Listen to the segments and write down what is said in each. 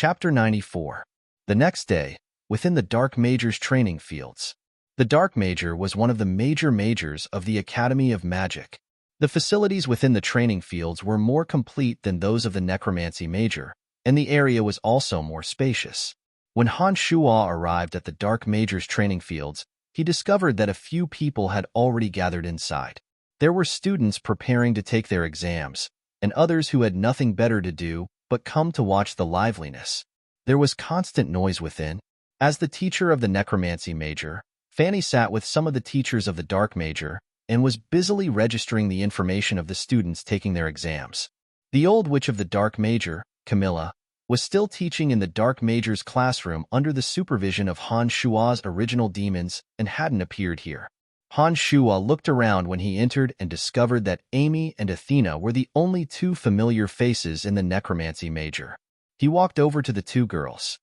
Chapter 94. The next day, within the Dark Mage's training fields. The Dark Mage was one of the major majors of the Academy of Magic. The facilities within the training fields were more complete than those of the Necromancy Major, and the area was also more spacious. When Han Shuo arrived at the Dark Mage's training fields, he discovered that a few people had already gathered inside. There were students preparing to take their exams, and others who had nothing better to do but come to watch the liveliness. There was constant noise within. As the teacher of the Necromancy Major, Fanny sat with some of the teachers of the Dark Major and was busily registering the information of the students taking their exams. The old witch of the Dark Major, Camilla, was still teaching in the Dark Major's classroom under the supervision of Han Shuo's original demons and hadn't appeared here. Han Shuo looked around when he entered and discovered that Amy and Athena were the only two familiar faces in the Necromancy Major. He walked over to the two girls.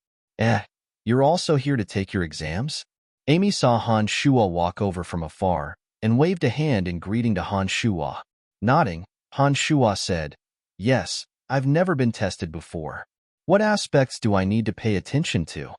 You're also here to take your exams? Amy saw Han Shuo walk over from afar and waved a hand in greeting to Han Shuo. Nodding, Han Shuo said, "Yes, I've never been tested before. What aspects do I need to pay attention to?"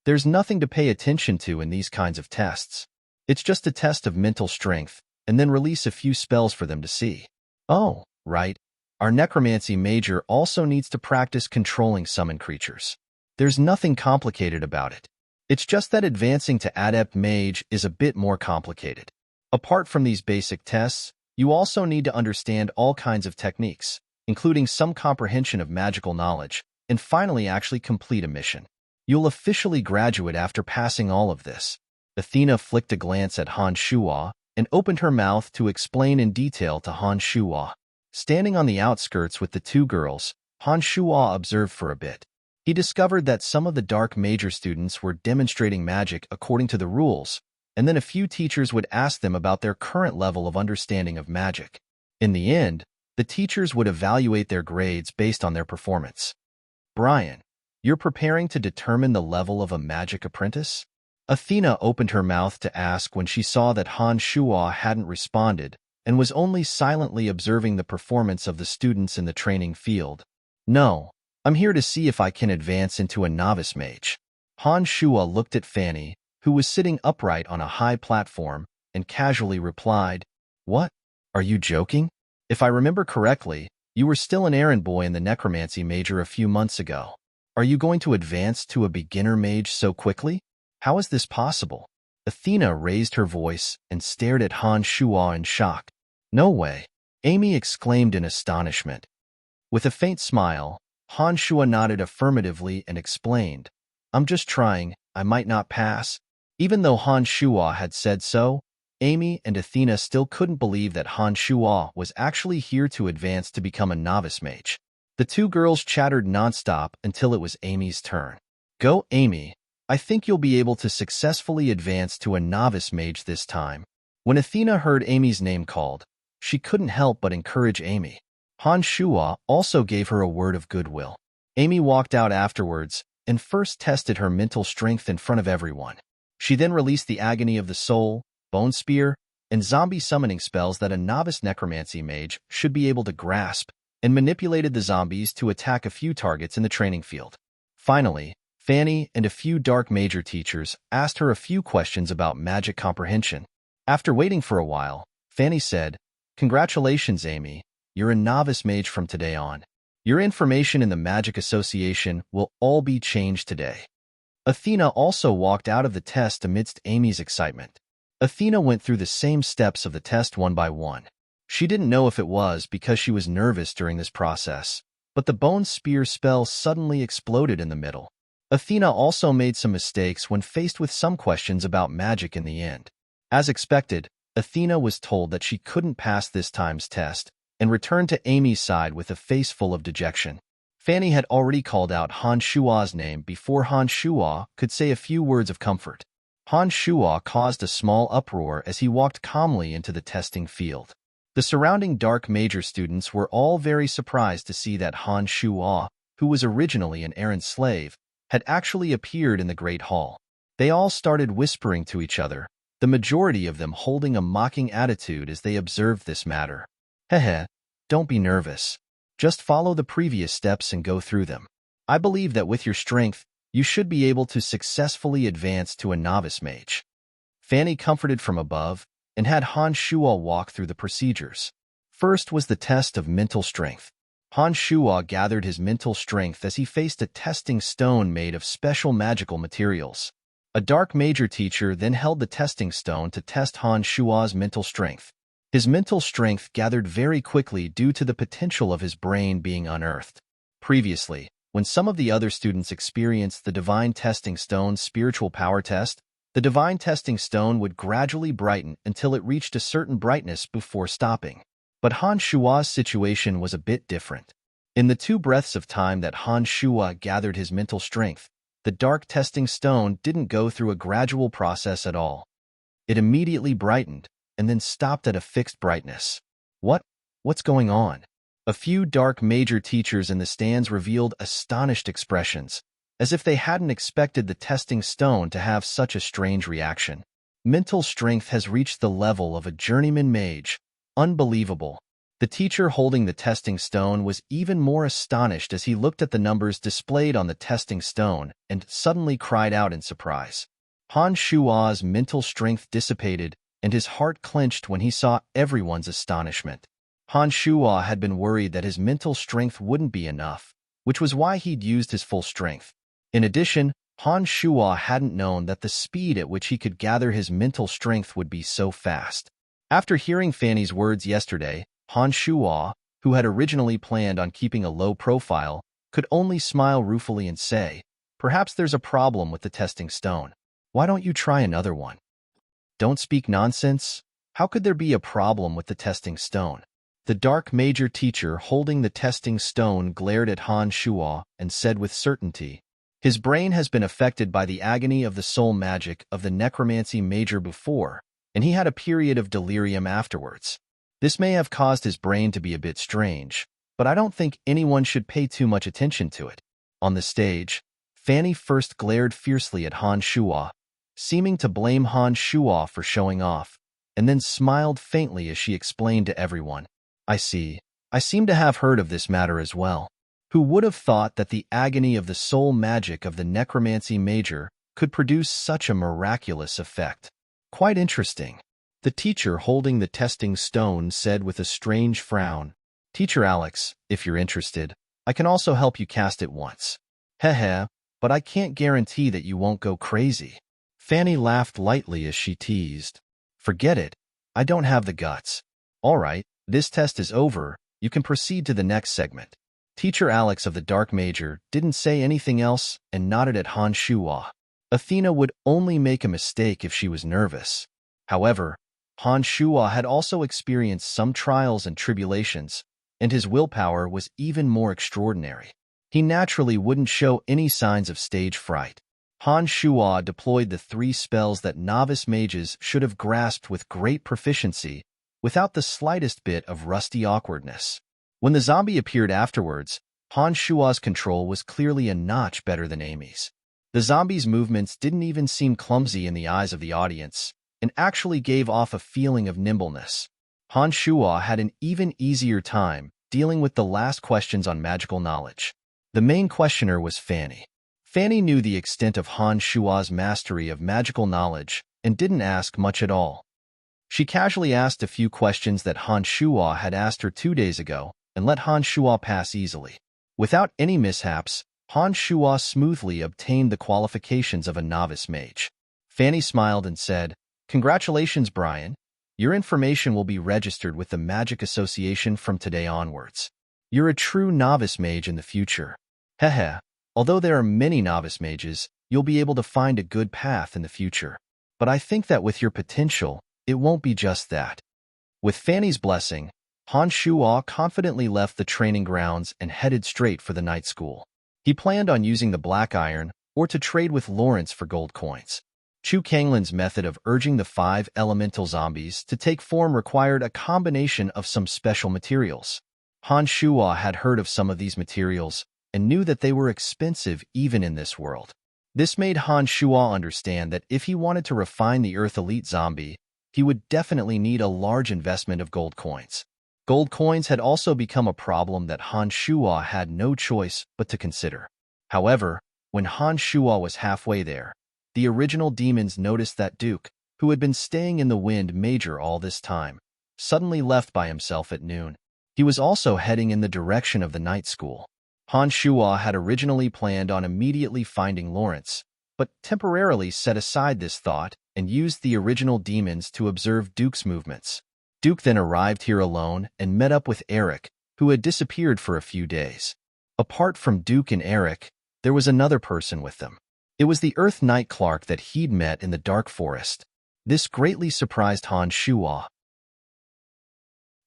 There's nothing to pay attention to in these kinds of tests. It's just a test of mental strength, and then release a few spells for them to see. Oh, right. Our Necromancy Major also needs to practice controlling summon creatures. There's nothing complicated about it. It's just that advancing to Adept Mage is a bit more complicated. Apart from these basic tests, you also need to understand all kinds of techniques, including some comprehension of magical knowledge, and finally actually complete a mission. You'll officially graduate after passing all of this. Athena flicked a glance at Han Shuo and opened her mouth to explain in detail to Han Shuo. Standing on the outskirts with the two girls, Han Shuo observed for a bit. He discovered that some of the Dark Major students were demonstrating magic according to the rules, and then a few teachers would ask them about their current level of understanding of magic. In the end, the teachers would evaluate their grades based on their performance. "Brian, you're preparing to determine the level of a magic apprentice?" Athena opened her mouth to ask when she saw that Han Shuo hadn't responded and was only silently observing the performance of the students in the training field. "No, I'm here to see if I can advance into a novice mage." Han Shuo looked at Fanny, who was sitting upright on a high platform, and casually replied, "What? Are you joking? If I remember correctly, you were still an errand boy in the Necromancy Major a few months ago. Are you going to advance to a beginner mage so quickly? How is this possible?" Athena raised her voice and stared at Han Shuo in shock. "No way," Amy exclaimed in astonishment. With a faint smile, Han Shuo nodded affirmatively and explained, "I'm just trying, I might not pass." Even though Han Shuo had said so, Amy and Athena still couldn't believe that Han Shuo was actually here to advance to become a novice mage. The two girls chattered nonstop until it was Amy's turn. "Go, Amy. I think you'll be able to successfully advance to a novice mage this time." When Athena heard Amy's name called, she couldn't help but encourage Amy. Han Shuo also gave her a word of goodwill. Amy walked out afterwards and first tested her mental strength in front of everyone. She then released the Agony of the Soul, Bone Spear, and zombie summoning spells that a novice necromancy mage should be able to grasp, and manipulated the zombies to attack a few targets in the training field. Finally, Fanny and a few Dark Major teachers asked her a few questions about magic comprehension. After waiting for a while, Fanny said, "Congratulations, Amy. You're a novice mage from today on. Your information in the Magic Association will all be changed today." Athena also walked out of the test amidst Amy's excitement. Athena went through the same steps of the test one by one. She didn't know if it was because she was nervous during this process, but the Bone Spear spell suddenly exploded in the middle. Athena also made some mistakes when faced with some questions about magic in the end. As expected, Athena was told that she couldn't pass this time's test and returned to Amy's side with a face full of dejection. Fanny had already called out Han Shuo's name before Han Shuo could say a few words of comfort. Han Shuo caused a small uproar as he walked calmly into the testing field. The surrounding Dark Major students were all very surprised to see that Han Shuo, who was originally an errand slave, had actually appeared in the Great Hall. They all started whispering to each other, the majority of them holding a mocking attitude as they observed this matter. "Hehe, don't be nervous. Just follow the previous steps and go through them. I believe that with your strength, you should be able to successfully advance to a novice mage. Fanny comforted from above and had Han Shuo walk through the procedures. First was the test of mental strength. Han Shuo gathered his mental strength as he faced a testing stone made of special magical materials. A dark major teacher then held the testing stone to test Han Shuo's mental strength. His mental strength gathered very quickly due to the potential of his brain being unearthed. Previously, when some of the other students experienced the Divine Testing Stone's spiritual power test, the Divine Testing Stone would gradually brighten until it reached a certain brightness before stopping. But Han Shuo's situation was a bit different. In the 2 breaths of time that Han Shuo gathered his mental strength, the dark testing stone didn't go through a gradual process at all. It immediately brightened, and then stopped at a fixed brightness. What's going on? A few dark major teachers in the stands revealed astonished expressions, as if they hadn't expected the testing stone to have such a strange reaction. Mental strength has reached the level of a journeyman mage. Unbelievable. The teacher holding the testing stone was even more astonished as he looked at the numbers displayed on the testing stone and suddenly cried out in surprise. Han Shuo's mental strength dissipated, and his heart clenched when he saw everyone's astonishment. Han Shuo had been worried that his mental strength wouldn't be enough, which was why he'd used his full strength. In addition, Han Shuo hadn't known that the speed at which he could gather his mental strength would be so fast. After hearing Fanny's words yesterday, Han Shuo, who had originally planned on keeping a low profile, could only smile ruefully and say, "Perhaps there's a problem with the testing stone. Why don't you try another one?" "Don't speak nonsense. How could there be a problem with the testing stone?" The dark major teacher holding the testing stone glared at Han Shuo and said with certainty, "His brain has been affected by the agony of the soul magic of the necromancy major before, and he had a period of delirium afterwards. This may have caused his brain to be a bit strange, but I don't think anyone should pay too much attention to it." On the stage, Fanny first glared fiercely at Han Shuo, seeming to blame Han Shuo for showing off, and then smiled faintly as she explained to everyone, "I see. I seem to have heard of this matter as well. Who would have thought that the agony of the soul magic of the necromancy major could produce such a miraculous effect? Quite interesting." The teacher holding the testing stone said with a strange frown, "Teacher Alex, if you're interested, I can also help you cast it once." "Heh, but I can't guarantee that you won't go crazy." Fanny laughed lightly as she teased, "Forget it. I don't have the guts." "All right, this test is over. You can proceed to the next segment." Teacher Alex of the Dark Major didn't say anything else and nodded at Han Shuo. Athena would only make a mistake if she was nervous. However, Han Shuo had also experienced some trials and tribulations, and his willpower was even more extraordinary. He naturally wouldn't show any signs of stage fright. Han Shuo deployed the 3 spells that novice mages should have grasped with great proficiency, without the slightest bit of rusty awkwardness. When the zombie appeared afterwards, Han Shuo's control was clearly a notch better than Amy's. The zombie's movements didn't even seem clumsy in the eyes of the audience, and actually gave off a feeling of nimbleness. Han Shuo had an even easier time dealing with the last questions on magical knowledge. The main questioner was Fanny. Fanny knew the extent of Han Shuo's mastery of magical knowledge and didn't ask much at all. She casually asked a few questions that Han Shuo had asked her 2 days ago and let Han Shuo pass easily. Without any mishaps, Han Shuo smoothly obtained the qualifications of a novice mage. Fanny smiled and said, "Congratulations, Brian. Your information will be registered with the Magic Association from today onwards. You're a true novice mage in the future. Heh. Although there are many novice mages, you'll be able to find a good path in the future. But I think that with your potential, it won't be just that." With Fanny's blessing, Han Shuo confidently left the training grounds and headed straight for the night school. He planned on using the black iron or to trade with Lawrence for gold coins. Chu Kanglin's method of urging the 5 elemental zombies to take form required a combination of some special materials. Han Shuo had heard of some of these materials and knew that they were expensive even in this world. This made Han Shuo understand that if he wanted to refine the Earth Elite zombie, he would definitely need a large investment of gold coins. Gold coins had also become a problem that Han Shuo had no choice but to consider. However, when Han Shuo was halfway there, the original demons noticed that Duke, who had been staying in the Wind Major all this time, suddenly left by himself at noon. He was also heading in the direction of the night school. Han Shuo had originally planned on immediately finding Lawrence, but temporarily set aside this thought and used the original demons to observe Duke's movements. Duke then arrived here alone and met up with Eric, who had disappeared for a few days. Apart from Duke and Eric, there was another person with them. It was the Earth Knight Clark that he'd met in the Dark Forest. This greatly surprised Han Shuo.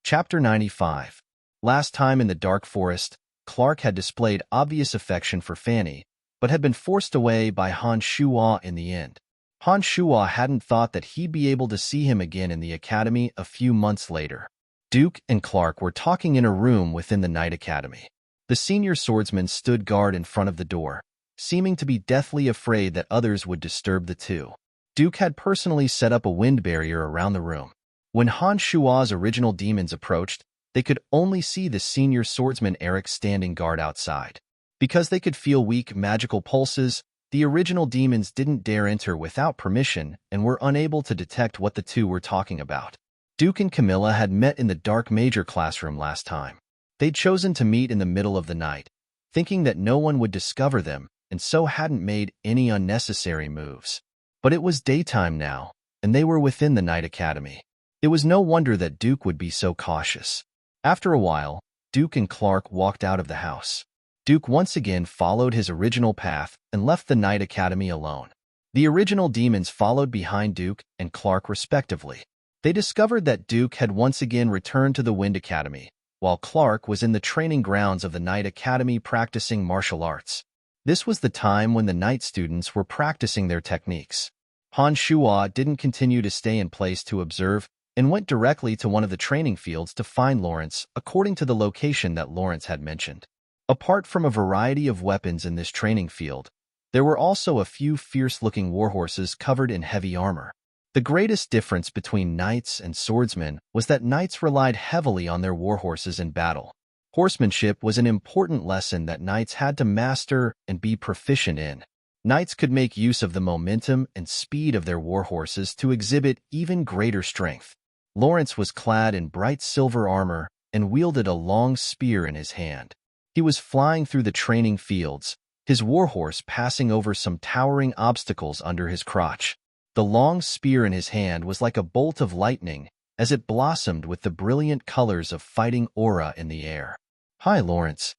Chapter 95. Last time in the Dark Forest, Clark had displayed obvious affection for Fanny, but had been forced away by Han Shuo in the end. Han Shuo hadn't thought that he'd be able to see him again in the academy a few months later. Duke and Clark were talking in a room within the Knight Academy. The senior swordsman stood guard in front of the door, seeming to be deathly afraid that others would disturb the two. Duke had personally set up a wind barrier around the room. When Han Shuo's original demons approached, they could only see the senior swordsman Eric standing guard outside. Because they could feel weak magical pulses, the original demons didn't dare enter without permission and were unable to detect what the two were talking about. Duke and Camilla had met in the Dark Major classroom last time. They'd chosen to meet in the middle of the night, thinking that no one would discover them and so hadn't made any unnecessary moves. But it was daytime now, and they were within the Knight Academy. It was no wonder that Duke would be so cautious. After a while, Duke and Clark walked out of the house. Duke once again followed his original path and left the Knight Academy alone. The original demons followed behind Duke and Clark respectively. They discovered that Duke had once again returned to the Wind Academy, while Clark was in the training grounds of the Knight Academy practicing martial arts. This was the time when the Knight students were practicing their techniques. Han Shuo didn't continue to stay in place to observe and went directly to one of the training fields to find Lawrence according to the location that Lawrence had mentioned. Apart from a variety of weapons in this training field, there were also a few fierce-looking warhorses covered in heavy armor. The greatest difference between knights and swordsmen was that knights relied heavily on their warhorses in battle. Horsemanship was an important lesson that knights had to master and be proficient in. Knights could make use of the momentum and speed of their warhorses to exhibit even greater strength. Lawrence was clad in bright silver armor and wielded a long spear in his hand. He was flying through the training fields, his warhorse passing over some towering obstacles under his crotch. The long spear in his hand was like a bolt of lightning as it blossomed with the brilliant colors of fighting aura in the air. "Hi, Lawrence."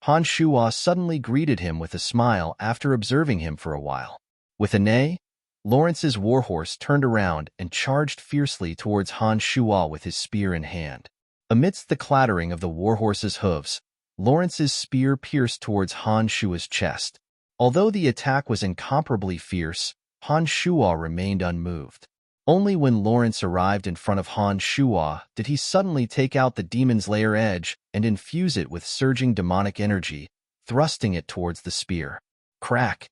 Han Shuo suddenly greeted him with a smile after observing him for a while. With a neigh, Lawrence's warhorse turned around and charged fiercely towards Han Shuo with his spear in hand. Amidst the clattering of the warhorse's hooves, Lawrence's spear pierced towards Han Shuo's chest. Although the attack was incomparably fierce, Han Shuo remained unmoved. Only when Lawrence arrived in front of Han Shuo did he suddenly take out the Demon's Lair edge and infuse it with surging demonic energy, thrusting it towards the spear. Crack!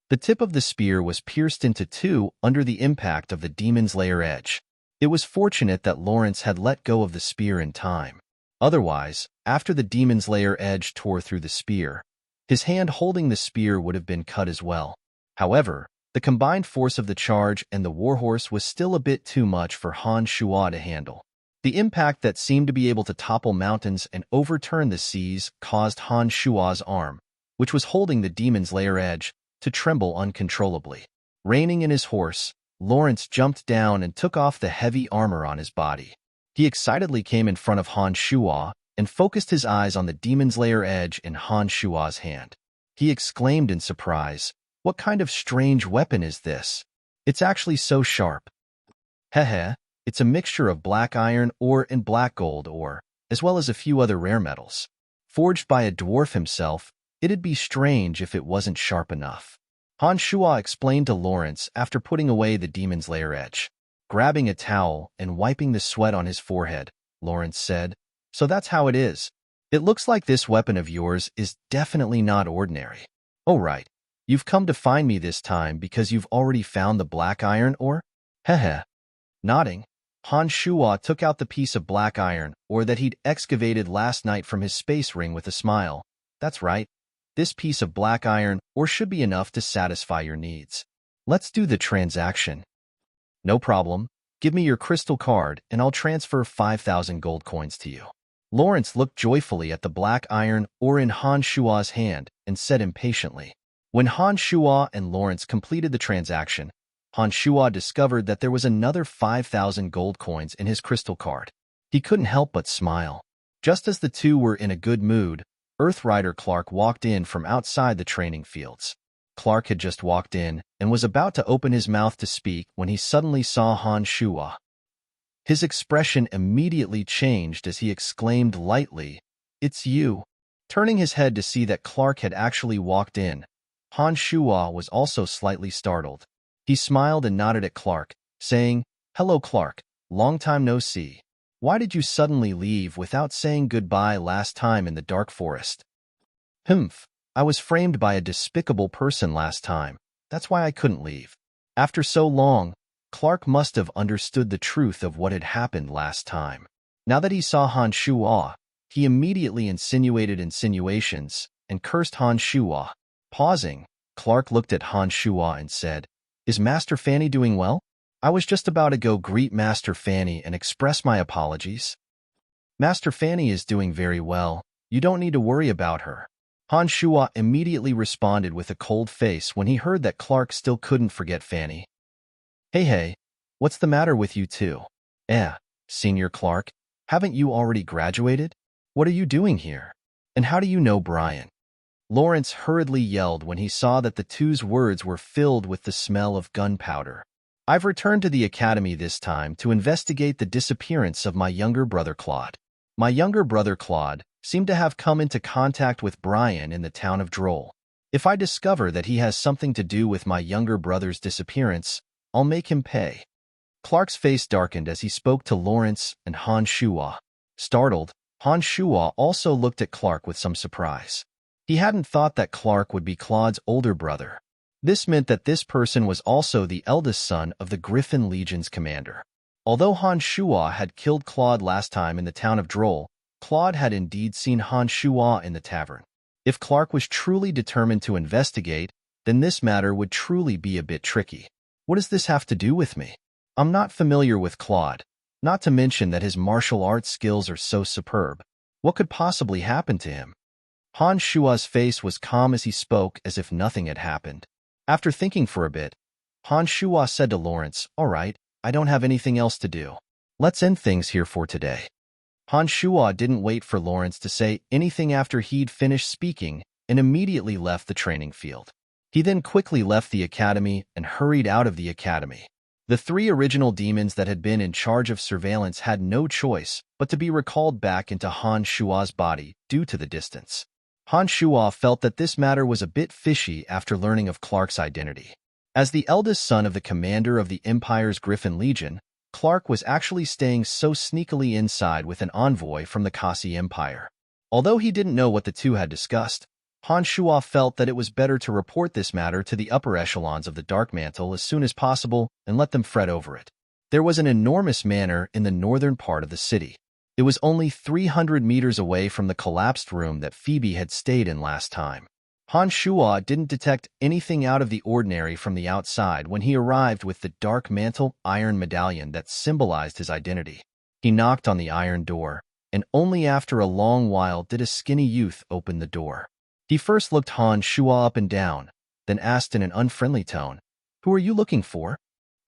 The tip of the spear was pierced into two under the impact of the Demon's Lair edge. It was fortunate that Lawrence had let go of the spear in time. Otherwise, after the Demon's Lair edge tore through the spear, his hand holding the spear would have been cut as well. However, the combined force of the charge and the warhorse was still a bit too much for Han Shuo to handle. The impact that seemed to be able to topple mountains and overturn the seas caused Han Shuo's arm, which was holding the Demon's Lair edge, to tremble uncontrollably. Reining in his horse, Lawrence jumped down and took off the heavy armor on his body. He excitedly came in front of Han Shuo and focused his eyes on the Demon's Lair edge in Han Shuo's hand. He exclaimed in surprise, "What kind of strange weapon is this? It's actually so sharp." "Heh, it's a mixture of black iron ore and black gold ore, as well as a few other rare metals. Forged by a dwarf himself, it'd be strange if it wasn't sharp enough," Han Shuo explained to Lawrence after putting away the Demon's Lair edge. Grabbing a towel and wiping the sweat on his forehead, Lawrence said, "So that's how it is. It looks like this weapon of yours is definitely not ordinary. Oh right, you've come to find me this time because you've already found the black iron ore?" Heh. Nodding, Han Shuo took out the piece of black iron ore that he'd excavated last night from his space ring with a smile. "That's right. This piece of black iron ore should be enough to satisfy your needs. Let's do the transaction. No problem. Give me your crystal card and I'll transfer 5,000 gold coins to you. Lawrence looked joyfully at the black iron ore in Han Shua's hand and said impatiently. When Han Shua and Lawrence completed the transaction, Han Shua discovered that there was another 5,000 gold coins in his crystal card. He couldn't help but smile. Just as the two were in a good mood, Earthrider Clark walked in from outside the training fields. Clark had just walked in and was about to open his mouth to speak when he suddenly saw Han Shua. His expression immediately changed as he exclaimed lightly, "It's you." Turning his head to see that Clark had actually walked in, Han Shua was also slightly startled. He smiled and nodded at Clark, saying, "Hello Clark, long time no see. Why did you suddenly leave without saying goodbye last time in the dark forest?" "Humph, I was framed by a despicable person last time. That's why I couldn't leave." After so long, Clark must have understood the truth of what had happened last time. Now that he saw Han Shua, he immediately insinuated insinuations and cursed Han Shua. Pausing, Clark looked at Han Shua and said, "Is Master Fanny doing well? I was just about to go greet Master Fanny and express my apologies." "Master Fanny is doing very well. You don't need to worry about her." Han Shua immediately responded with a cold face when he heard that Clark still couldn't forget Fanny. Hey, what's the matter with you two?" Senior Clark, haven't you already graduated? What are you doing here? And how do you know Brian?" Lawrence hurriedly yelled when he saw that the two's words were filled with the smell of gunpowder. "I've returned to the academy this time to investigate the disappearance of my younger brother Claude. My younger brother Claude seemed to have come into contact with Brian in the town of Droll. If I discover that he has something to do with my younger brother's disappearance, I'll make him pay." Clark's face darkened as he spoke to Lawrence and Han Shua. Startled, Han Shua also looked at Clark with some surprise. He hadn't thought that Clark would be Claude's older brother. This meant that this person was also the eldest son of the Griffin Legion's commander. Although Han Shua had killed Claude last time in the town of Droll, Claude had indeed seen Han Shua in the tavern. If Clark was truly determined to investigate, then this matter would truly be a bit tricky. What does this have to do with me? I'm not familiar with Claude, not to mention that his martial arts skills are so superb. What could possibly happen to him? Han Shua's face was calm as he spoke as if nothing had happened. After thinking for a bit, Han Shua said to Lawrence, "All right, I don't have anything else to do. Let's end things here for today." Han Shua didn't wait for Lawrence to say anything after he'd finished speaking and immediately left the training field. He then quickly left the academy and hurried out of the academy. The three original demons that had been in charge of surveillance had no choice but to be recalled back into Han Shua's body due to the distance. Han Shua felt that this matter was a bit fishy after learning of Clark's identity. As the eldest son of the commander of the Empire's Griffin Legion, Clark was actually staying so sneakily inside with an envoy from the Kasi Empire. Although he didn't know what the two had discussed, Han Shua felt that it was better to report this matter to the upper echelons of the Dark Mantle as soon as possible and let them fret over it. There was an enormous manor in the northern part of the city. It was only 300 meters away from the collapsed room that Phoebe had stayed in last time. Han Shua didn't detect anything out of the ordinary from the outside when he arrived with the Dark Mantle iron medallion that symbolized his identity. He knocked on the iron door, and only after a long while did a skinny youth open the door. He first looked Han Shua up and down, then asked in an unfriendly tone, "Who are you looking for?"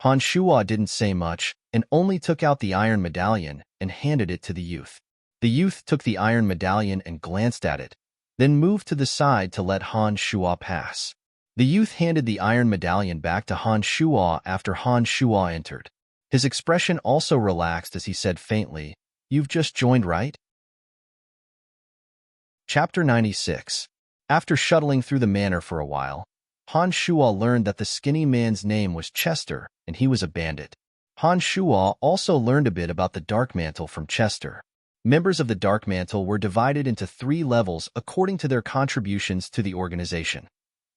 Han Shua didn't say much and only took out the iron medallion and handed it to the youth. The youth took the iron medallion and glanced at it, then moved to the side to let Han Shua pass. The youth handed the iron medallion back to Han Shua after Han Shua entered. His expression also relaxed as he said faintly, "You've just joined, right?" Chapter 96. After shuttling through the manor for a while, Han Shua learned that the skinny man's name was Chester and he was a bandit. Han Shua also learned a bit about the Dark Mantle from Chester. Members of the Dark Mantle were divided into 3 levels according to their contributions to the organization.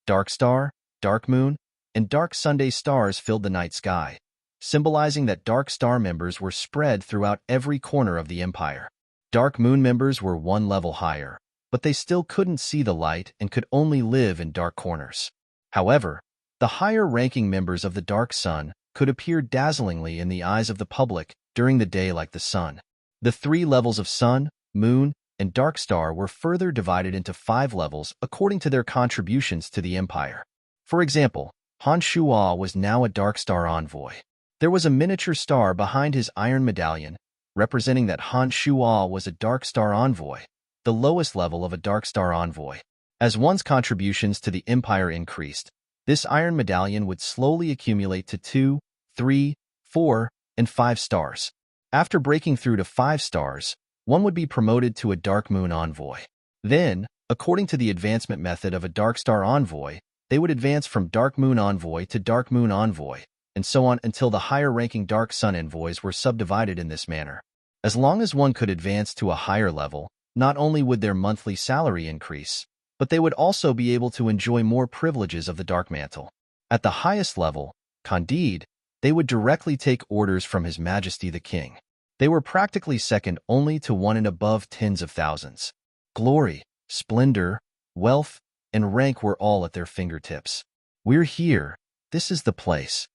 Dark Star, Dark Moon, and Dark Sunday stars filled the night sky, symbolizing that Dark Star members were spread throughout every corner of the Empire. Dark Moon members were 1 level higher, but they still couldn't see the light and could only live in dark corners. However, the higher-ranking members of the Dark Sun could appear dazzlingly in the eyes of the public during the day like the sun. The 3 levels of Sun, Moon, and Dark Star were further divided into 5 levels according to their contributions to the Empire. For example, Han Shuo was now a Dark Star envoy. There was a miniature star behind his iron medallion, representing that Han Shuo was a Dark Star envoy, the lowest level of a Dark Star envoy. As one's contributions to the Empire increased, this iron medallion would slowly accumulate to 2, 3, 4, and 5 stars. After breaking through to 5 stars, one would be promoted to a Dark Moon envoy. Then, according to the advancement method of a Dark Star envoy, they would advance from Dark Moon envoy to Dark Moon envoy, and so on until the higher-ranking Dark Sun envoys were subdivided in this manner. As long as one could advance to a higher level, not only would their monthly salary increase, but they would also be able to enjoy more privileges of the Dark Mantle. At the highest level, Candide, they would directly take orders from His Majesty the King. They were practically second only to one and above tens of thousands. Glory, splendor, wealth, and rank were all at their fingertips. We're here. This is the place.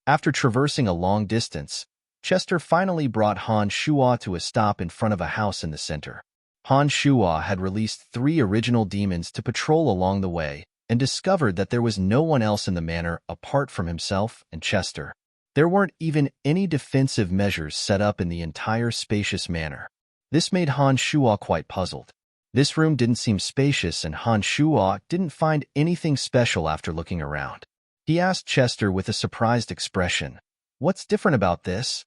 After traversing a long distance, Chester finally brought Han Shuo to a stop in front of a house in the center. Han Shuo had released 3 original demons to patrol along the way and discovered that there was no one else in the manor apart from himself and Chester. There weren't even any defensive measures set up in the entire spacious manor. This made Han Shuo quite puzzled. This room didn't seem spacious, and Han Shuo didn't find anything special after looking around. He asked Chester with a surprised expression, "What's different about this?"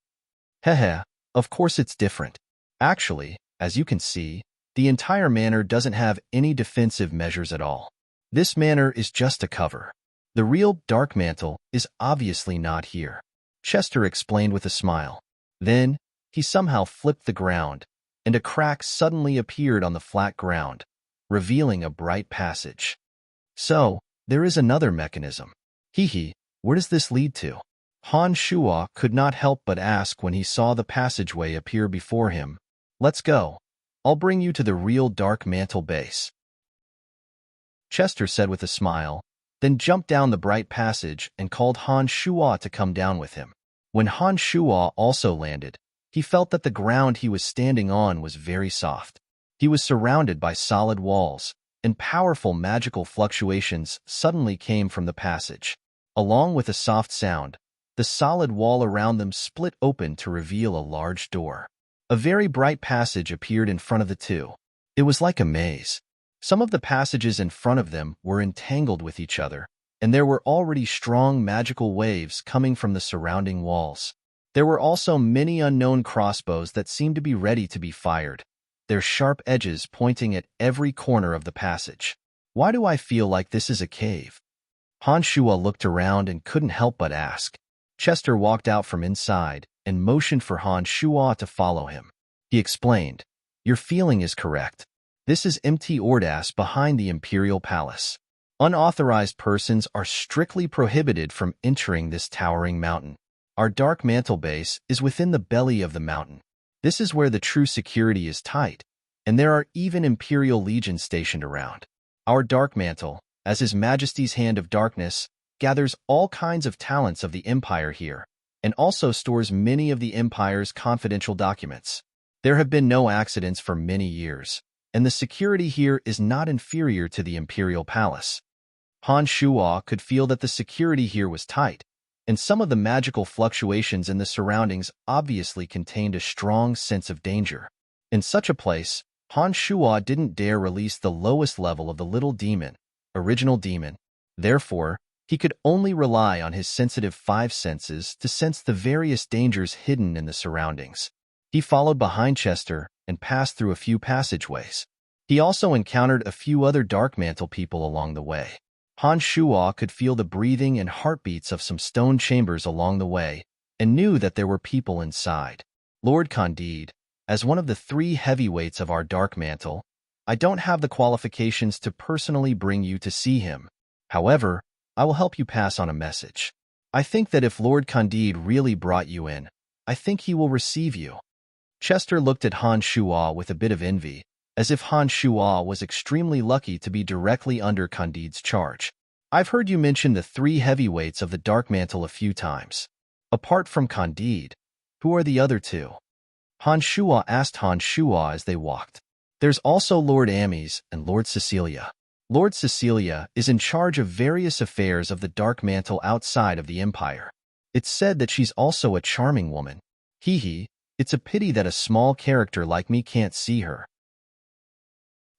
"Heh, of course it's different. Actually, as you can see, the entire manor doesn't have any defensive measures at all. This manor is just a cover. The real Dark Mantle is obviously not here," Chester explained with a smile. Then, he somehow flipped the ground, and a crack suddenly appeared on the flat ground, revealing a bright passage. "So, there is another mechanism. Hee, where does this lead to?" Han Shuo could not help but ask when he saw the passageway appear before him. "Let's go. I'll bring you to the real Dark Mantle base," Chester said with a smile, then jumped down the bright passage and called Han Shuo to come down with him. When Han Shuo also landed, he felt that the ground he was standing on was very soft. He was surrounded by solid walls, and powerful magical fluctuations suddenly came from the passage. Along with a soft sound, the solid wall around them split open to reveal a large door. A very bright passage appeared in front of the two. It was like a maze. Some of the passages in front of them were entangled with each other, and there were already strong magical waves coming from the surrounding walls. There were also many unknown crossbows that seemed to be ready to be fired, their sharp edges pointing at every corner of the passage. "Why do I feel like this is a cave?" Han Shuo looked around and couldn't help but ask. Chester walked out from inside and motioned for Han Shuo to follow him. He explained, "Your feeling is correct. This is empty Ordas behind the Imperial Palace. Unauthorized persons are strictly prohibited from entering this towering mountain. Our Dark Mantle base is within the belly of the mountain. This is where the true security is tight, and there are even Imperial legions stationed around. Our Dark Mantle, as His Majesty's Hand of Darkness, gathers all kinds of talents of the Empire here, and also stores many of the Empire's confidential documents. There have been no accidents for many years, and the security here is not inferior to the Imperial Palace." Han Shuo could feel that the security here was tight, and some of the magical fluctuations in the surroundings obviously contained a strong sense of danger. In such a place, Han Shuo didn't dare release the lowest level of the little demon, original demon. Therefore, he could only rely on his sensitive 5 senses to sense the various dangers hidden in the surroundings. He followed behind Chester and passed through a few passageways. He also encountered a few other Dark Mantle people along the way. Han Shuo could feel the breathing and heartbeats of some stone chambers along the way and knew that there were people inside. "Lord Candide, as one of the 3 heavyweights of our Dark Mantle, I don't have the qualifications to personally bring you to see him. However, I will help you pass on a message. I think that if Lord Candide really brought you in, I think he will receive you." Chester looked at Han Shuo with a bit of envy, as if Han Shuo was extremely lucky to be directly under Candide's charge. I've heard you mention the 3 heavyweights of the Dark Mantle a few times. Apart from Candide, who are the other 2? Han Shuo asked Han Shuo as they walked. There's also Lord Ames and Lord Cecilia. Lord Cecilia is in charge of various affairs of the Dark Mantle outside of the Empire. It's said that she's also a charming woman. Hee hee, it's a pity that a small character like me can't see her.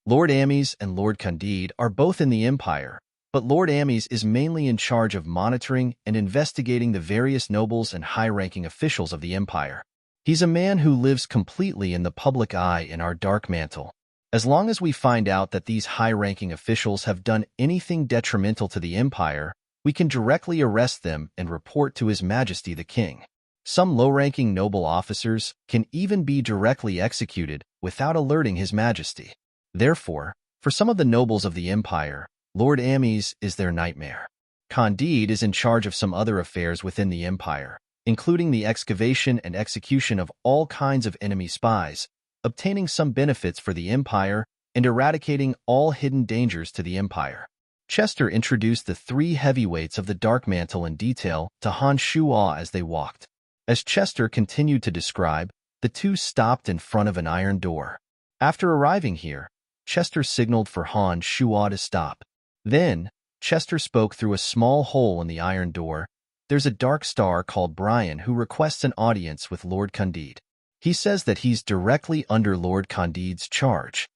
Lord Ames and Lord Candide are both in the Empire, but Lord Ames is mainly in charge of monitoring and investigating the various nobles and high-ranking officials of the Empire. He's a man who lives completely in the public eye in our Dark Mantle. As long as we find out that these high-ranking officials have done anything detrimental to the Empire, we can directly arrest them and report to His Majesty the King. Some low-ranking noble officers can even be directly executed without alerting His Majesty. Therefore, for some of the nobles of the Empire, Lord Ames is their nightmare. Candide is in charge of some other affairs within the Empire, including the excavation and execution of all kinds of enemy spies, obtaining some benefits for the Empire, and eradicating all hidden dangers to the Empire. Chester introduced the 3 heavyweights of the Dark Mantle in detail to Han Shuo as they walked. As Chester continued to describe, the 2 stopped in front of an iron door. After arriving here, Chester signaled for Han Shuo to stop. Then, Chester spoke through a small hole in the iron door. There's a dark star called Brian who requests an audience with Lord Candide. He says that he's directly under Lord Candide's charge.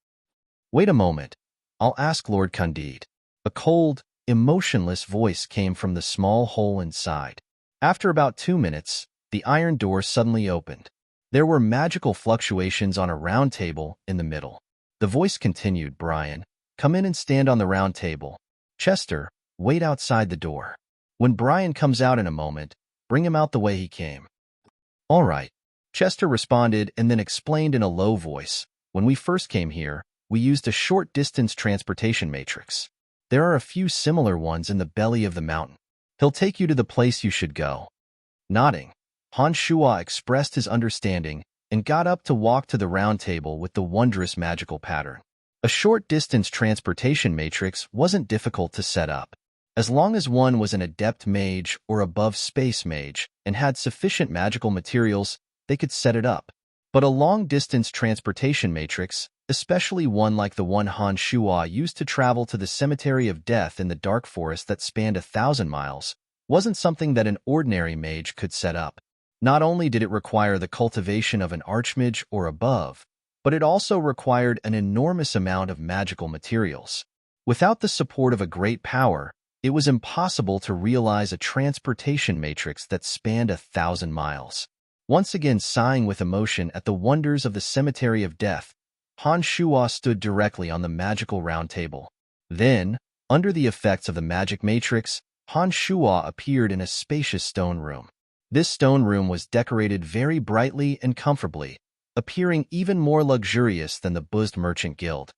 Wait a moment. I'll ask Lord Candide. A cold, emotionless voice came from the small hole inside. After about 2 minutes, the iron door suddenly opened. There were magical fluctuations on a round table in the middle. The voice continued, Brian, come in and stand on the round table. Chester, wait outside the door. When Brian comes out in a moment, bring him out the way he came. All right. Chester responded and then explained in a low voice, when we first came here, we used a short-distance transportation matrix. There are a few similar ones in the belly of the mountain. He'll take you to the place you should go. Nodding, Han Shuo expressed his understanding and got up to walk to the round table with the wondrous magical pattern. A short-distance transportation matrix wasn't difficult to set up. As long as one was an adept mage or above space mage and had sufficient magical materials, they could set it up. But a long-distance transportation matrix, especially one like the one Han Shuo used to travel to the Cemetery of Death in the dark forest that spanned 1,000 miles, wasn't something that an ordinary mage could set up. Not only did it require the cultivation of an archmage or above, but it also required an enormous amount of magical materials. Without the support of a great power, it was impossible to realize a transportation matrix that spanned 1,000 miles. Once again sighing with emotion at the wonders of the Cemetery of Death, Han Shuo stood directly on the magical round table. Then, under the effects of the magic matrix, Han Shuo appeared in a spacious stone room. This stone room was decorated very brightly and comfortably, appearing even more luxurious than the Buzzed Merchant Guild.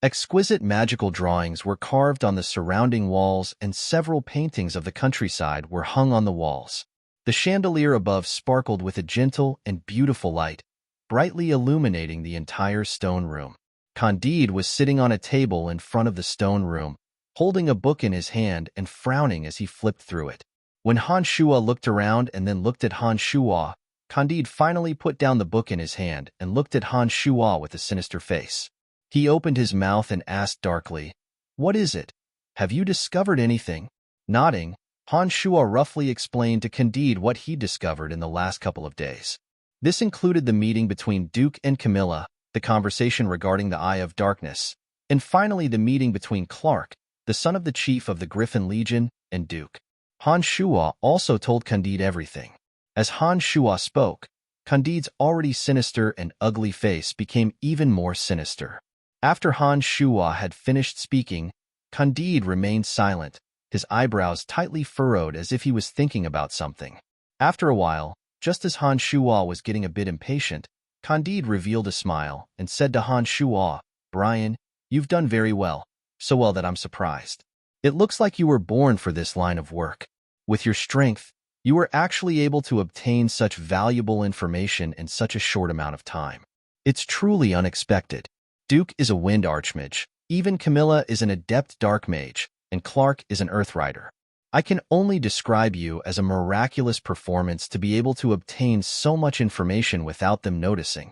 Exquisite magical drawings were carved on the surrounding walls and several paintings of the countryside were hung on the walls. The chandelier above sparkled with a gentle and beautiful light, brightly illuminating the entire stone room. Candide was sitting on a table in front of the stone room, holding a book in his hand and frowning as he flipped through it. When Han Shuo looked around and then looked at Han Shuo, Candide finally put down the book in his hand and looked at Han Shuo with a sinister face. He opened his mouth and asked darkly, "What is it? Have you discovered anything?" Nodding, Han Shuo roughly explained to Candide what he discovered in the last couple of days. This included the meeting between Duke and Camilla, the conversation regarding the Eye of Darkness, and finally the meeting between Clark, the son of the chief of the Griffin Legion, and Duke. Han Shuo also told Candide everything. As Han Shuo spoke, Candide's already sinister and ugly face became even more sinister. After Han Shuo had finished speaking, Candide remained silent, his eyebrows tightly furrowed as if he was thinking about something. After a while, just as Han Shuo was getting a bit impatient, Candide revealed a smile and said to Han Shuo, "Brian, you've done very well, so well that I'm surprised. It looks like you were born for this line of work. With your strength, you were actually able to obtain such valuable information in such a short amount of time. It's truly unexpected. Duke is a wind archmage. Even Camilla is an adept dark mage, and Clark is an earth rider. I can only describe you as a miraculous performance to be able to obtain so much information without them noticing.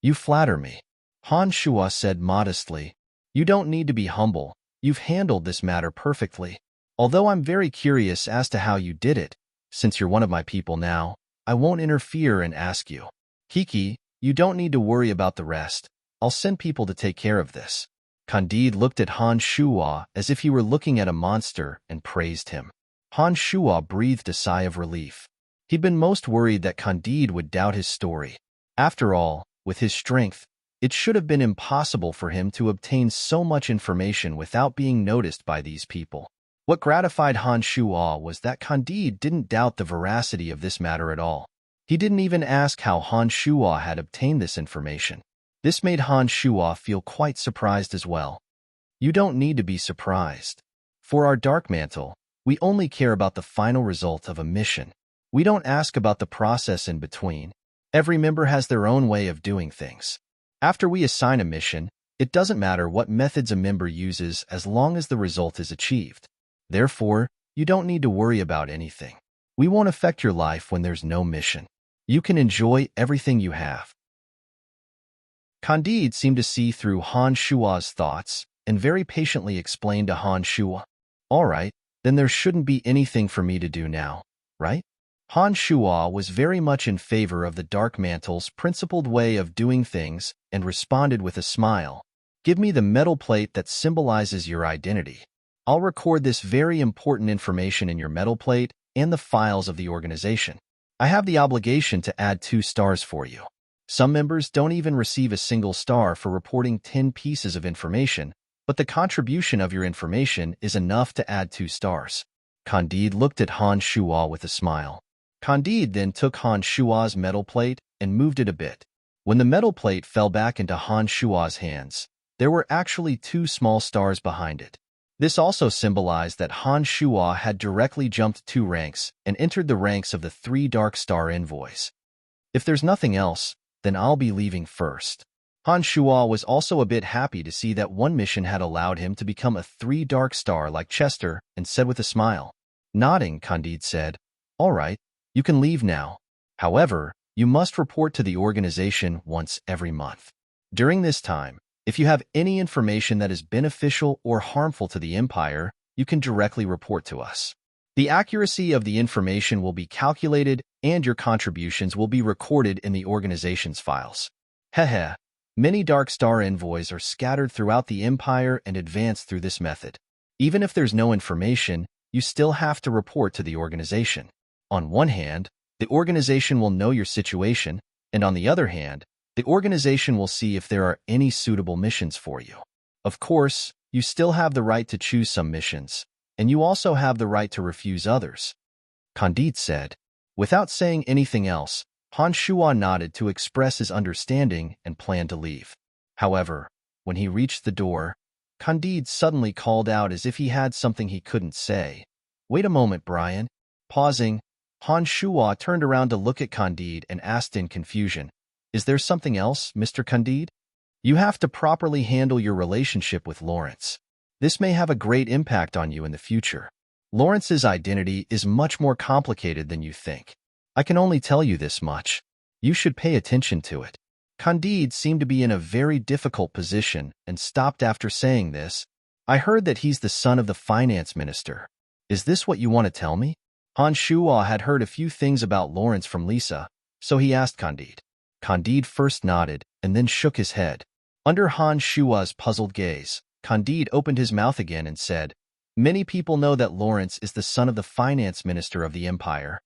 You flatter me. Han Shua said modestly. You don't need to be humble. You've handled this matter perfectly. Although I'm very curious as to how you did it, since you're one of my people now, I won't interfere and ask you. Kiki, you don't need to worry about the rest. I'll send people to take care of this. Candide looked at Han Shua as if he were looking at a monster and praised him. Han Shua breathed a sigh of relief. He'd been most worried that Candide would doubt his story. After all, with his strength, it should have been impossible for him to obtain so much information without being noticed by these people. What gratified Han Shua was that Candide didn't doubt the veracity of this matter at all. He didn't even ask how Han Shua had obtained this information. This made Han Shua feel quite surprised as well. You don't need to be surprised. For our Dark Mantle, we only care about the final result of a mission. We don't ask about the process in between. Every member has their own way of doing things. After we assign a mission, it doesn't matter what methods a member uses as long as the result is achieved. Therefore, you don't need to worry about anything. We won't affect your life when there's no mission. You can enjoy everything you have. Candide seemed to see through Han Shua's thoughts and very patiently explained to Han Shua, "All right, then there shouldn't be anything for me to do now, right?" Han Shua was very much in favor of the Dark Mantle's principled way of doing things and responded with a smile. "Give me the metal plate that symbolizes your identity. I'll record this very important information in your metal plate and the files of the organization. I have the obligation to add 2 stars for you. Some members don't even receive a single star for reporting 10 pieces of information, but the contribution of your information is enough to add 2 stars. Candide looked at Han Shua with a smile. Candide then took Han Shua's metal plate and moved it a bit. When the metal plate fell back into Han Shua's hands, there were actually 2 small stars behind it. This also symbolized that Han Shua had directly jumped 2 ranks and entered the ranks of the 3 Dark Star envoys. If there's nothing else, then I'll be leaving first. Han Shua was also a bit happy to see that one mission had allowed him to become a 3 Dark Star like Chester and said with a smile. Nodding, Candide said, "All right, you can leave now. However, you must report to the organization once every month. During this time, if you have any information that is beneficial or harmful to the Empire, you can directly report to us. The accuracy of the information will be calculated and your contributions will be recorded in the organization's files." Hehe. Many Dark Star envoys are scattered throughout the Empire and advance through this method. Even if there's no information, you still have to report to the organization. On one hand, the organization will know your situation, and on the other hand, the organization will see if there are any suitable missions for you. Of course, you still have the right to choose some missions, and you also have the right to refuse others. Candide said. Without saying anything else, Han Shua nodded to express his understanding and planned to leave. However, when he reached the door, Candide suddenly called out as if he had something he couldn't say. "Wait a moment, Brian." Pausing, Han Shua turned around to look at Candide and asked in confusion, "Is there something else, Mr. Candide?" "You have to properly handle your relationship with Lawrence. This may have a great impact on you in the future. Lawrence's identity is much more complicated than you think. I can only tell you this much. You should pay attention to it." Candide seemed to be in a very difficult position and stopped after saying this. "I heard that he's the son of the finance minister. Is this what you want to tell me?" Han Shua had heard a few things about Lawrence from Lisa, so he asked Candide. Candide first nodded and then shook his head. Under Han Shua's puzzled gaze, Candide opened his mouth again and said, "Many people know that Lawrence is the son of the finance minister of the Empire.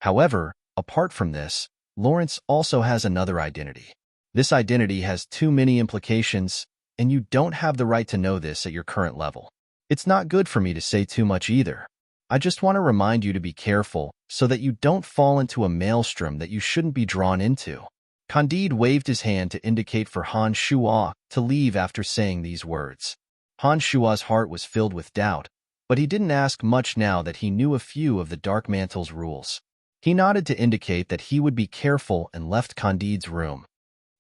However, apart from this, Lawrence also has another identity. This identity has too many implications, and you don't have the right to know this at your current level. It's not good for me to say too much either. I just want to remind you to be careful so that you don't fall into a maelstrom that you shouldn't be drawn into." Candide waved his hand to indicate for Han Shua to leave after saying these words. Han Shua's heart was filled with doubt, but he didn't ask much now that he knew a few of the Dark Mantle's rules. He nodded to indicate that he would be careful and left Candide's room.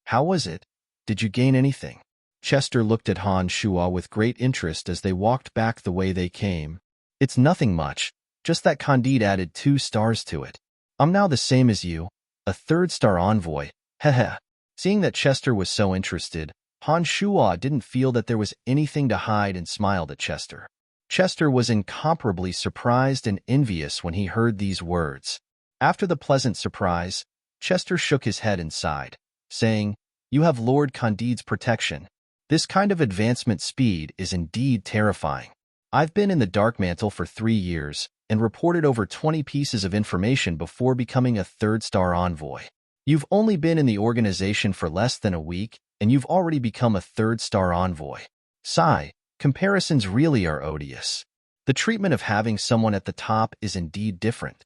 How was it? Did you gain anything? Chester looked at Han Shuo with great interest as they walked back the way they came. It's nothing much, just that Candide added 2 stars to it. I'm now the same as you, a 3rd-star envoy, heh. Seeing that Chester was so interested, Han Shuo didn't feel that there was anything to hide and smiled at Chester. Chester was incomparably surprised and envious when he heard these words. After the pleasant surprise, Chester shook his head and sighed, saying, "You have Lord Candide's protection. This kind of advancement speed is indeed terrifying. I've been in the Dark Mantle for 3 years and reported over 20 pieces of information before becoming a 3rd-star envoy. You've only been in the organization for less than a week, and you've already become a 3rd-star envoy. Sigh, comparisons really are odious. The treatment of having someone at the top is indeed different."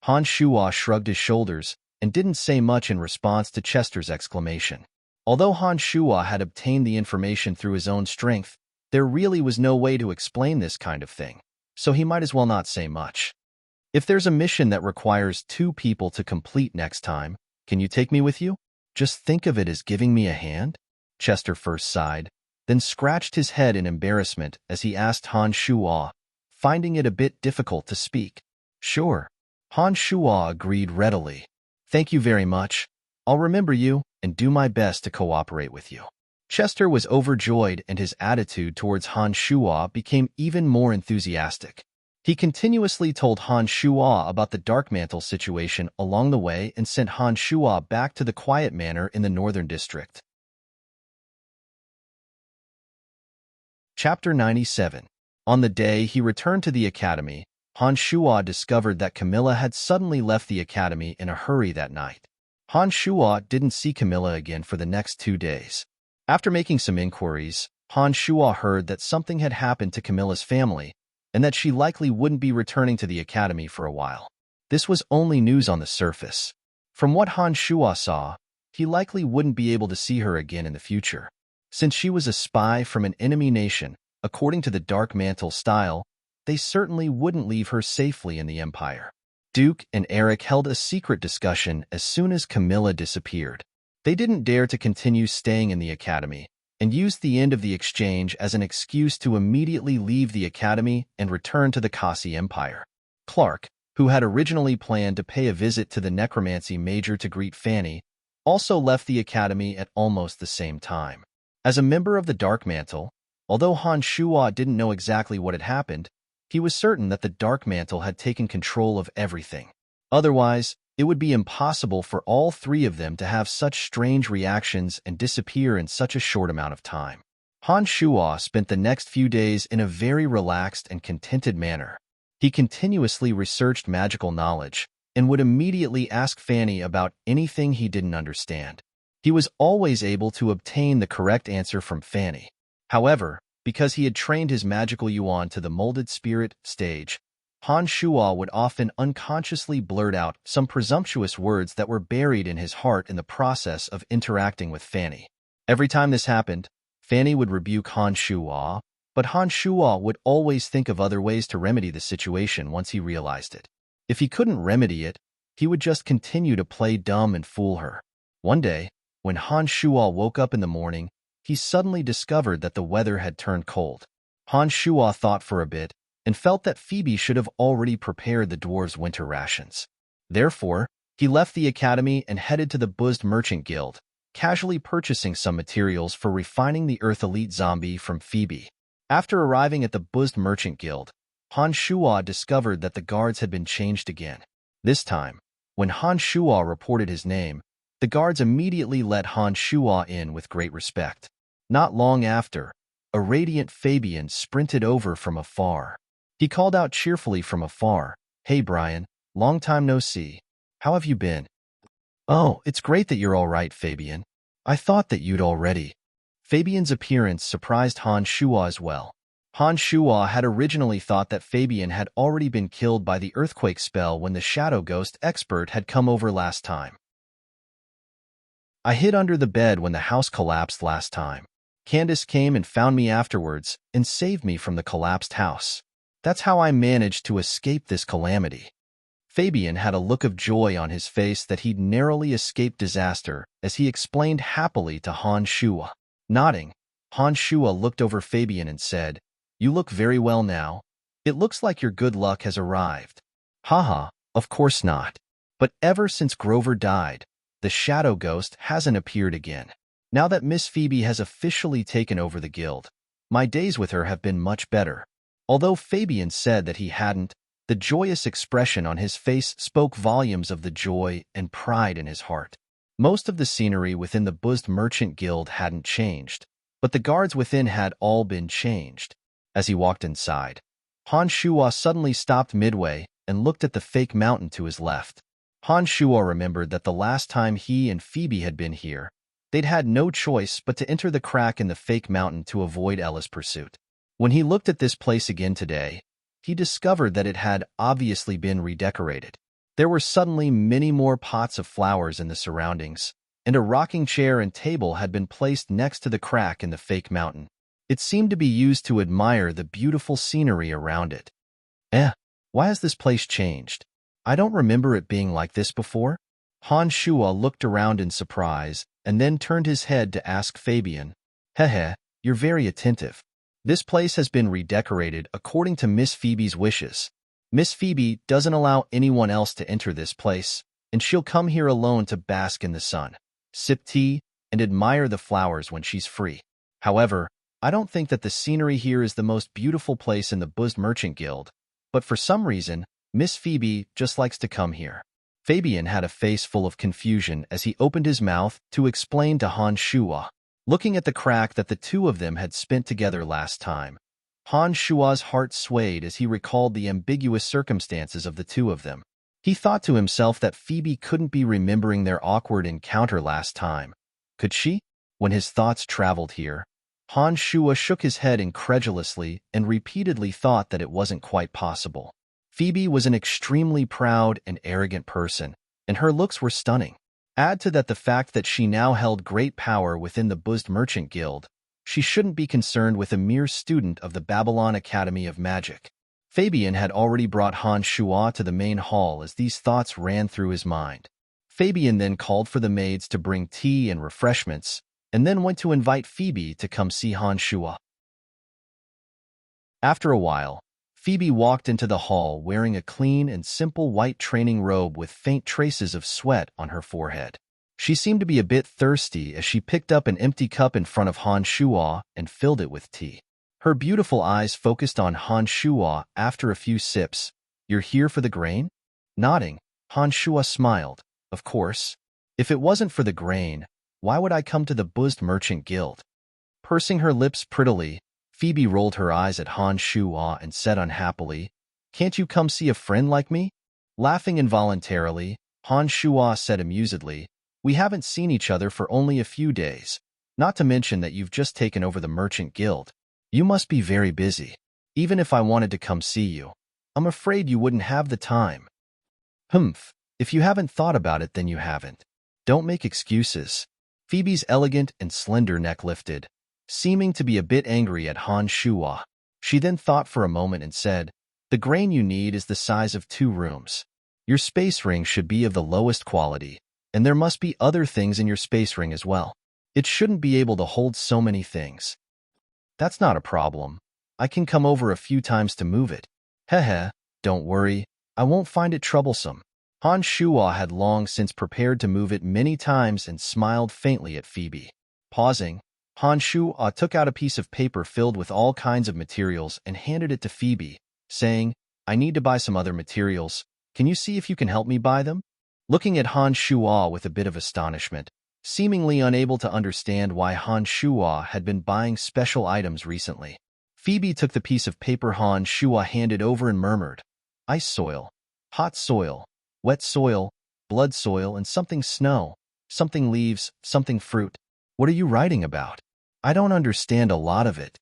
Han Shuo shrugged his shoulders and didn't say much in response to Chester's exclamation. Although Han Shuo had obtained the information through his own strength, there really was no way to explain this kind of thing, so he might as well not say much. "If there's a mission that requires 2 people to complete next time, can you take me with you? Just think of it as giving me a hand?" Chester first sighed, then scratched his head in embarrassment as he asked Han Shuo, finding it a bit difficult to speak. "Sure." Han Shuo agreed readily. "Thank you very much. I'll remember you and do my best to cooperate with you." Chester was overjoyed and his attitude towards Han Shuo became even more enthusiastic. He continuously told Han Shuo about the Dark Mantle situation along the way and sent Han Shuo back to the quiet manor in the northern district. Chapter 97. On the day he returned to the academy, Han Shuo discovered that Camilla had suddenly left the academy in a hurry that night. Han Shuo didn't see Camilla again for the next 2 days. After making some inquiries, Han Shuo heard that something had happened to Camilla's family and that she likely wouldn't be returning to the academy for a while. This was only news on the surface. From what Han Shuo saw, he likely wouldn't be able to see her again in the future. Since she was a spy from an enemy nation, according to the Dark Mantle style, they certainly wouldn't leave her safely in the Empire. Duke and Eric held a secret discussion as soon as Camilla disappeared. They didn't dare to continue staying in the academy and used the end of the exchange as an excuse to immediately leave the academy and return to the Kasi Empire. Clark, who had originally planned to pay a visit to the necromancy major to greet Fanny, also left the academy at almost the same time. As a member of the Dark Mantle, although Han Shuo didn't know exactly what had happened, he was certain that the Dark Mantle had taken control of everything. Otherwise, it would be impossible for all 3 of them to have such strange reactions and disappear in such a short amount of time. Han Shuo spent the next few days in a very relaxed and contented manner. He continuously researched magical knowledge and would immediately ask Fanny about anything he didn't understand. He was always able to obtain the correct answer from Fanny. However, because he had trained his magical yuan to the molded spirit stage, Han Shuo would often unconsciously blurt out some presumptuous words that were buried in his heart in the process of interacting with Fanny. Every time this happened, Fanny would rebuke Han Shuo, but Han Shuo would always think of other ways to remedy the situation once he realized it. If he couldn't remedy it, he would just continue to play dumb and fool her. One day, when Han Shuo woke up in the morning, he suddenly discovered that the weather had turned cold. Han Shuo thought for a bit and felt that Phoebe should have already prepared the dwarves' winter rations. Therefore, he left the academy and headed to the Buzzed Merchant Guild, casually purchasing some materials for refining the Earth Elite Zombie from Phoebe. After arriving at the Buzzed Merchant Guild, Han Shuo discovered that the guards had been changed again. This time, when Han Shuo reported his name, the guards immediately let Han Shuo in with great respect. Not long after, a radiant Fabian sprinted over from afar. He called out cheerfully from afar, "Hey Brian, long time no see. How have you been?" "Oh, it's great that you're all right, Fabian. I thought that you'd already." Fabian's appearance surprised Han Shuo as well. Han Shuo had originally thought that Fabian had already been killed by the earthquake spell when the Shadow Ghost expert had come over last time. "I hid under the bed when the house collapsed last time. Candace came and found me afterwards and saved me from the collapsed house. That's how I managed to escape this calamity." Fabian had a look of joy on his face that he'd narrowly escaped disaster as he explained happily to Han Shua. Nodding, Han Shua looked over Fabian and said, "You look very well now. It looks like your good luck has arrived." Haha, of course not. But ever since Grover died, the shadow ghost hasn't appeared again. Now that Miss Phoebe has officially taken over the guild, my days with her have been much better. Although Fabian said that he hadn't, the joyous expression on his face spoke volumes of the joy and pride in his heart. Most of the scenery within the Buzzed Merchant Guild hadn't changed, but the guards within had all been changed. As he walked inside, Han Shua suddenly stopped midway and looked at the fake mountain to his left. Han Shua remembered that the last time he and Phoebe had been here, they'd had no choice but to enter the crack in the fake mountain to avoid Ella's pursuit. When he looked at this place again today, he discovered that it had obviously been redecorated. There were suddenly many more pots of flowers in the surroundings, and a rocking chair and table had been placed next to the crack in the fake mountain. It seemed to be used to admire the beautiful scenery around it. Why has this place changed? I don't remember it being like this before. Han Shua looked around in surprise and then turned his head to ask Fabian, you're very attentive. This place has been redecorated according to Miss Phoebe's wishes. Miss Phoebe doesn't allow anyone else to enter this place, and she'll come here alone to bask in the sun, sip tea, and admire the flowers when she's free. However, I don't think that the scenery here is the most beautiful place in the Buzzed Merchant Guild, but for some reason, Miss Phoebe just likes to come here. Fabian had a face full of confusion as he opened his mouth to explain to Han Shua. Looking at the crack that the two of them had spent together last time, Han Shua's heart swayed as he recalled the ambiguous circumstances of the two of them. He thought to himself that Phoebe couldn't be remembering their awkward encounter last time. Could she? When his thoughts traveled here, Han Shua shook his head incredulously and repeatedly thought that it wasn't quite possible. Phoebe was an extremely proud and arrogant person, and her looks were stunning. Add to that the fact that she now held great power within the Buzzed Merchant Guild. She shouldn't be concerned with a mere student of the Babylon Academy of Magic. Fabian had already brought Han Shua to the main hall as these thoughts ran through his mind. Fabian then called for the maids to bring tea and refreshments, and then went to invite Phoebe to come see Han Shua. After a while, Phoebe walked into the hall wearing a clean and simple white training robe with faint traces of sweat on her forehead. She seemed to be a bit thirsty as she picked up an empty cup in front of Han Shua and filled it with tea. Her beautiful eyes focused on Han Shua after a few sips. "You're here for the grain?" Nodding, Han Shua smiled. "Of course. If it wasn't for the grain, why would I come to the Buzzed Merchant Guild?" Pursing her lips prettily, Phoebe rolled her eyes at Han Shua and said unhappily, "Can't you come see a friend like me?" Laughing involuntarily, Han Shua said amusedly, "We haven't seen each other for only a few days, not to mention that you've just taken over the Merchant Guild. You must be very busy. Even if I wanted to come see you, I'm afraid you wouldn't have the time." "Humph, if you haven't thought about it, then you haven't. Don't make excuses." Phoebe's elegant and slender neck lifted, seeming to be a bit angry at Han Shua. She then thought for a moment and said, "The grain you need is the size of 2 rooms. Your space ring should be of the lowest quality, and there must be other things in your space ring as well. It shouldn't be able to hold so many things." "That's not a problem. I can come over a few times to move it." Don't worry, I won't find it troublesome." Han Shua had long since prepared to move it many times and smiled faintly at Phoebe. Pausing, Han Shua took out a piece of paper filled with all kinds of materials and handed it to Phoebe, saying, "I need to buy some other materials. Can you see if you can help me buy them?" Looking at Han Shua with a bit of astonishment, seemingly unable to understand why Han Shua had been buying special items recently, Phoebe took the piece of paper Han Shua handed over and murmured, "Ice soil, hot soil, wet soil, blood soil, and something snow, something leaves, something fruit. What are you writing about? I don't understand a lot of it."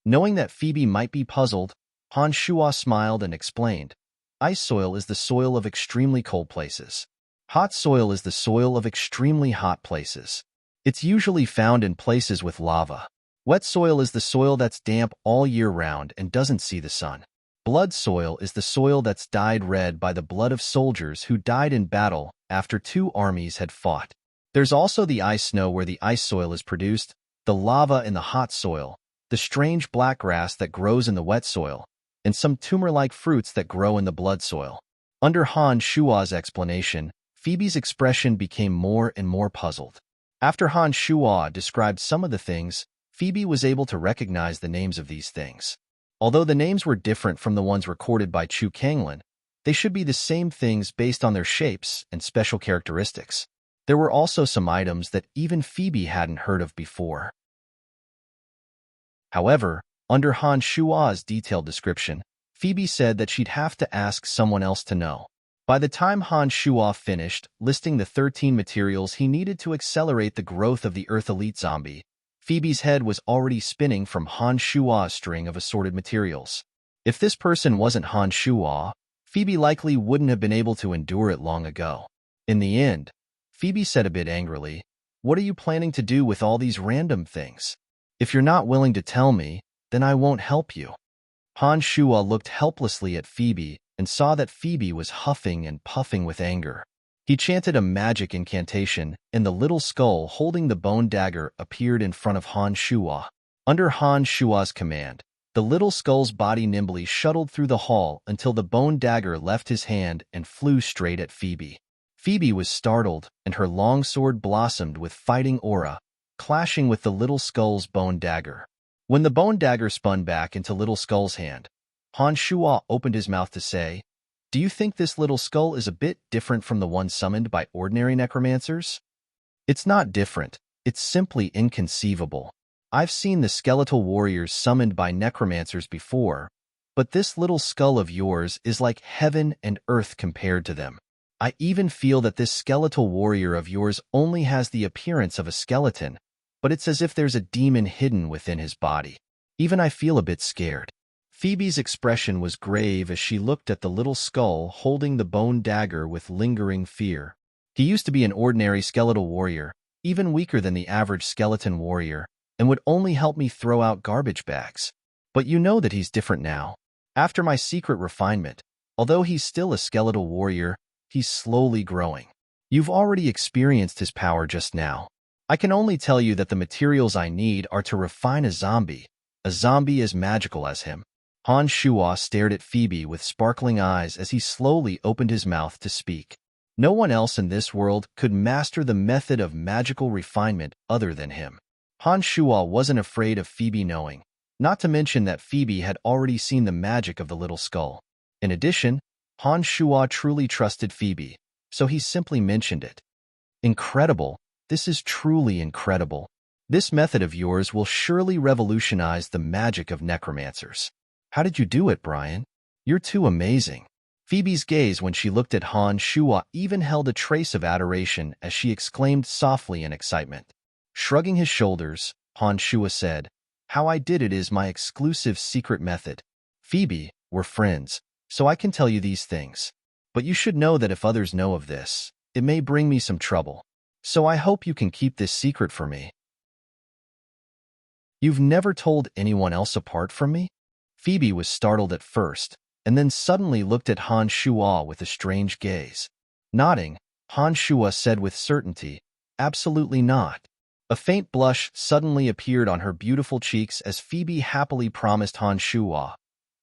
Knowing that Phoebe might be puzzled, Han Shua smiled and explained, "Ice soil is the soil of extremely cold places. Hot soil is the soil of extremely hot places. It's usually found in places with lava. Wet soil is the soil that's damp all year round and doesn't see the sun. Blood soil is the soil that's dyed red by the blood of soldiers who died in battle after two armies had fought. There's also the ice snow where the ice soil is produced, the lava in the hot soil, the strange black grass that grows in the wet soil, and some tumor-like fruits that grow in the blood soil. Under Han Shua's explanation, Phoebe's expression became more and more puzzled. After Han Shua described some of the things, Phoebe was able to recognize the names of these things. Although the names were different from the ones recorded by Chu Kanglan, they should be the same things based on their shapes and special characteristics. There were also some items that even Phoebe hadn't heard of before. However, under Han Shua's detailed description, Phoebe said that she'd have to ask someone else to know. By the time Han Shua finished listing the 13 materials he needed to accelerate the growth of the Earth Elite Zombie, Phoebe's head was already spinning from Han Shua's string of assorted materials. If this person wasn't Han Shua, Phoebe likely wouldn't have been able to endure it long ago. In the end, Phoebe said a bit angrily, "What are you planning to do with all these random things? If you're not willing to tell me, then I won't help you." Han Shua looked helplessly at Phoebe and saw that Phoebe was huffing and puffing with anger. He chanted a magic incantation, and the little skull holding the bone dagger appeared in front of Han Shua. Under Han Shua's command, the little skull's body nimbly shuttled through the hall until the bone dagger left his hand and flew straight at Phoebe. Phoebe was startled, and her long sword blossomed with fighting aura, clashing with the little skull's bone dagger. When the bone dagger spun back into little skull's hand, Han Shua opened his mouth to say, "Do you think this little skull is a bit different from the one summoned by ordinary necromancers?" "It's not different, it's simply inconceivable. I've seen the skeletal warriors summoned by necromancers before, but this little skull of yours is like heaven and earth compared to them. I even feel that this skeletal warrior of yours only has the appearance of a skeleton, but it's as if there's a demon hidden within his body. Even I feel a bit scared." Phoebe's expression was grave as she looked at the little skull holding the bone dagger with lingering fear. He used to be an ordinary skeletal warrior, even weaker than the average skeleton warrior, and would only help me throw out garbage bags. But you know that he's different now. After my secret refinement, although he's still a skeletal warrior, he's slowly growing. You've already experienced his power just now. I can only tell you that the materials I need are to refine a zombie as magical as him. Han Shua stared at Phoebe with sparkling eyes as he slowly opened his mouth to speak. No one else in this world could master the method of magical refinement other than him. Han Shua wasn't afraid of Phoebe knowing, not to mention that Phoebe had already seen the magic of the little skull. In addition, Han Shua truly trusted Phoebe, so he simply mentioned it. "Incredible, this is truly incredible. This method of yours will surely revolutionize the magic of necromancers. How did you do it, Brian? You're too amazing." Phoebe's gaze when she looked at Han Shua even held a trace of adoration as she exclaimed softly in excitement. Shrugging his shoulders, Han Shua said, "How I did it is my exclusive secret method. Phoebe, we're friends, so I can tell you these things. But you should know that if others know of this, it may bring me some trouble. So I hope you can keep this secret for me." "You've never told anyone else apart from me?" Phoebe was startled at first, and then suddenly looked at Han Shua with a strange gaze. Nodding, Han Shua said with certainty, "Absolutely not." A faint blush suddenly appeared on her beautiful cheeks as Phoebe happily promised Han Shua,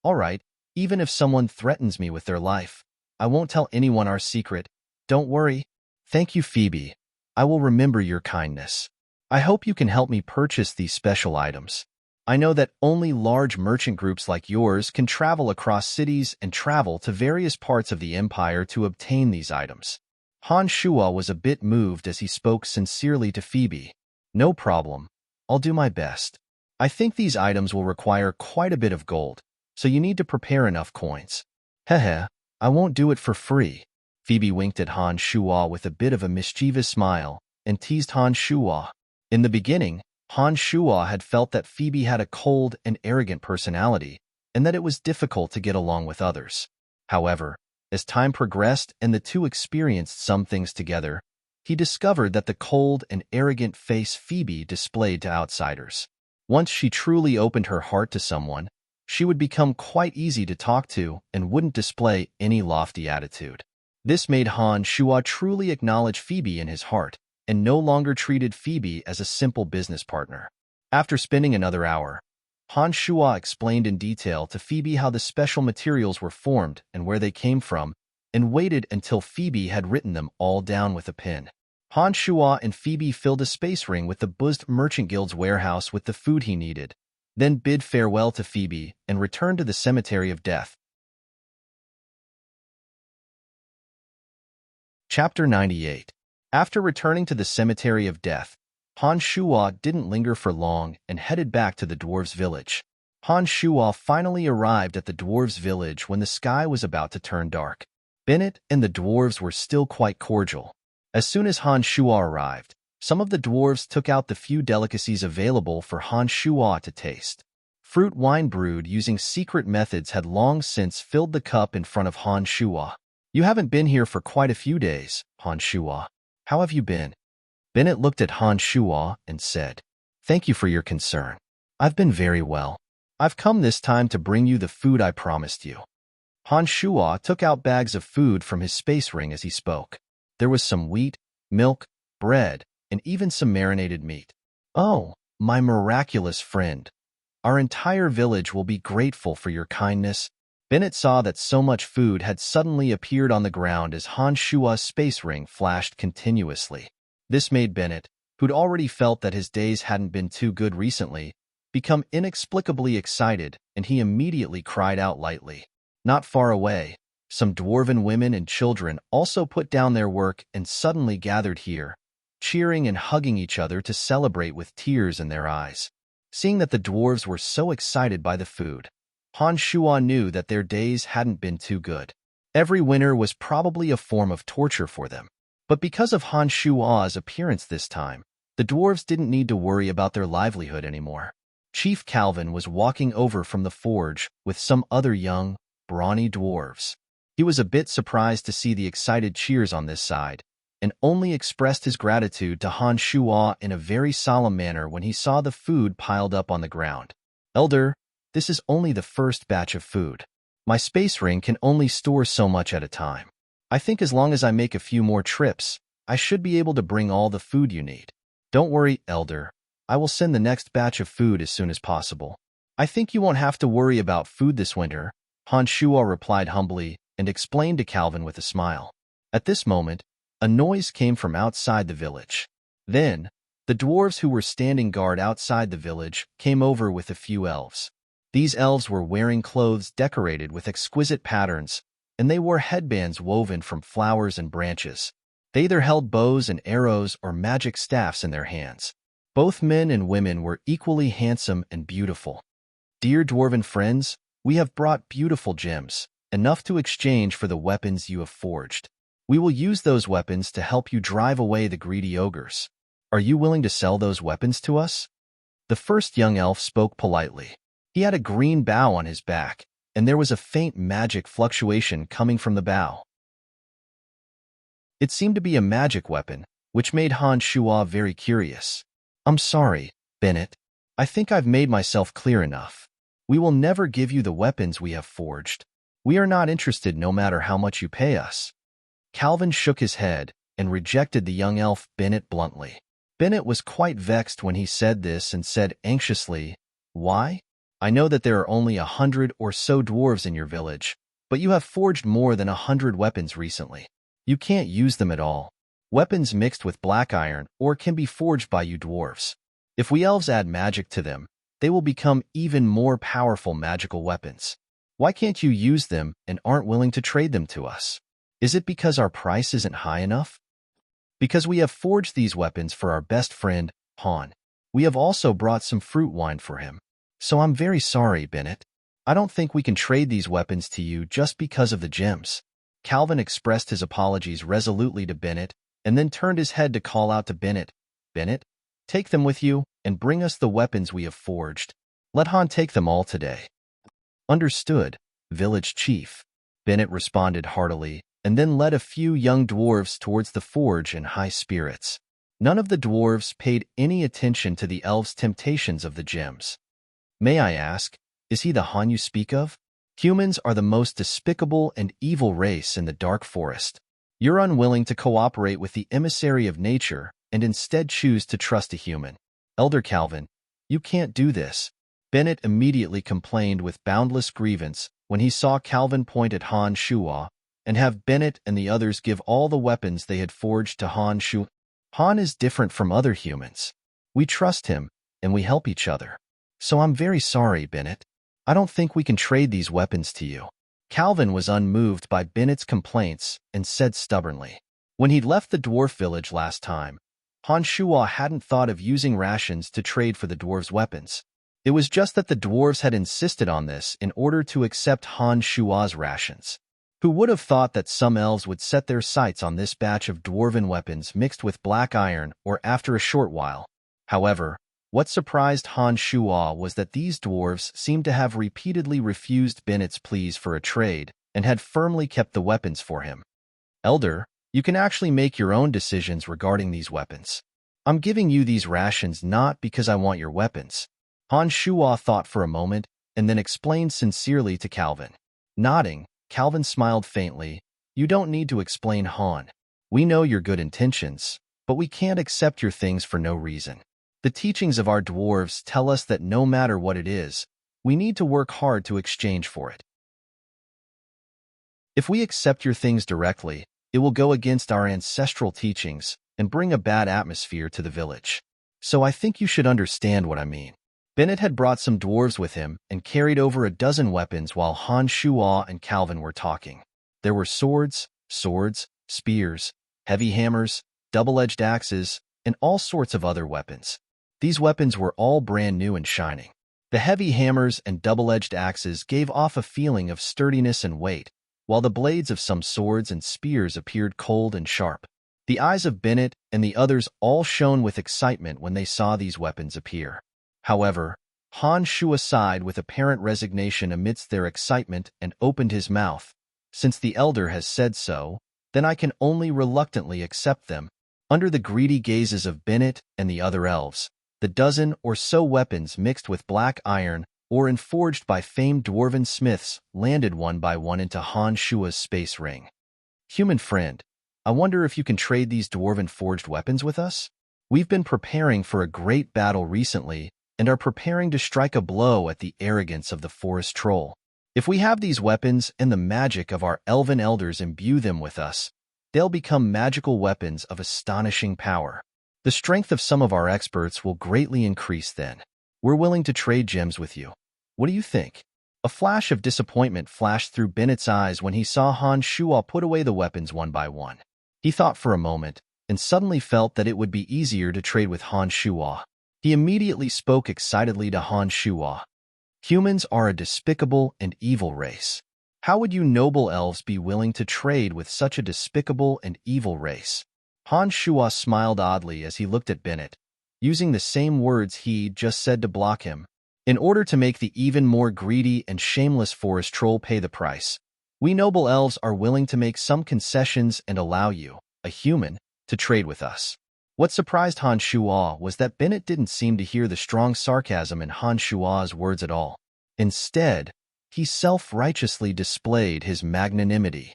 "All right, even if someone threatens me with their life, I won't tell anyone our secret. Don't worry." "Thank you, Phoebe. I will remember your kindness. I hope you can help me purchase these special items. I know that only large merchant groups like yours can travel across cities and travel to various parts of the empire to obtain these items." Han Shua was a bit moved as he spoke sincerely to Phoebe. "No problem. I'll do my best. I think these items will require quite a bit of gold, so you need to prepare enough coins." "Heh, I won't do it for free." Phoebe winked at Han Shua with a bit of a mischievous smile and teased Han Shua. In the beginning, Han Shua had felt that Phoebe had a cold and arrogant personality, and that it was difficult to get along with others. However, as time progressed and the two experienced some things together, he discovered that the cold and arrogant face Phoebe displayed to outsiders. Once she truly opened her heart to someone, She would become quite easy to talk to and wouldn't display any lofty attitude. This made Han Shua truly acknowledge Phoebe in his heart and no longer treated Phoebe as a simple business partner. After spending another hour, Han Shua explained in detail to Phoebe how the special materials were formed and where they came from, and waited until Phoebe had written them all down with a pen. Han Shua and Phoebe filled a space ring with the buzzed Merchant Guild's warehouse with the food he needed, then bid farewell to Phoebe and returned to the Cemetery of Death. Chapter 98. After returning to the Cemetery of Death, Han Shua didn't linger for long and headed back to the dwarves' village. Han Shua finally arrived at the dwarves' village when the sky was about to turn dark. Bennett and the dwarves were still quite cordial. As soon as Han Shua arrived, some of the dwarves took out the few delicacies available for Han Shua to taste. Fruit wine brewed using secret methods had long since filled the cup in front of Han Shua. You haven't been here for quite a few days, Han Shua. How have you been? Bennett looked at Han Shua and said, Thank you for your concern. I've been very well. I've come this time to bring you the food I promised you. Han Shua took out bags of food from his space ring as he spoke. There was some wheat, milk, bread, and even some marinated meat. Oh, my miraculous friend. Our entire village will be grateful for your kindness. Bennett saw that so much food had suddenly appeared on the ground as Han Shua's space ring flashed continuously. This made Bennett, who'd already felt that his days hadn't been too good recently, become inexplicably excited, and he immediately cried out lightly. Not far away, some dwarven women and children also put down their work and suddenly gathered here, cheering and hugging each other to celebrate with tears in their eyes. Seeing that the dwarves were so excited by the food, Han Shua knew that their days hadn't been too good. Every winter was probably a form of torture for them. But because of Han Shua's appearance this time, the dwarves didn't need to worry about their livelihood anymore. Chief Calvin was walking over from the forge with some other young, brawny dwarves. He was a bit surprised to see the excited cheers on this side, and only expressed his gratitude to Han Shua in a very solemn manner when he saw the food piled up on the ground. Elder, this is only the first batch of food. My space ring can only store so much at a time. I think as long as I make a few more trips, I should be able to bring all the food you need. Don't worry, Elder. I will send the next batch of food as soon as possible. I think you won't have to worry about food this winter, Han Shua replied humbly and explained to Calvin with a smile. At this moment, a noise came from outside the village. Then, the dwarves who were standing guard outside the village came over with a few elves. These elves were wearing clothes decorated with exquisite patterns, and they wore headbands woven from flowers and branches. They either held bows and arrows or magic staffs in their hands. Both men and women were equally handsome and beautiful. Dear dwarven friends, we have brought beautiful gems, enough to exchange for the weapons you have forged. We will use those weapons to help you drive away the greedy ogres. Are you willing to sell those weapons to us? The first young elf spoke politely. He had a green bow on his back, and there was a faint magic fluctuation coming from the bow. It seemed to be a magic weapon, which made Han Shua very curious. I'm sorry, Bennett. I think I've made myself clear enough. We will never give you the weapons we have forged. We are not interested no matter how much you pay us. Calvin shook his head and rejected the young elf Bennett bluntly. Bennett was quite vexed when he said this and said anxiously, Why? I know that there are only 100 or so dwarves in your village, but you have forged more than 100 weapons recently. You can't use them at all. Weapons mixed with black iron or can be forged by you dwarves. If we elves add magic to them, they will become even more powerful magical weapons. Why can't you use them and aren't willing to trade them to us? Is it because our price isn't high enough? Because we have forged these weapons for our best friend, Han. We have also brought some fruit wine for him. So I'm very sorry, Bennett. I don't think we can trade these weapons to you just because of the gems. Calvin expressed his apologies resolutely to Bennett and then turned his head to call out to Bennett, Bennett, take them with you and bring us the weapons we have forged. Let Han take them all today. Understood, village chief. Bennett responded heartily and then led a few young dwarves towards the forge in high spirits. None of the dwarves paid any attention to the elves' temptations of the gems. May I ask, Is he the Han you speak of? Humans are the most despicable and evil race in the dark forest. You're unwilling to cooperate with the emissary of nature and instead choose to trust a human. Elder Calvin, you can't do this. Bennett immediately complained with boundless grievance when he saw Calvin point at Han Shuo and have Bennett and the others give all the weapons they had forged to Han Shuo. Han is different from other humans. We trust him, and we help each other. So I'm very sorry, Bennett. I don't think we can trade these weapons to you. Calvin was unmoved by Bennett's complaints and said stubbornly. When he'd left the dwarf village last time, Han Shuo hadn't thought of using rations to trade for the dwarves' weapons. It was just that the dwarves had insisted on this in order to accept Han Shuo's rations. Who would have thought that some elves would set their sights on this batch of dwarven weapons mixed with black iron or after a short while? However, what surprised Han Shuo was that these dwarves seemed to have repeatedly refused Bennett's pleas for a trade and had firmly kept the weapons for him. Elder, you can actually make your own decisions regarding these weapons. I'm giving you these rations not because I want your weapons. Han Shuo thought for a moment and then explained sincerely to Calvin. Nodding, Calvin smiled faintly. You don't need to explain, Han. We know your good intentions, but we can't accept your things for no reason. The teachings of our dwarves tell us that no matter what it is, we need to work hard to exchange for it. If we accept your things directly, it will go against our ancestral teachings and bring a bad atmosphere to the village. So I think you should understand what I mean. Bennett had brought some dwarves with him and carried over a dozen weapons while Han Shuo and Calvin were talking. There were swords, spears, heavy hammers, double-edged axes, and all sorts of other weapons. These weapons were all brand new and shining. The heavy hammers and double-edged axes gave off a feeling of sturdiness and weight, while the blades of some swords and spears appeared cold and sharp. The eyes of Bennett and the others all shone with excitement when they saw these weapons appear. However, Han Shuo sighed with apparent resignation amidst their excitement and opened his mouth. Since the elder has said so, then I can only reluctantly accept them. Under the greedy gazes of Bennett and the other elves, the dozen or so weapons mixed with black iron or forged by famed dwarven smiths landed one by one into Han Shuo's space ring. Human friend, I wonder if you can trade these dwarven forged weapons with us? We've been preparing for a great battle recently and are preparing to strike a blow at the arrogance of the forest troll. If we have these weapons and the magic of our elven elders imbue them with us, they'll become magical weapons of astonishing power. The strength of some of our experts will greatly increase then. We're willing to trade gems with you. What do you think? A flash of disappointment flashed through Bennett's eyes when he saw Han Shuo put away the weapons one by one. He thought for a moment and suddenly felt that it would be easier to trade with Han Shuo. He immediately spoke excitedly to Han Shuo. Humans are a despicable and evil race. How would you noble elves be willing to trade with such a despicable and evil race? Han Shuo smiled oddly as he looked at Bennett, using the same words he'd just said to block him. In order to make the even more greedy and shameless forest troll pay the price, we noble elves are willing to make some concessions and allow you, a human, to trade with us. What surprised Han Shuo was that Bennett didn't seem to hear the strong sarcasm in Han Shuo's words at all. Instead, he self-righteously displayed his magnanimity.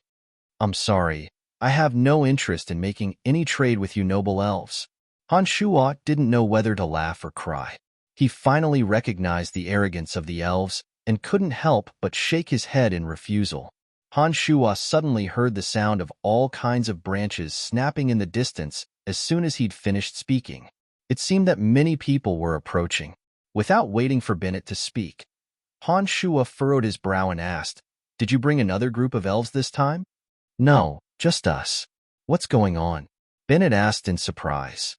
I'm sorry, I have no interest in making any trade with you noble elves. Han Shuo didn't know whether to laugh or cry. He finally recognized the arrogance of the elves and couldn't help but shake his head in refusal. Han Shuo suddenly heard the sound of all kinds of branches snapping in the distance as soon as he'd finished speaking. It seemed that many people were approaching. Without waiting for Bennett to speak, Han Shuo furrowed his brow and asked, "Did you bring another group of elves this time?" "No, just us." "What's going on?" Bennett asked in surprise.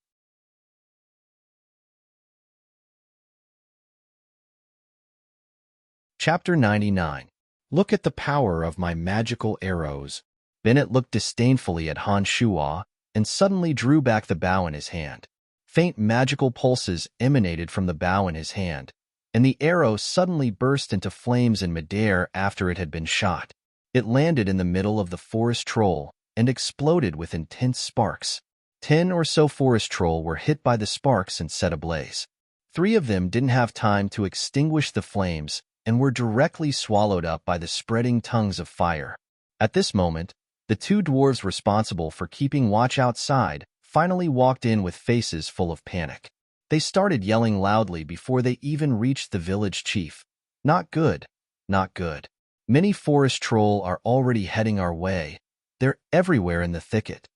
Chapter 99. Look at the power of my magical arrows. Bennett looked disdainfully at Han Shuo and suddenly drew back the bow in his hand. Faint magical pulses emanated from the bow in his hand, and the arrow suddenly burst into flames in midair after it had been shot. It landed in the middle of the forest troll and exploded with intense sparks. 10 or so forest troll were hit by the sparks and set ablaze. 3 of them didn't have time to extinguish the flames and were directly swallowed up by the spreading tongues of fire. At this moment, the two dwarves responsible for keeping watch outside finally walked in with faces full of panic. They started yelling loudly before they even reached the village chief. "Not good, not good. Many forest troll are already heading our way. They're everywhere in the thicket."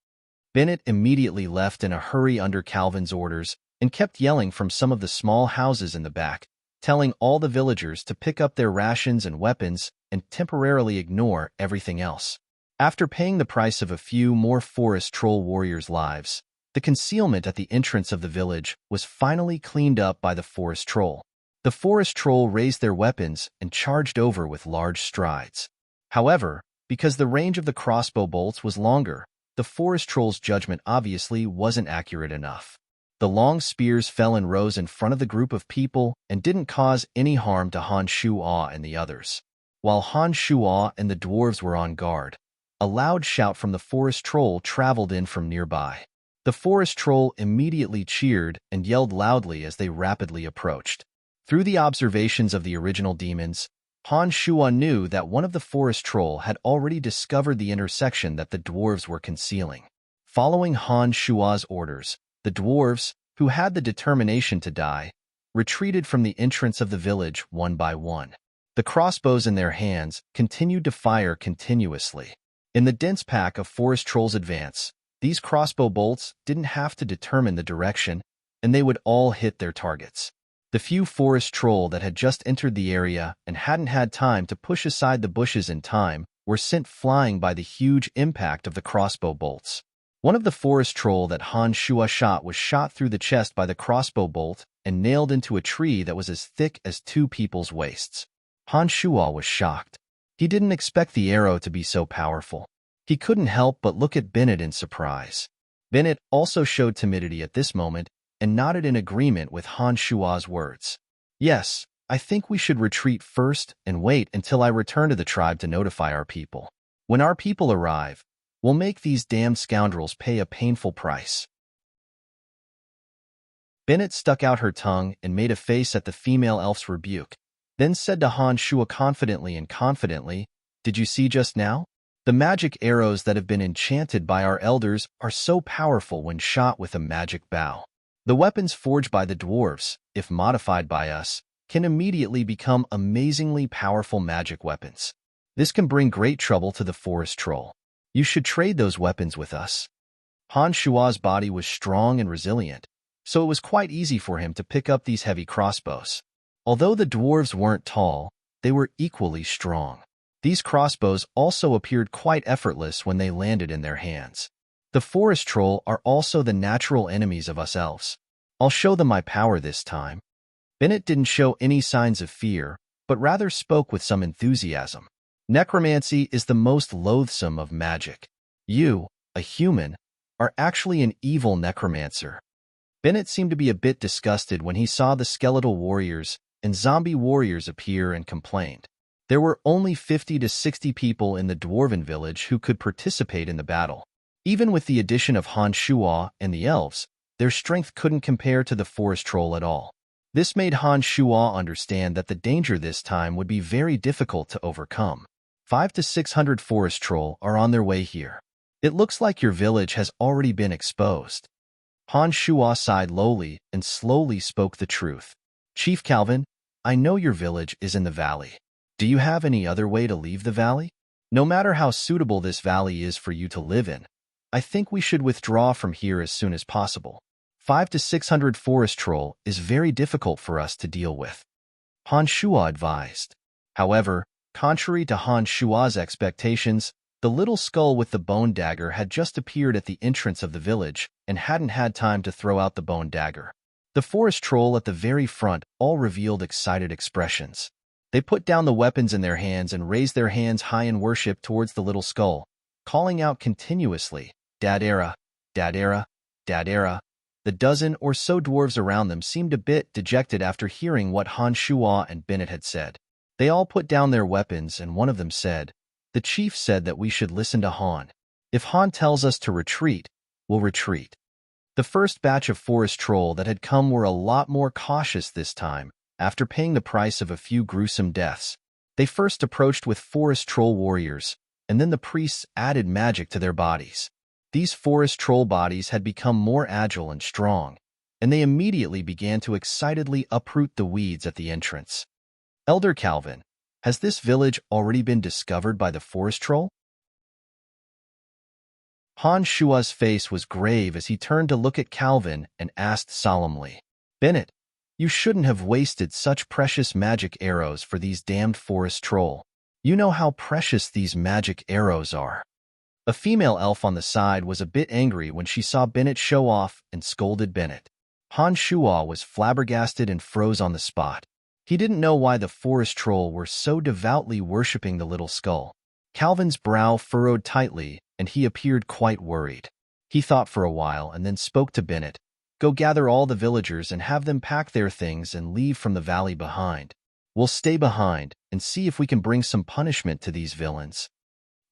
Bennett immediately left in a hurry under Calvin's orders and kept yelling from some of the small houses in the back, telling all the villagers to pick up their rations and weapons and temporarily ignore everything else. After paying the price of a few more forest troll warriors' lives, the concealment at the entrance of the village was finally cleaned up by the forest troll. The forest troll raised their weapons and charged over with large strides. However, because the range of the crossbow bolts was longer, the forest troll's judgment obviously wasn't accurate enough. The long spears fell in rows in front of the group of people and didn't cause any harm to Han Shuo and the others. While Han Shuo and the dwarves were on guard, a loud shout from the forest troll traveled in from nearby. The forest troll immediately cheered and yelled loudly as they rapidly approached. Through the observations of the original demons, Han Shuo knew that one of the forest troll had already discovered the intersection that the dwarves were concealing. Following Han Shuo's orders, the dwarves, who had the determination to die, retreated from the entrance of the village one by one. The crossbows in their hands continued to fire continuously. In the dense pack of forest trolls' advance, these crossbow bolts didn't have to determine the direction, and they would all hit their targets. The few forest troll that had just entered the area and hadn't had time to push aside the bushes in time were sent flying by the huge impact of the crossbow bolts. One of the forest troll that Han Shuo shot was shot through the chest by the crossbow bolt and nailed into a tree that was as thick as two people's waists. Han Shuo was shocked. He didn't expect the arrow to be so powerful. He couldn't help but look at Bennett in surprise. Bennett also showed timidity at this moment and nodded in agreement with Han Shuo's words. "Yes, I think we should retreat first and wait until I return to the tribe to notify our people. When our people arrive, we'll make these damned scoundrels pay a painful price." Bennett stuck out her tongue and made a face at the female elf's rebuke, then said to Han Shuo confidently, "Did you see just now? The magic arrows that have been enchanted by our elders are so powerful when shot with a magic bow. The weapons forged by the dwarves, if modified by us, can immediately become amazingly powerful magic weapons. This can bring great trouble to the forest troll. You should trade those weapons with us." Han Shuo's body was strong and resilient, so it was quite easy for him to pick up these heavy crossbows. Although the dwarves weren't tall, they were equally strong. These crossbows also appeared quite effortless when they landed in their hands. The forest troll are also the natural enemies of us elves. I'll show them my power this time. Bennett didn't show any signs of fear, but rather spoke with some enthusiasm. Necromancy is the most loathsome of magic. You, a human, are actually an evil necromancer. Bennett seemed to be a bit disgusted when he saw the skeletal warriors and zombie warriors appear and complained. There were only 50 to 60 people in the dwarven village who could participate in the battle. Even with the addition of Han Shuo and the elves, their strength couldn't compare to the forest troll at all. This made Han Shuo understand that the danger this time would be very difficult to overcome. 500 to 600 forest troll are on their way here. It looks like your village has already been exposed. Han Shuo sighed lowly and slowly spoke the truth. "Chief Calvin, I know your village is in the valley. Do you have any other way to leave the valley? No matter how suitable this valley is for you to live in, I think we should withdraw from here as soon as possible. 500 to 600 forest troll is very difficult for us to deal with," Han Shuo advised. However, contrary to Han Shuo's expectations, the little skull with the bone dagger had just appeared at the entrance of the village and hadn't had time to throw out the bone dagger. The forest troll at the very front all revealed excited expressions. They put down the weapons in their hands and raised their hands high in worship towards the little skull, calling out continuously, "Dadera, Dadera, Dadera." The dozen or so dwarves around them seemed a bit dejected after hearing what Han Shuo and Bennett had said. They all put down their weapons and one of them said, "The chief said that we should listen to Han. If Han tells us to retreat, we'll retreat." The first batch of forest troll that had come were a lot more cautious this time, After paying the price of a few gruesome deaths, they first approached with forest troll warriors, and then the priests added magic to their bodies. These forest troll bodies had become more agile and strong, and they immediately began to excitedly uproot the weeds at the entrance. Elder Calvin, has this village already been discovered by the forest troll? Han Shua's face was grave as he turned to look at Calvin and asked solemnly, "Bennett, you shouldn't have wasted such precious magic arrows for these damned forest troll. You know how precious these magic arrows are." A female elf on the side was a bit angry when she saw Bennett show off and scolded Bennett. Han Shua was flabbergasted and froze on the spot. He didn't know why the forest troll were so devoutly worshipping the little skull. Calvin's brow furrowed tightly, and he appeared quite worried. He thought for a while and then spoke to Bennett. "Go gather all the villagers and have them pack their things and leave from the valley behind. We'll stay behind and see if we can bring some punishment to these villains."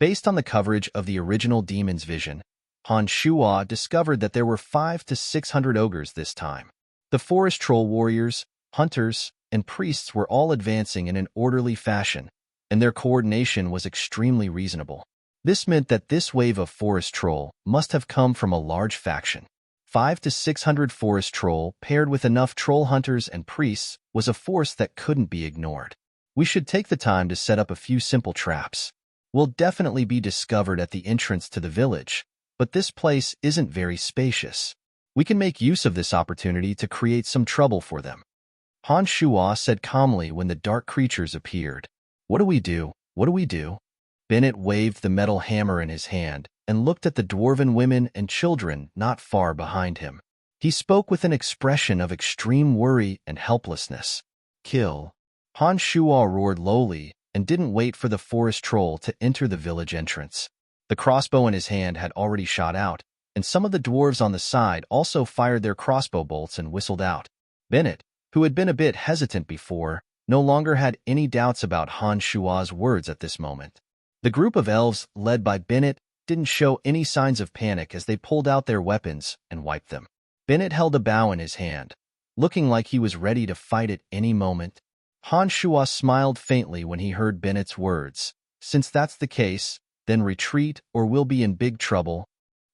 Based on the coverage of the original Demon's Vision, Han Shua discovered that there were 500 to 600 ogres this time. The forest troll warriors, hunters, and priests were all advancing in an orderly fashion, and their coordination was extremely reasonable. This meant that this wave of forest troll must have come from a large faction. 500 to 600 forest troll paired with enough troll hunters and priests was a force that couldn't be ignored. We should take the time to set up a few simple traps. We'll definitely be discovered at the entrance to the village, but this place isn't very spacious. We can make use of this opportunity to create some trouble for them. Han Shua said calmly when the dark creatures appeared. "What do we do? What do we do?" Bennett waved the metal hammer in his hand and looked at the dwarven women and children not far behind him. He spoke with an expression of extreme worry and helplessness. "Kill." Han Shua roared lowly and didn't wait for the forest troll to enter the village entrance. The crossbow in his hand had already shot out, and some of the dwarves on the side also fired their crossbow bolts and whistled out. Bennett, who had been a bit hesitant before, no longer had any doubts about Han Shua's words at this moment. The group of elves, led by Bennett, didn't show any signs of panic as they pulled out their weapons and wiped them. Bennett held a bow in his hand, looking like he was ready to fight at any moment. Han Shua smiled faintly when he heard Bennett's words. "Since that's the case, then retreat or we'll be in big trouble.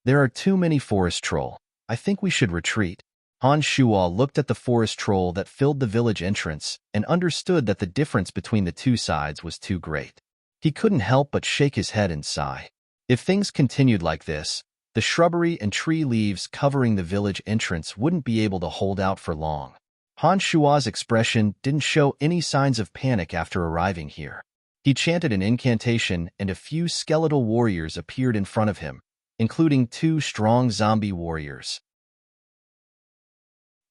There are too many forest troll. I think we should retreat." Han Shua looked at the forest troll that filled the village entrance and understood that the difference between the two sides was too great. He couldn't help but shake his head and sigh. If things continued like this, the shrubbery and tree leaves covering the village entrance wouldn't be able to hold out for long. Han Shua's expression didn't show any signs of panic after arriving here. He chanted an incantation and a few skeletal warriors appeared in front of him, including 2 strong zombie warriors.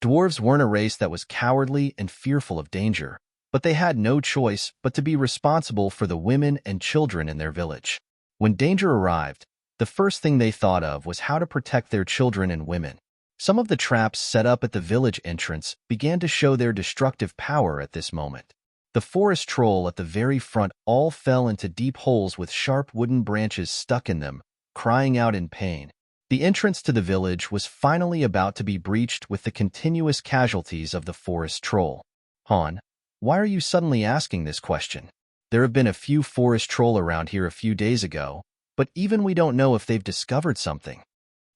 Dwarves weren't a race that was cowardly and fearful of danger, but they had no choice but to be responsible for the women and children in their village. When danger arrived, the first thing they thought of was how to protect their children and women. Some of the traps set up at the village entrance began to show their destructive power at this moment. The forest troll at the very front all fell into deep holes with sharp wooden branches stuck in them, crying out in pain. The entrance to the village was finally about to be breached with the continuous casualties of the forest troll. "Han, why are you suddenly asking this question? There have been a few forest troll around here a few days ago, but even we don't know if they've discovered something."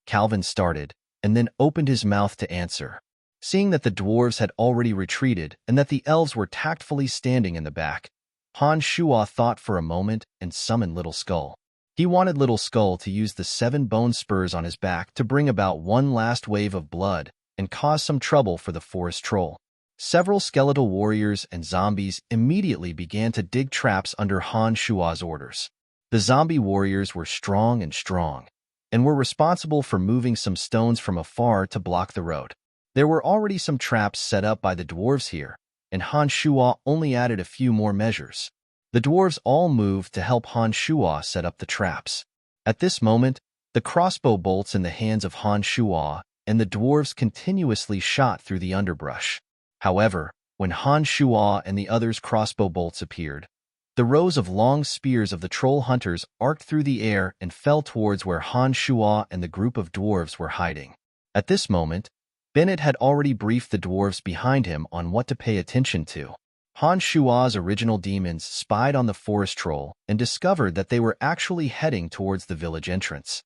Calvin started, and then opened his mouth to answer. Seeing that the dwarves had already retreated and that the elves were tactfully standing in the back, Han Shua thought for a moment and summoned Little Skull. He wanted Little Skull to use the 7 bone spurs on his back to bring about one last wave of blood and cause some trouble for the forest troll. Several skeletal warriors and zombies immediately began to dig traps under Han Shua's orders. The zombie warriors were strong and were responsible for moving some stones from afar to block the road. There were already some traps set up by the dwarves here, and Han Shua only added a few more measures. The dwarves all moved to help Han Shua set up the traps. At this moment, the crossbow bolts in the hands of Han Shua and the dwarves continuously shot through the underbrush. However, when Han Shua and the others' crossbow bolts appeared, the rows of long spears of the troll hunters arced through the air and fell towards where Han Shua and the group of dwarves were hiding. At this moment, Bennett had already briefed the dwarves behind him on what to pay attention to. Han Shua's original demons spied on the forest troll and discovered that they were actually heading towards the village entrance.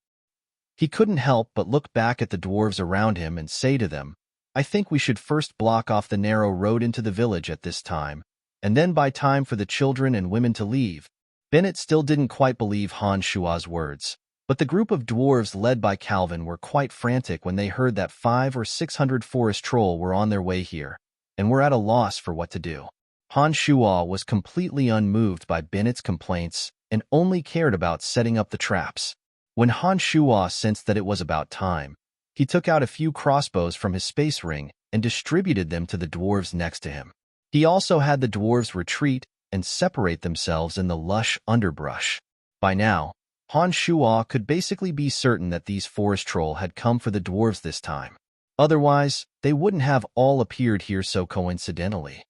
He couldn't help but look back at the dwarves around him and say to them, "I think we should first block off the narrow road into the village at this time, and then buy time for the children and women to leave." Bennett still didn't quite believe Han Shua's words, but the group of dwarves led by Calvin were quite frantic when they heard that 500 or 600 forest troll were on their way here, and were at a loss for what to do. Han Shua was completely unmoved by Bennett's complaints and only cared about setting up the traps. When Han Shua sensed that it was about time, he took out a few crossbows from his space ring and distributed them to the dwarves next to him. He also had the dwarves retreat and separate themselves in the lush underbrush. By now, Han Shua could basically be certain that these forest troll had come for the dwarves this time. Otherwise, they wouldn't have all appeared here so coincidentally.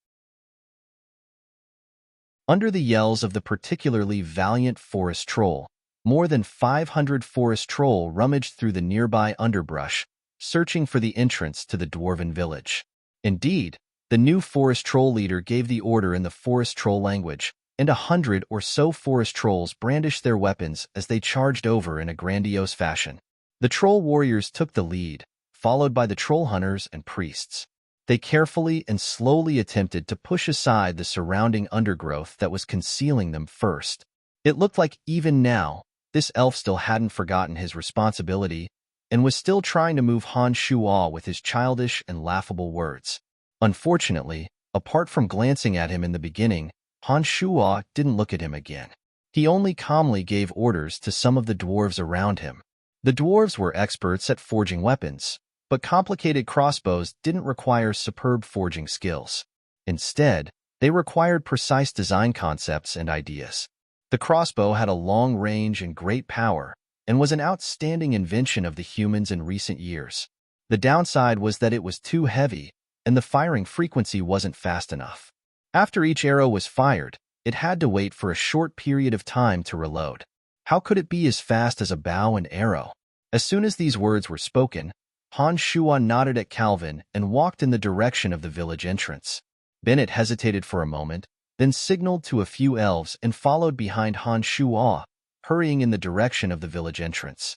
Under the yells of the particularly valiant forest troll, more than 500 forest troll rummaged through the nearby underbrush, searching for the entrance to the dwarven village. Indeed, the new forest troll leader gave the order in the forest troll language, and 100 or so forest trolls brandished their weapons as they charged over in a grandiose fashion. The troll warriors took the lead, followed by the troll hunters and priests. They carefully and slowly attempted to push aside the surrounding undergrowth that was concealing them first. It looked like even now, this elf still hadn't forgotten his responsibility and was still trying to move Han Shua with his childish and laughable words. Unfortunately, apart from glancing at him in the beginning, Han Shua didn't look at him again. He only calmly gave orders to some of the dwarves around him. The dwarves were experts at forging weapons, but complicated crossbows didn't require superb forging skills. Instead, they required precise design concepts and ideas. The crossbow had a long range and great power, and was an outstanding invention of the humans in recent years. The downside was that it was too heavy, and the firing frequency wasn't fast enough. After each arrow was fired, it had to wait for a short period of time to reload. How could it be as fast as a bow and arrow? As soon as these words were spoken, Han Shua nodded at Calvin and walked in the direction of the village entrance. Bennett hesitated for a moment, then signaled to a few elves and followed behind Han Shua, hurrying in the direction of the village entrance.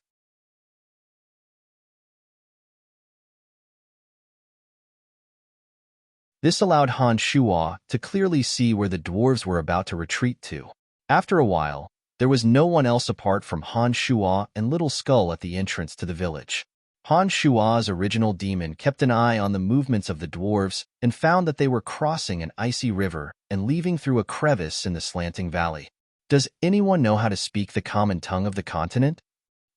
This allowed Han Shua to clearly see where the dwarves were about to retreat to. After a while, there was no one else apart from Han Shua and Little Skull at the entrance to the village. Han Shua's original demon kept an eye on the movements of the dwarves and found that they were crossing an icy river and leaving through a crevice in the slanting valley. "Does anyone know how to speak the common tongue of the continent?"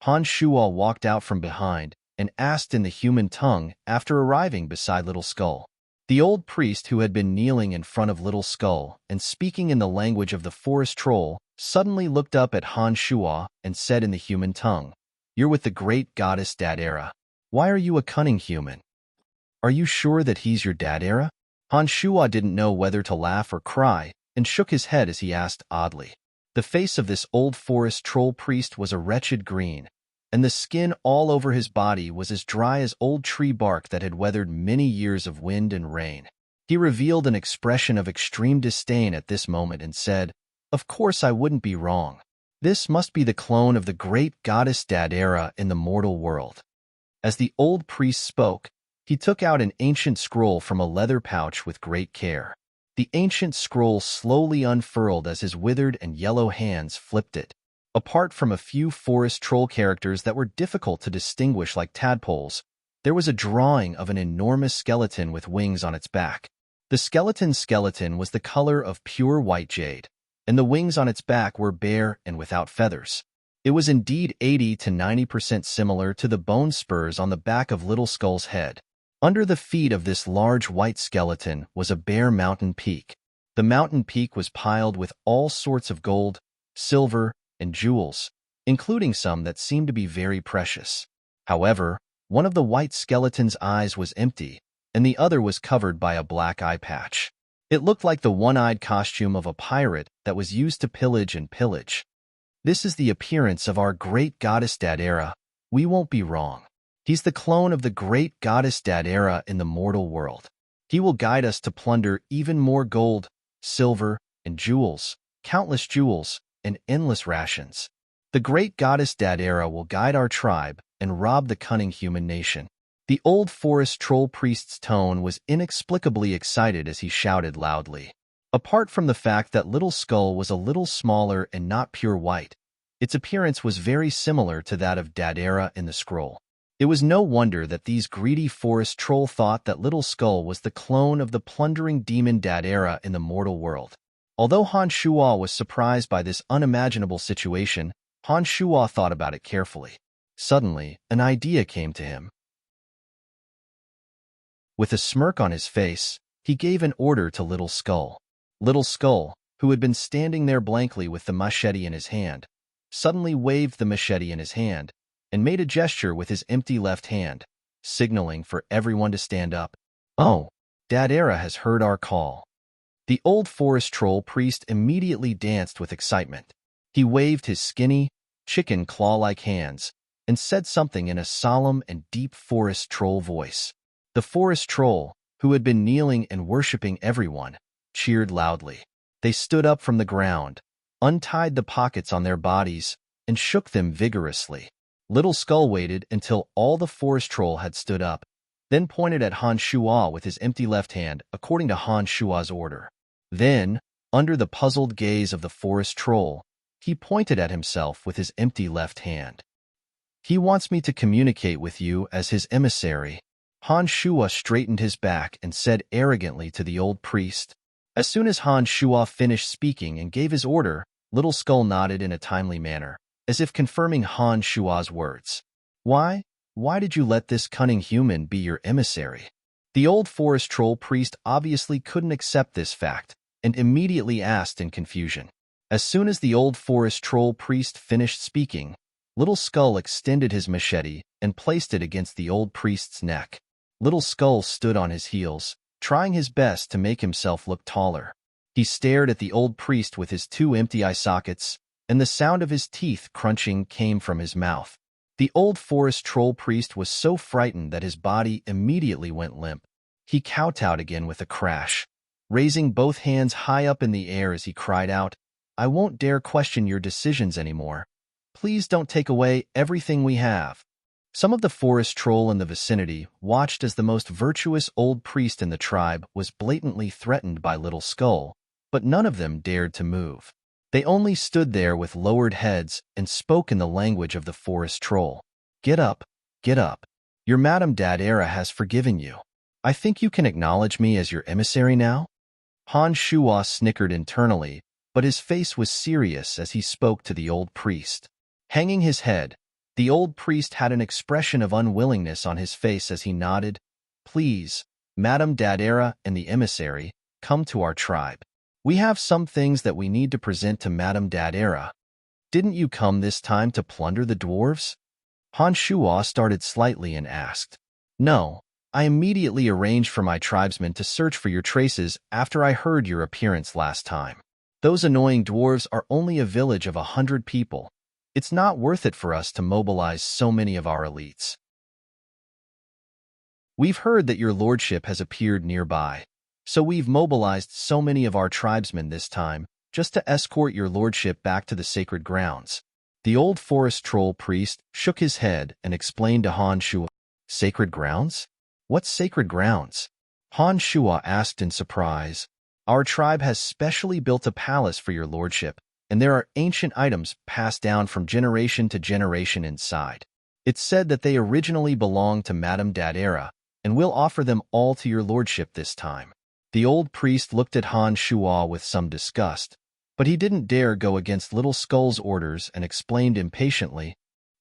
Han Shua walked out from behind and asked in the human tongue after arriving beside Little Skull. The old priest who had been kneeling in front of Little Skull and speaking in the language of the forest troll suddenly looked up at Han Shua and said in the human tongue, "You're with the great goddess Dadera. Why are you a cunning human? Are you sure that he's your Dadera?" Han Shua didn't know whether to laugh or cry and shook his head as he asked oddly. The face of this old forest troll priest was a wretched green, and the skin all over his body was as dry as old tree bark that had weathered many years of wind and rain. He revealed an expression of extreme disdain at this moment and said, "Of course I wouldn't be wrong. This must be the clone of the great goddess Dadera in the mortal world." As the old priest spoke, he took out an ancient scroll from a leather pouch with great care. The ancient scroll slowly unfurled as his withered and yellow hands flipped it. Apart from a few forest troll characters that were difficult to distinguish like tadpoles, there was a drawing of an enormous skeleton with wings on its back. The skeleton was the color of pure white jade, and the wings on its back were bare and without feathers. It was indeed 80 to 90% similar to the bone spurs on the back of Little Skull's head. Under the feet of this large white skeleton was a bare mountain peak. The mountain peak was piled with all sorts of gold, silver, and jewels, including some that seemed to be very precious. However, one of the white skeleton's eyes was empty, and the other was covered by a black eye patch. It looked like the one-eyed costume of a pirate that was used to pillage and pillage. "This is the appearance of our great goddess Dadera. We won't be wrong," He's the clone of the great goddess Dadera in the mortal world. He will guide us to plunder even more gold, silver, and jewels, countless jewels, and endless rations. The great goddess Dadera will guide our tribe and rob the cunning human nation. The old forest troll priest's tone was inexplicably excited as he shouted loudly. Apart from the fact that Little Skull was a little smaller and not pure white, its appearance was very similar to that of Dadera in the scroll. It was no wonder that these greedy forest troll thought that Little Skull was the clone of the plundering demon Dadera in the mortal world. Although Han Shuo was surprised by this unimaginable situation, Han Shuo thought about it carefully. Suddenly, an idea came to him. With a smirk on his face, he gave an order to Little Skull. Little Skull, who had been standing there blankly with the machete in his hand, suddenly waved the machete in his hand and made a gesture with his empty left hand, signaling for everyone to stand up. "Oh, Dadera has heard our call." The old forest troll priest immediately danced with excitement. He waved his skinny, chicken claw-like hands and said something in a solemn and deep forest troll voice. The forest troll, who had been kneeling and worshipping everyone, cheered loudly. They stood up from the ground, untied the pockets on their bodies, and shook them vigorously. Little Skull waited until all the forest troll had stood up, then pointed at Han Shuo with his empty left hand according to Han Shuo's order. Then, under the puzzled gaze of the forest troll, he pointed at himself with his empty left hand. "He wants me to communicate with you as his emissary." Han Shuo straightened his back and said arrogantly to the old priest. As soon as Han Shuo finished speaking and gave his order, Little Skull nodded in a timely manner, as if confirming Han Shuo's words. Why did you let this cunning human be your emissary?" The old forest troll priest obviously couldn't accept this fact, and immediately asked in confusion. As soon as the old forest troll priest finished speaking, Little Skull extended his machete and placed it against the old priest's neck. Little Skull stood on his heels, trying his best to make himself look taller. He stared at the old priest with his two empty eye sockets, and the sound of his teeth crunching came from his mouth. The old forest troll priest was so frightened that his body immediately went limp. He kowtowed again with a crash, raising both hands high up in the air as he cried out, "I won't dare question your decisions anymore. Please don't take away everything we have." Some of the forest troll in the vicinity watched as the most virtuous old priest in the tribe was blatantly threatened by Little Skull, but none of them dared to move. They only stood there with lowered heads and spoke in the language of the forest troll. Get up. Your Madame Dadera has forgiven you. I think you can acknowledge me as your emissary now?" Han Shuo snickered internally, but his face was serious as he spoke to the old priest. Hanging his head, the old priest had an expression of unwillingness on his face as he nodded. "Please, Madame Dadera and the emissary, come to our tribe. We have some things that we need to present to Madame Dadera." "Didn't you come this time to plunder the dwarves?" Han Shuo started slightly and asked. "No, I immediately arranged for my tribesmen to search for your traces after I heard your appearance last time. Those annoying dwarves are only a village of 100 people. It's not worth it for us to mobilize so many of our elites. We've heard that your lordship has appeared nearby, so we've mobilized so many of our tribesmen this time just to escort your lordship back to the sacred grounds." The old forest troll priest shook his head and explained to Han Shuo. "Sacred grounds? What sacred grounds?" Han Shuo asked in surprise. "Our tribe has specially built a palace for your lordship, and there are ancient items passed down from generation to generation inside. It's said that they originally belonged to Madame Dadera, and we'll offer them all to your lordship this time." The old priest looked at Han Shuo with some disgust, but he didn't dare go against Little Skull's orders and explained impatiently,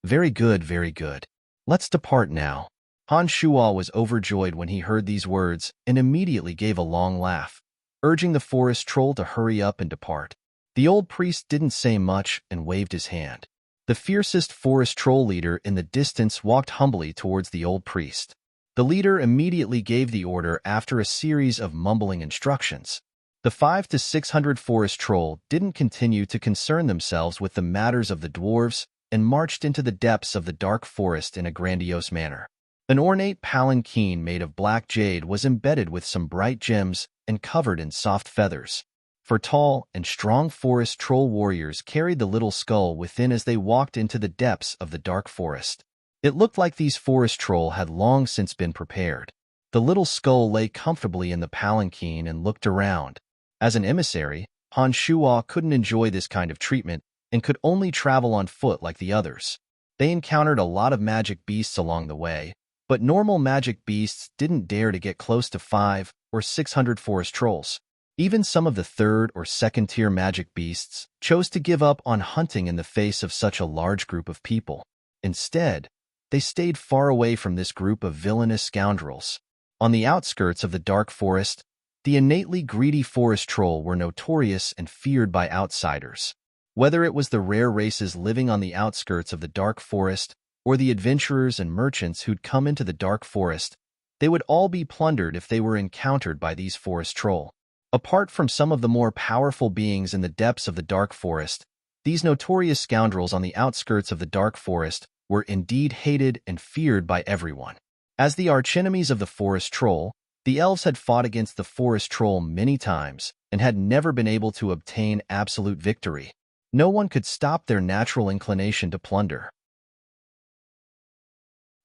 very good. Let's depart now." Han Shuo was overjoyed when he heard these words and immediately gave a long laugh, urging the forest troll to hurry up and depart. The old priest didn't say much and waved his hand. The fiercest forest troll leader in the distance walked humbly towards the old priest. The leader immediately gave the order after a series of mumbling instructions. The 500 to 600 forest troll didn't continue to concern themselves with the matters of the dwarves and marched into the depths of the dark forest in a grandiose manner. An ornate palanquin made of black jade was embedded with some bright gems and covered in soft feathers. For tall and strong forest troll warriors carried the little skull within as they walked into the depths of the dark forest. It looked like these forest troll had long since been prepared. The little skull lay comfortably in the palanquin and looked around. As an emissary, Han Shuo couldn't enjoy this kind of treatment and could only travel on foot like the others. They encountered a lot of magic beasts along the way, but normal magic beasts didn't dare to get close to 500 or 600 forest trolls. Even some of the third or second-tier magic beasts chose to give up on hunting in the face of such a large group of people. Instead, they stayed far away from this group of villainous scoundrels. On the outskirts of the dark forest, the innately greedy forest troll were notorious and feared by outsiders. Whether it was the rare races living on the outskirts of the dark forest or the adventurers and merchants who'd come into the dark forest, they would all be plundered if they were encountered by these forest troll. Apart from some of the more powerful beings in the depths of the dark forest, these notorious scoundrels on the outskirts of the dark forest were indeed hated and feared by everyone. As the archenemies of the forest troll, the elves had fought against the forest troll many times and had never been able to obtain absolute victory. No one could stop their natural inclination to plunder.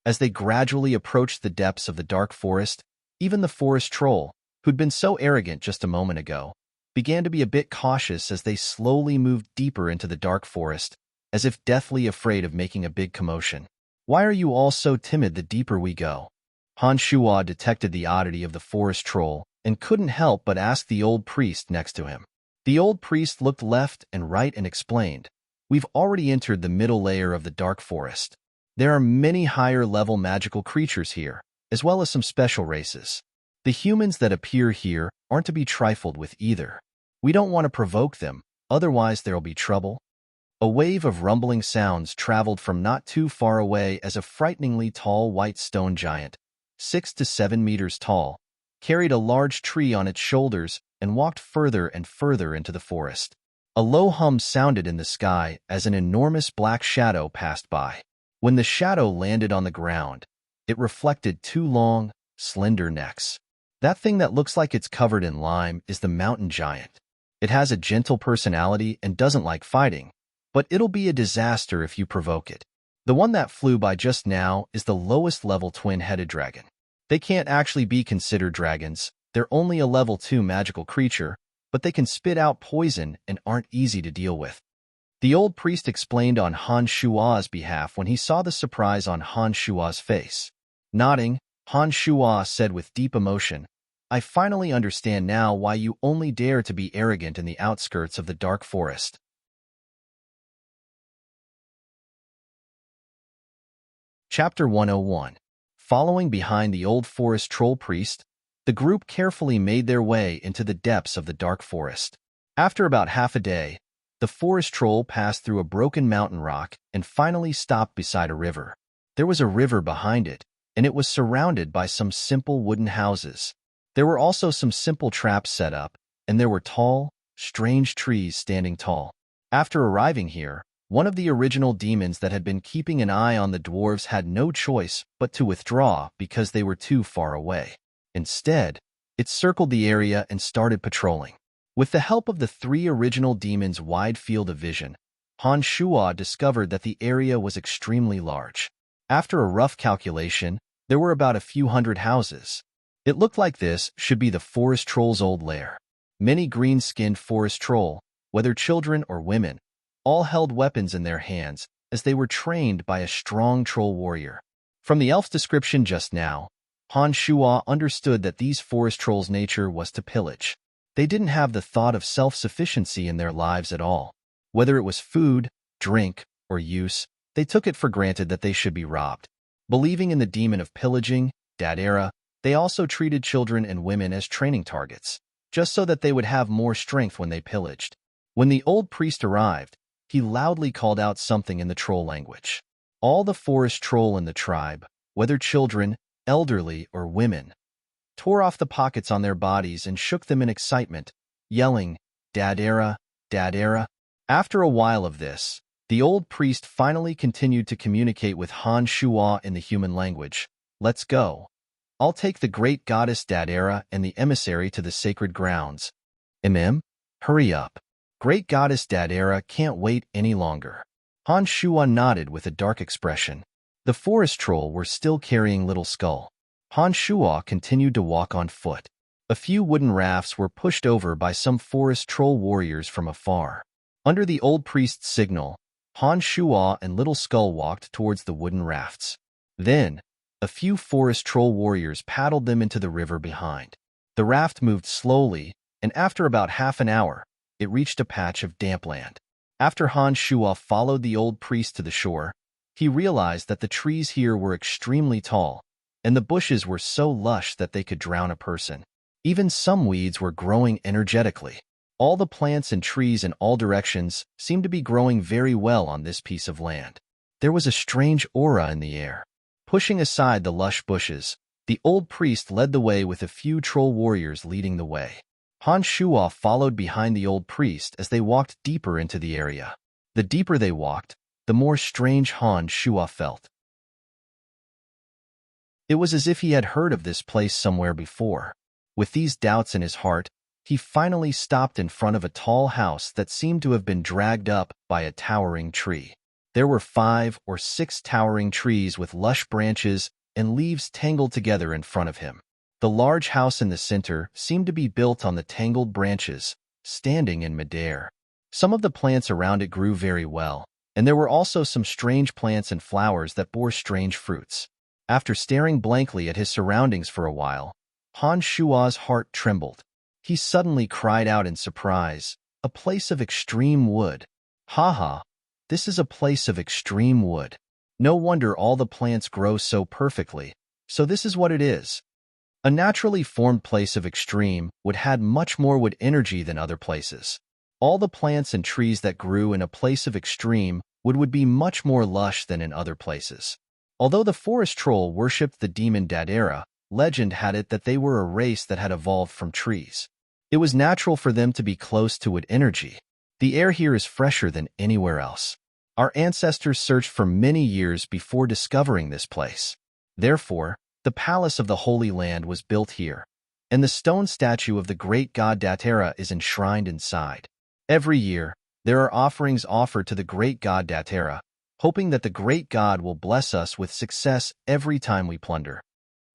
As they gradually approached the depths of the dark forest, even the forest troll, who'd been so arrogant just a moment ago, began to be a bit cautious as they slowly moved deeper into the dark forest, as if deathly afraid of making a big commotion. "Why are you all so timid the deeper we go?" Han Shuo detected the oddity of the forest troll and couldn't help but ask the old priest next to him. The old priest looked left and right and explained, "We've already entered the middle layer of the dark forest. There are many higher-level magical creatures here, as well as some special races. The humans that appear here aren't to be trifled with either. We don't want to provoke them, otherwise there'll be trouble." A wave of rumbling sounds traveled from not too far away as a frighteningly tall white stone giant, 6 to 7 meters tall, carried a large tree on its shoulders and walked further and further into the forest. A low hum sounded in the sky as an enormous black shadow passed by. When the shadow landed on the ground, it reflected 2 long, slender necks. That thing that looks like it's covered in lime is the mountain giant. It has a gentle personality and doesn't like fighting, but it'll be a disaster if you provoke it. The one that flew by just now is the lowest level twin-headed dragon. They can't actually be considered dragons. They're only a level 2 magical creature, but they can spit out poison and aren't easy to deal with. The old priest explained on Han Shuo's behalf when he saw the surprise on Han Shuo's face. Nodding, Han Shuo said with deep emotion, "I finally understand now why you only dare to be arrogant in the outskirts of the dark forest." Chapter 101. Following behind the old forest troll priest, the group carefully made their way into the depths of the dark forest. After about half a day, the forest troll passed through a broken mountain rock and finally stopped beside a river. There was a river behind it, and it was surrounded by some simple wooden houses. There were also some simple traps set up, and there were tall, strange trees standing tall. After arriving here, one of the original demons that had been keeping an eye on the dwarves had no choice but to withdraw because they were too far away. Instead, it circled the area and started patrolling. With the help of the 3 original demons' wide field of vision, Han Shuo discovered that the area was extremely large. After a rough calculation, there were about a few hundred houses. It looked like this should be the forest troll's old lair. Many green-skinned forest troll, whether children or women, all held weapons in their hands as they were trained by a strong troll warrior. From the elf's description just now, Han Shuo understood that these forest trolls' nature was to pillage. They didn't have the thought of self-sufficiency in their lives at all. Whether it was food, drink, or use, they took it for granted that they should be robbed. Believing in the demon of pillaging, Dadera, they also treated children and women as training targets, just so that they would have more strength when they pillaged. When the old priest arrived, he loudly called out something in the troll language. All the forest troll in the tribe, whether children, elderly, or women, tore off the pockets on their bodies and shook them in excitement, yelling, "Dadera, Dadera." After a while of this, the old priest finally continued to communicate with Han Shuo in the human language, Let's go. I'll take the great goddess Dadera and the emissary to the sacred grounds. Hurry up. Great goddess Dadera can't wait any longer. Han Shuan nodded with a dark expression. The forest troll were still carrying Little Skull. Han Shuo continued to walk on foot. A few wooden rafts were pushed over by some forest troll warriors from afar. Under the old priest's signal, Han Shuo and Little Skull walked towards the wooden rafts. Then, a few forest troll warriors paddled them into the river behind. The raft moved slowly, and after about half an hour, it reached a patch of damp land. After Han Shuo followed the old priest to the shore, he realized that the trees here were extremely tall, and the bushes were so lush that they could drown a person. Even some weeds were growing energetically. All the plants and trees in all directions seemed to be growing very well on this piece of land. There was a strange aura in the air. Pushing aside the lush bushes, the old priest led the way with a few troll warriors leading the way. Han Shuo followed behind the old priest as they walked deeper into the area. The deeper they walked, the more strange Han Shuo felt. It was as if he had heard of this place somewhere before. With these doubts in his heart, he finally stopped in front of a tall house that seemed to have been dragged up by a towering tree. There were 5 or 6 towering trees with lush branches and leaves tangled together in front of him. The large house in the center seemed to be built on the tangled branches, standing in midair. Some of the plants around it grew very well, and there were also some strange plants and flowers that bore strange fruits. After staring blankly at his surroundings for a while, Han Shuo's heart trembled. He suddenly cried out in surprise, "A place of extreme wood! Ha! This is a place of extreme wood. No wonder all the plants grow so perfectly. So this is what it is." A naturally formed place of extreme would had much more wood energy than other places. All the plants and trees that grew in a place of extreme would be much more lush than in other places. Although the forest troll worshipped the demon Dadera, legend had it that they were a race that had evolved from trees. It was natural for them to be close to wood energy. The air here is fresher than anywhere else. Our ancestors searched for many years before discovering this place. Therefore, the palace of the Holy Land was built here, and the stone statue of the great god Datera is enshrined inside. Every year, there are offerings offered to the great god Datera, hoping that the great god will bless us with success every time we plunder.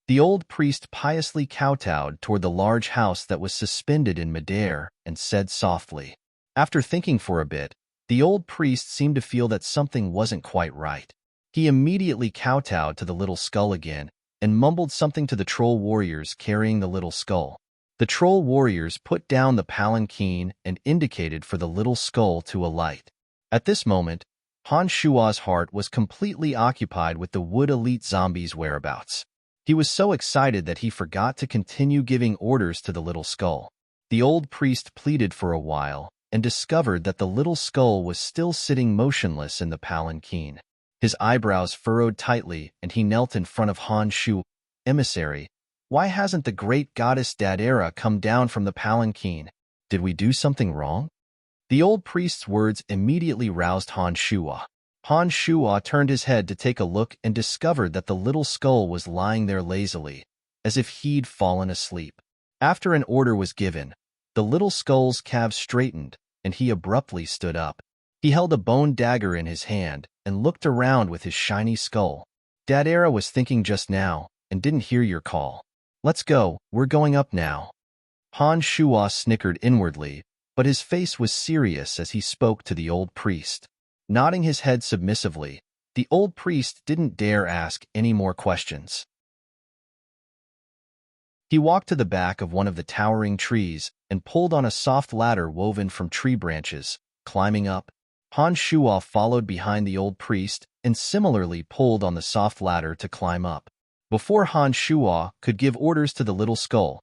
The old priest piously kowtowed toward the large house that was suspended in midair and said softly. After thinking for a bit, the old priest seemed to feel that something wasn't quite right. He immediately kowtowed to the Little Skull again and mumbled something to the troll warriors carrying the Little Skull. The troll warriors put down the palanquin and indicated for the Little Skull to alight. At this moment, Han Shuo's heart was completely occupied with the Wood Elite zombies' whereabouts. He was so excited that he forgot to continue giving orders to the Little Skull. The old priest pleaded for a while and discovered that the Little Skull was still sitting motionless in the palanquin. His eyebrows furrowed tightly and he knelt in front of Han Shu. "Emissary, why hasn't the great goddess Dadera come down from the palanquin? Did we do something wrong?" The old priest's words immediately roused Han Shuo. Han Shuo turned his head to take a look and discovered that the Little Skull was lying there lazily, as if he'd fallen asleep. After an order was given, the Little Skull's calves straightened, and he abruptly stood up. He held a bone dagger in his hand and looked around with his shiny skull. "Dadera was thinking just now and didn't hear your call. Let's go, we're going up now." Han Shuo snickered inwardly, but his face was serious as he spoke to the old priest. Nodding his head submissively, the old priest didn't dare ask any more questions. He walked to the back of one of the towering trees and pulled on a soft ladder woven from tree branches, climbing up. Han Shuo followed behind the old priest and similarly pulled on the soft ladder to climb up. Before Han Shuo could give orders to the Little Skull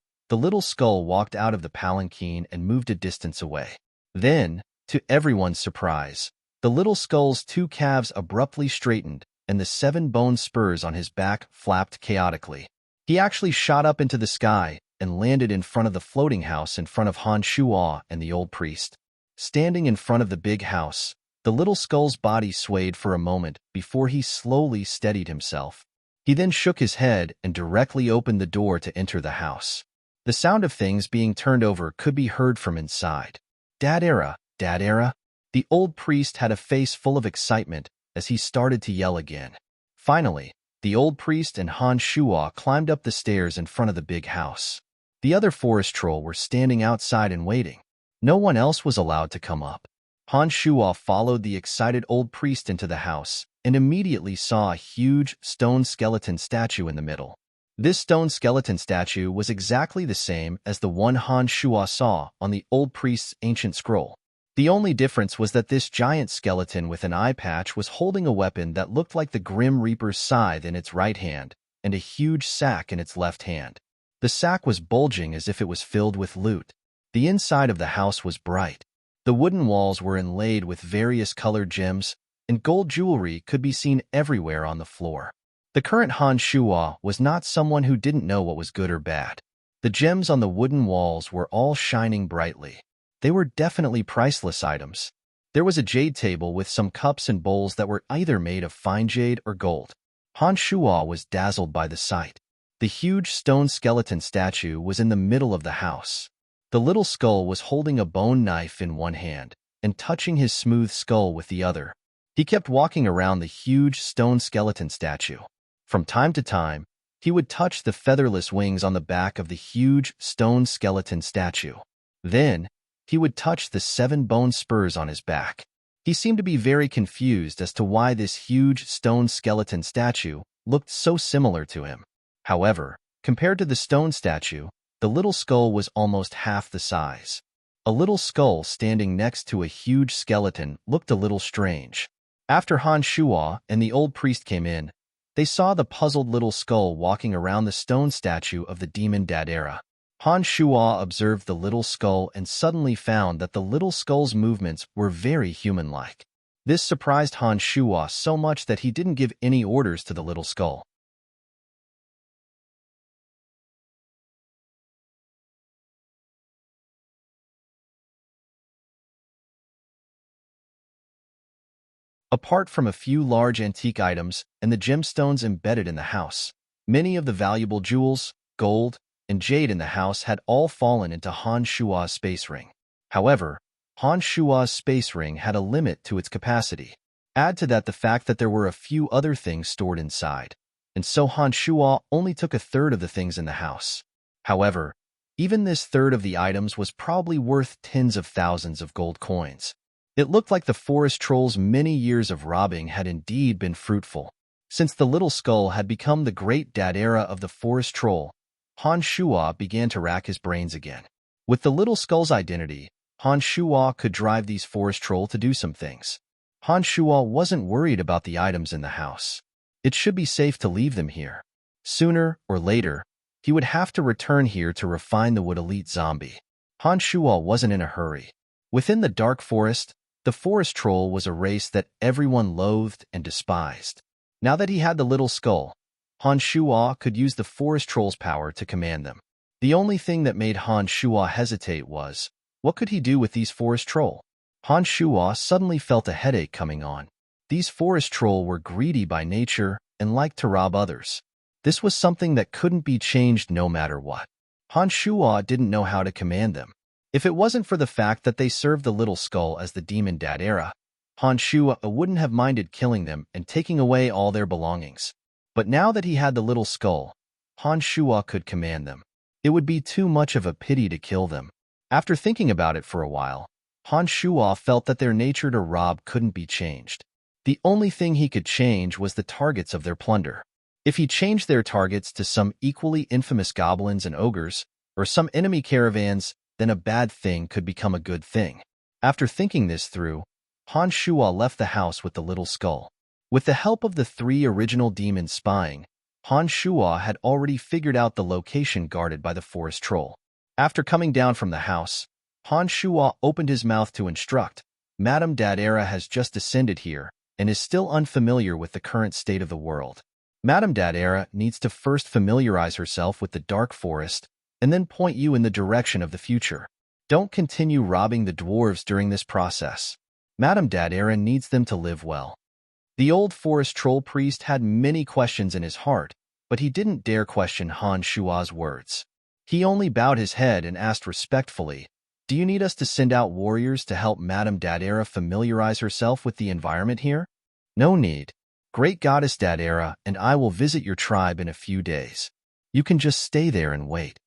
walked out of the palanquin and moved a distance away. Then, to everyone's surprise, the Little Skull's 2 calves abruptly straightened, and the 7 bone spurs on his back flapped chaotically. He actually shot up into the sky and landed in front of the floating house in front of Han Shuo and the old priest. Standing in front of the big house, the Little Skull's body swayed for a moment before he slowly steadied himself. He then shook his head and directly opened the door to enter the house. The sound of things being turned over could be heard from inside. Dad-era, Dad-era. The old priest had a face full of excitement as he started to yell again. Finally, the old priest and Han Shuo climbed up the stairs in front of the big house. The other forest troll were standing outside and waiting. No one else was allowed to come up. Han Shuo followed the excited old priest into the house and immediately saw a huge stone skeleton statue in the middle. This stone skeleton statue was exactly the same as the one Han Shuo saw on the old priest's ancient scroll. The only difference was that this giant skeleton with an eye patch was holding a weapon that looked like the Grim Reaper's scythe in its right hand and a huge sack in its left hand. The sack was bulging as if it was filled with loot. The inside of the house was bright. The wooden walls were inlaid with various colored gems, and gold jewelry could be seen everywhere on the floor. The current Han Shuo was not someone who didn't know what was good or bad. The gems on the wooden walls were all shining brightly. They were definitely priceless items. There was a jade table with some cups and bowls that were either made of fine jade or gold. Han Shuo was dazzled by the sight. The huge stone skeleton statue was in the middle of the house. The little skull was holding a bone knife in one hand and touching his smooth skull with the other. He kept walking around the huge stone skeleton statue. From time to time, he would touch the featherless wings on the back of the huge stone skeleton statue. Then, he would touch the 7 bone spurs on his back. He seemed to be very confused as to why this huge stone skeleton statue looked so similar to him. However, compared to the stone statue, the little skull was almost half the size. A little skull standing next to a huge skeleton looked a little strange. After Han Shuo and the old priest came in, they saw the puzzled little skull walking around the stone statue of the demon Dad-era. Han Shuo observed the little skull and suddenly found that the little skull's movements were very human-like. This surprised Han Shuo so much that he didn't give any orders to the little skull. Apart from a few large antique items and the gemstones embedded in the house, many of the valuable jewels, gold, and jade in the house had all fallen into Han Shuo's space ring. However, Han Shuo's space ring had a limit to its capacity. Add to that the fact that there were a few other things stored inside, and so Han Shuo only took a third of the things in the house. However, even this third of the items was probably worth tens of thousands of gold coins. It looked like the forest troll's many years of robbing had indeed been fruitful. Since the little skull had become the great Dad-era of the forest troll, Han Shuo began to rack his brains again. With the little skull's identity, Han Shuo could drive these forest troll to do some things. Han Shuo wasn't worried about the items in the house. It should be safe to leave them here. Sooner or later, he would have to return here to refine the wood elite zombie. Han Shuo wasn't in a hurry. Within the dark forest, the forest troll was a race that everyone loathed and despised. Now that he had the little skull, Han Shuo could use the forest troll's power to command them. The only thing that made Han Shuo hesitate was, what could he do with these forest troll? Han Shuo suddenly felt a headache coming on. These forest troll were greedy by nature and liked to rob others. This was something that couldn't be changed no matter what. Han Shuo didn't know how to command them. If it wasn't for the fact that they served the little skull as the demon Dad-era, Han Shuo wouldn't have minded killing them and taking away all their belongings. But now that he had the little skull, Han Shuo could command them. It would be too much of a pity to kill them. After thinking about it for a while, Han Shuo felt that their nature to rob couldn't be changed. The only thing he could change was the targets of their plunder. If he changed their targets to some equally infamous goblins and ogres, or some enemy caravans, then a bad thing could become a good thing. After thinking this through, Han Shuo left the house with the little skull. With the help of the 3 original demons spying, Han Shuo had already figured out the location guarded by the forest troll. After coming down from the house, Han Shuo opened his mouth to instruct, Madame Dad-era has just descended here and is still unfamiliar with the current state of the world. Madame Dad-era needs to first familiarize herself with the dark forest and then point you in the direction of the future. Don't continue robbing the dwarves during this process. Madame Dad-era needs them to live well. The old forest troll priest had many questions in his heart, but he didn't dare question Han Shua's words. He only bowed his head and asked respectfully, "Do you need us to send out warriors to help Madame Dadera familiarize herself with the environment here?" "No need. Great Goddess Dadera and I will visit your tribe in a few days. You can just stay there and wait."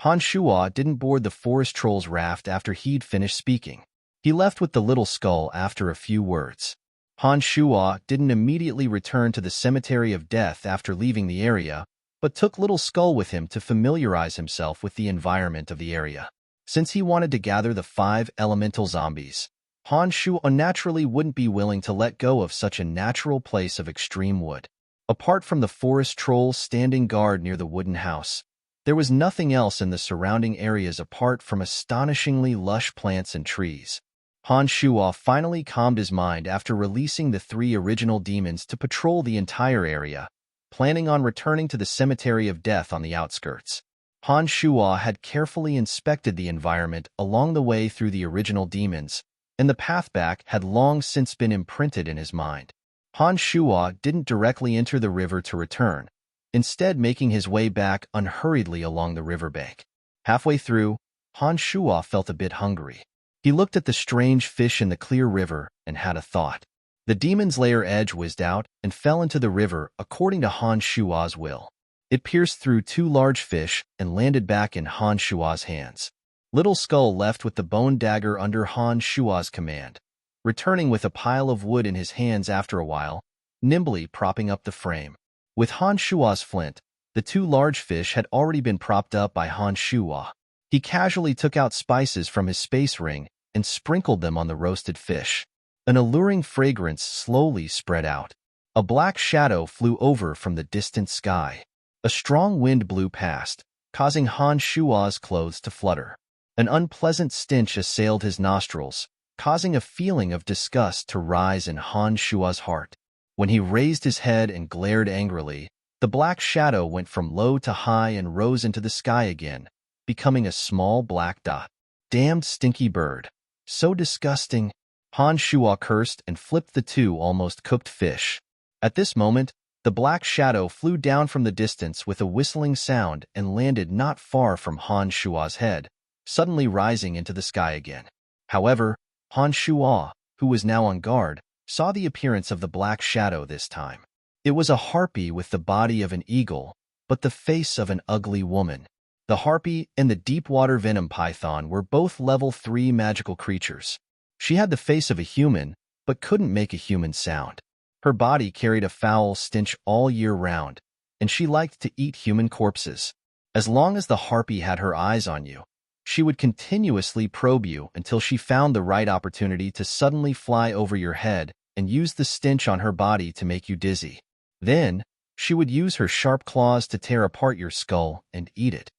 Han Shua didn't board the forest troll's raft after he'd finished speaking. He left with the little skull after a few words. Han Shua didn't immediately return to the cemetery of death after leaving the area, but took Little Skull with him to familiarize himself with the environment of the area. Since he wanted to gather the 5 elemental zombies, Han Shua naturally wouldn't be willing to let go of such a natural place of extreme wood. Apart from the forest troll standing guard near the wooden house, there was nothing else in the surrounding areas apart from astonishingly lush plants and trees. Han Shua finally calmed his mind after releasing the 3 original demons to patrol the entire area, planning on returning to the cemetery of death on the outskirts. Han Shua had carefully inspected the environment along the way through the original demons, and the path back had long since been imprinted in his mind. Han Shua didn't directly enter the river to return, instead making his way back unhurriedly along the riverbank. Halfway through, Han Shua felt a bit hungry. He looked at the strange fish in the clear river and had a thought. The demon's lair edge whizzed out and fell into the river according to Han Shua's will. It pierced through 2 large fish and landed back in Han Shua's hands. Little Skull left with the bone dagger under Han Shua's command, returning with a pile of wood in his hands after a while, nimbly propping up the frame. With Han Shua's flint, the 2 large fish had already been propped up by Han Shua. He casually took out spices from his space ring and sprinkled them on the roasted fish. An alluring fragrance slowly spread out. A black shadow flew over from the distant sky. A strong wind blew past, causing Han Shua's clothes to flutter. An unpleasant stench assailed his nostrils, causing a feeling of disgust to rise in Han Shua's heart. When he raised his head and glared angrily, the black shadow went from low to high and rose into the sky again, becoming a small black dot. "Damned stinky bird. So disgusting." Han Shua cursed and flipped the 2 almost cooked fish. At this moment, the black shadow flew down from the distance with a whistling sound and landed not far from Han Shua's head, suddenly rising into the sky again. However, Han Shua, who was now on guard, saw the appearance of the black shadow this time. It was a harpy with the body of an eagle, but the face of an ugly woman. The harpy and the deep-water venom python were both level 3 magical creatures. She had the face of a human, but couldn't make a human sound. Her body carried a foul stench all year round, and she liked to eat human corpses. As long as the harpy had her eyes on you, she would continuously probe you until she found the right opportunity to suddenly fly over your head and use the stench on her body to make you dizzy. Then, she would use her sharp claws to tear apart your skull and eat it.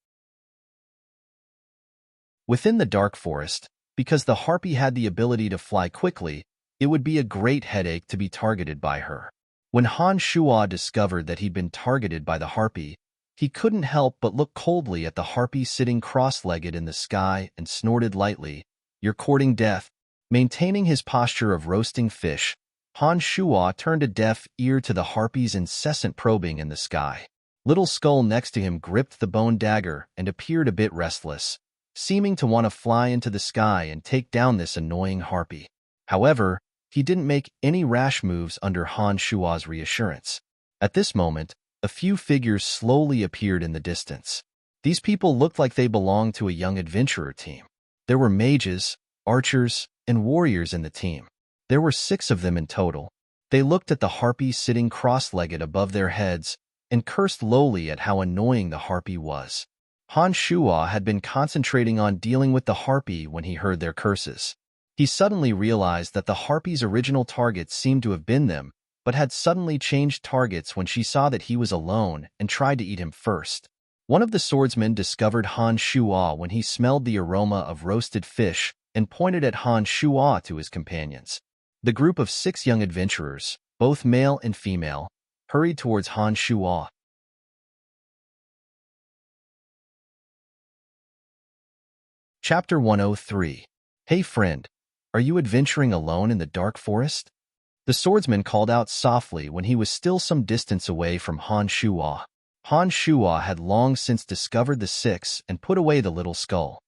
Within the dark forest, because the harpy had the ability to fly quickly, it would be a great headache to be targeted by her. When Han Shua discovered that he'd been targeted by the harpy, he couldn't help but look coldly at the harpy sitting cross-legged in the sky and snorted lightly, "You're courting death." Maintaining his posture of roasting fish, Han Shua turned a deaf ear to the harpy's incessant probing in the sky. Little Skull next to him gripped the bone dagger and appeared a bit restless, seeming to want to fly into the sky and take down this annoying harpy. However, he didn't make any rash moves under Han Shua's reassurance. At this moment, a few figures slowly appeared in the distance. These people looked like they belonged to a young adventurer team. There were mages, archers, and warriors in the team. There were 6 of them in total. They looked at the harpy sitting cross-legged above their heads and cursed lowly at how annoying the harpy was. Han Shua had been concentrating on dealing with the harpy when he heard their curses. He suddenly realized that the harpy's original targets seemed to have been them, but had suddenly changed targets when she saw that he was alone and tried to eat him first. One of the swordsmen discovered Han Shua when he smelled the aroma of roasted fish and pointed at Han Shua to his companions. The group of 6 young adventurers, both male and female, hurried towards Han Shua. Chapter 103. Hey friend, Are you adventuring alone in the dark forest? The swordsman called out softly when he was still some distance away from Han Shuo. Han Shuo had long since discovered the six and put away the little skull.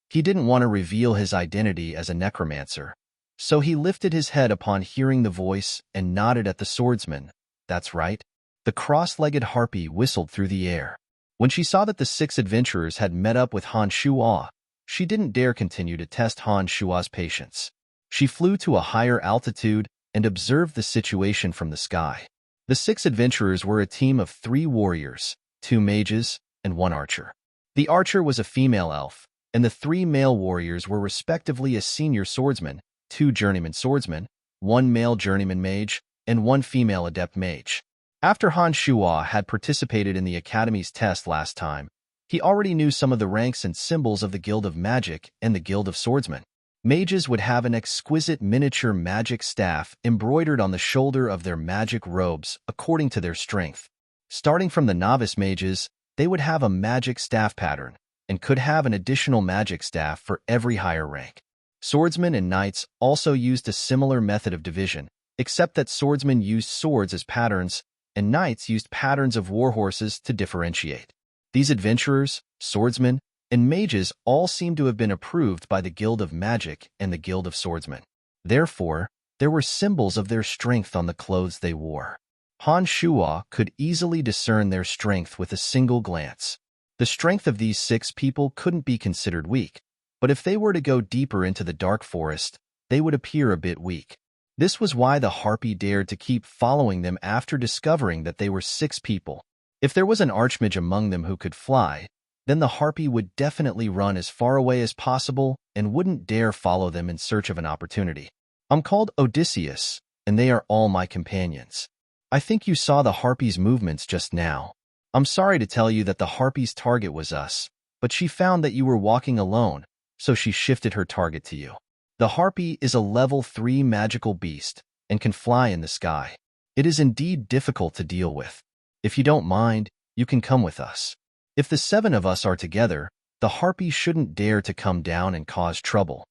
He didn't want to reveal his identity as a necromancer, so he lifted his head upon hearing the voice and nodded at the swordsman. That's right. The cross-legged harpy whistled through the air. When she saw that the six adventurers had met up with Han Shuo, she didn't dare continue to test Han Shuo's patience. She flew to a higher altitude and observed the situation from the sky. The six adventurers were a team of 3 warriors, 2 mages, and 1 archer. The archer was a female elf, and the 3 male warriors were respectively a senior swordsman, 2 journeyman swordsmen, 1 male journeyman mage, and 1 female adept mage. After Han Shuo had participated in the Academy's test last time, he already knew some of the ranks and symbols of the Guild of Magic and the Guild of Swordsmen. Mages would have an exquisite miniature magic staff embroidered on the shoulder of their magic robes according to their strength. Starting from the novice mages, they would have a magic staff pattern and could have an additional magic staff for every higher rank. Swordsmen and knights also used a similar method of division, except that swordsmen used swords as patterns and knights used patterns of warhorses to differentiate. These adventurers, swordsmen, and mages all seem to have been approved by the Guild of Magic and the Guild of Swordsmen. Therefore, there were symbols of their strength on the clothes they wore. Han Shuo could easily discern their strength with a single glance. The strength of these 6 people couldn't be considered weak, but if they were to go deeper into the dark forest, they would appear a bit weak. This was why the harpy dared to keep following them after discovering that they were 6 people. If there was an archmage among them who could fly, then the harpy would definitely run as far away as possible and wouldn't dare follow them in search of an opportunity. I'm called Odysseus, and they are all my companions. I think you saw the harpy's movements just now. I'm sorry to tell you that the harpy's target was us, but she found that you were walking alone, so she shifted her target to you. The harpy is a level 3 magical beast and can fly in the sky. It is indeed difficult to deal with. If you don't mind, you can come with us. If the 7 of us are together, the harpy shouldn't dare to come down and cause trouble.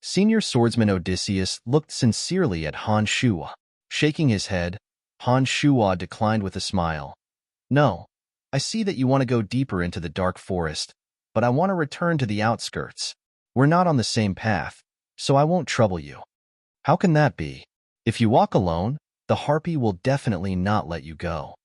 Senior swordsman Odysseus looked sincerely at Han Shuo. Shaking his head, Han Shuo declined with a smile. No, I see that you want to go deeper into the dark forest, but I want to return to the outskirts. We're not on the same path, so I won't trouble you. How can that be? If you walk alone, the harpy will definitely not let you go.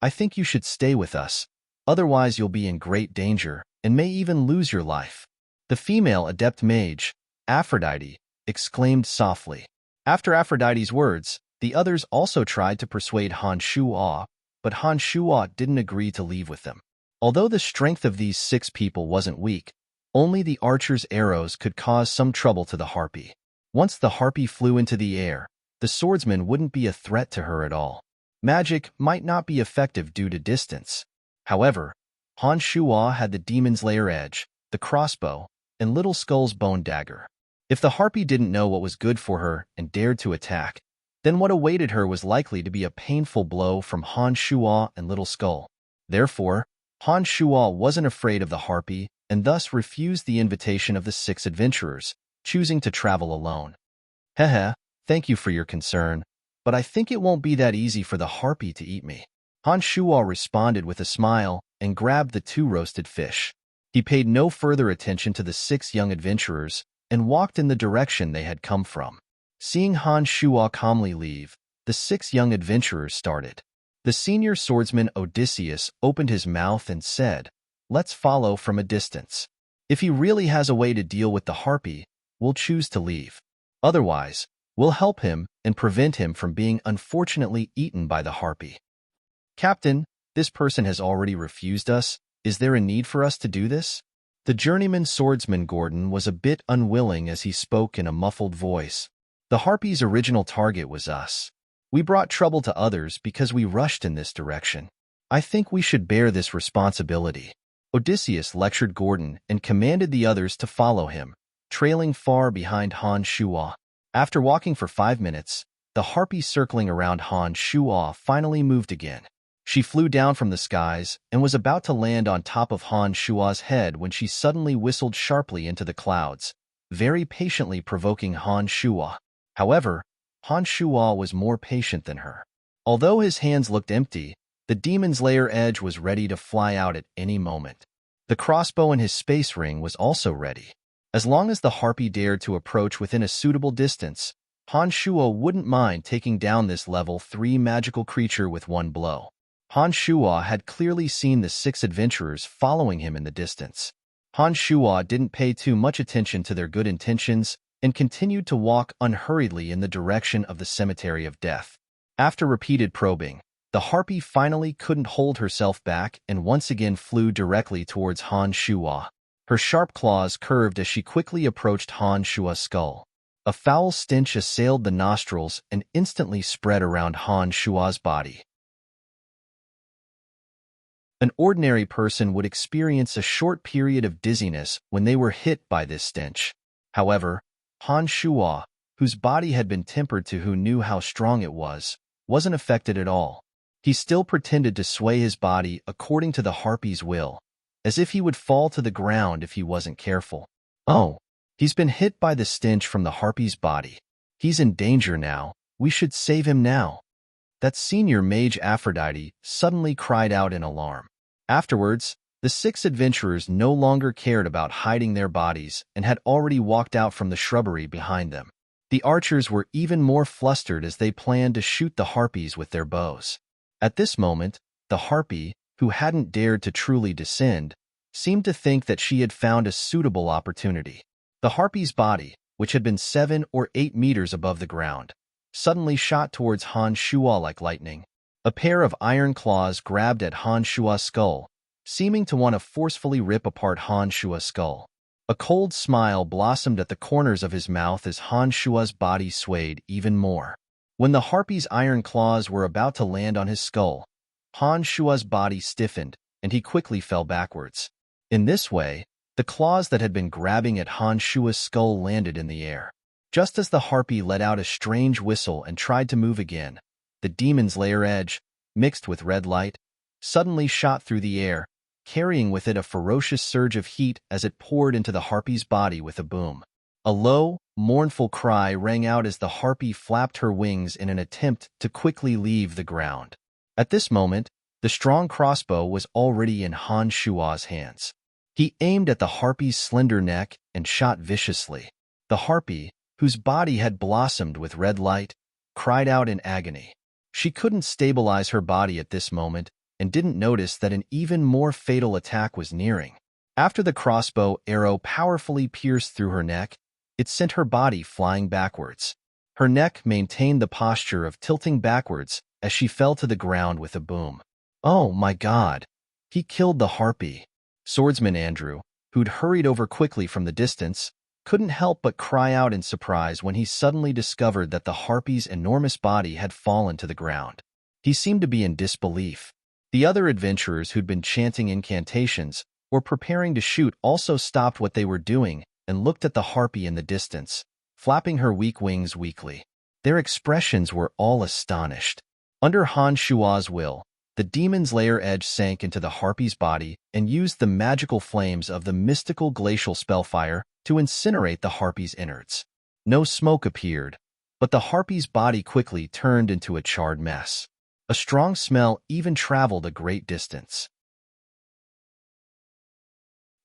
I think you should stay with us, otherwise you'll be in great danger and may even lose your life. The female adept mage, Aphrodite, exclaimed softly. After Aphrodite's words, the others also tried to persuade Han Shuo, but Han Shuo didn't agree to leave with them. Although the strength of these 6 people wasn't weak, only the archer's arrows could cause some trouble to the harpy. Once the harpy flew into the air, the swordsman wouldn't be a threat to her at all. Magic might not be effective due to distance. However, Han Shuo had the Demon's Lair edge, the crossbow, and Little Skull's bone dagger. If the harpy didn't know what was good for her and dared to attack, then what awaited her was likely to be a painful blow from Han Shuo and Little Skull. Therefore, Han Shuo wasn't afraid of the harpy and thus refused the invitation of the 6 adventurers, choosing to travel alone. Hehe, thank you for your concern, but I think it won't be that easy for the harpy to eat me. Han Shuo responded with a smile and grabbed the 2 roasted fish. He paid no further attention to the 6 young adventurers and walked in the direction they had come from. Seeing Han Shuo calmly leave, the 6 young adventurers started. The senior swordsman Odysseus opened his mouth and said, "Let's follow from a distance. If he really has a way to deal with the harpy, we'll choose to leave. Otherwise, we'll help him and prevent him from being unfortunately eaten by the harpy." "Captain, this person has already refused us. Is there a need for us to do this?" The journeyman swordsman Gordon was a bit unwilling as he spoke in a muffled voice. "The harpy's original target was us. We brought trouble to others because we rushed in this direction. I think we should bear this responsibility." Odysseus lectured Gordon and commanded the others to follow him, trailing far behind Han Shuo. After walking for 5 minutes, the harpy circling around Han Shuo finally moved again. She flew down from the skies and was about to land on top of Han Shua's head when she suddenly whistled sharply into the clouds, very patiently provoking Han Shua. However, Han Shua was more patient than her. Although his hands looked empty, the demon's lair edge was ready to fly out at any moment. The crossbow in his space ring was also ready. As long as the harpy dared to approach within a suitable distance, Han Shua wouldn't mind taking down this level 3 magical creature with one blow. Han Shua had clearly seen the 6 adventurers following him in the distance. Han Shua didn't pay too much attention to their good intentions and continued to walk unhurriedly in the direction of the cemetery of death. After repeated probing, the harpy finally couldn't hold herself back and once again flew directly towards Han Shua. Her sharp claws curved as she quickly approached Han Shua's skull. A foul stench assailed the nostrils and instantly spread around Han Shua's body. An ordinary person would experience a short period of dizziness when they were hit by this stench. However, Han Shua, whose body had been tempered to who knew how strong it was, wasn't affected at all. He still pretended to sway his body according to the harpy's will, as if he would fall to the ground if he wasn't careful. Oh, he's been hit by the stench from the harpy's body. He's in danger now. We should save him now. That senior mage Aphrodite suddenly cried out in alarm. Afterwards, the 6 adventurers no longer cared about hiding their bodies and had already walked out from the shrubbery behind them. The archers were even more flustered as they planned to shoot the harpies with their bows. At this moment, the harpy, who hadn't dared to truly descend, seemed to think that she had found a suitable opportunity. The harpy's body, which had been 7 or 8 meters above the ground, suddenly shot towards Han Shua like lightning. A pair of iron claws grabbed at Han Shua's skull, seeming to want to forcefully rip apart Han Shua's skull. A cold smile blossomed at the corners of his mouth as Han Shua's body swayed even more. When the harpy's iron claws were about to land on his skull, Han Shua's body stiffened, and he quickly fell backwards. In this way, the claws that had been grabbing at Han Shua's skull landed in the air. Just as the harpy let out a strange whistle and tried to move again, the demon's lair edge, mixed with red light, suddenly shot through the air, carrying with it a ferocious surge of heat as it poured into the harpy's body with a boom. A low, mournful cry rang out as the harpy flapped her wings in an attempt to quickly leave the ground. At this moment, the strong crossbow was already in Han Shua's hands. He aimed at the harpy's slender neck and shot viciously. The harpy, whose body had blossomed with red light, cried out in agony. She couldn't stabilize her body at this moment and didn't notice that an even more fatal attack was nearing. After the crossbow arrow powerfully pierced through her neck, it sent her body flying backwards. Her neck maintained the posture of tilting backwards as she fell to the ground with a boom. Oh my God! He killed the harpy. Swordsman Andrew, who'd hurried over quickly from the distance, couldn't help but cry out in surprise when he suddenly discovered that the harpy's enormous body had fallen to the ground. He seemed to be in disbelief. The other adventurers who'd been chanting incantations or preparing to shoot also stopped what they were doing and looked at the harpy in the distance, flapping her weak wings weakly. Their expressions were all astonished. Under Han Shua's will, the demon's lair edge sank into the harpy's body and used the magical flames of the mystical glacial spellfire to incinerate the harpy's innards. No smoke appeared, but the harpy's body quickly turned into a charred mess. A strong smell even traveled a great distance.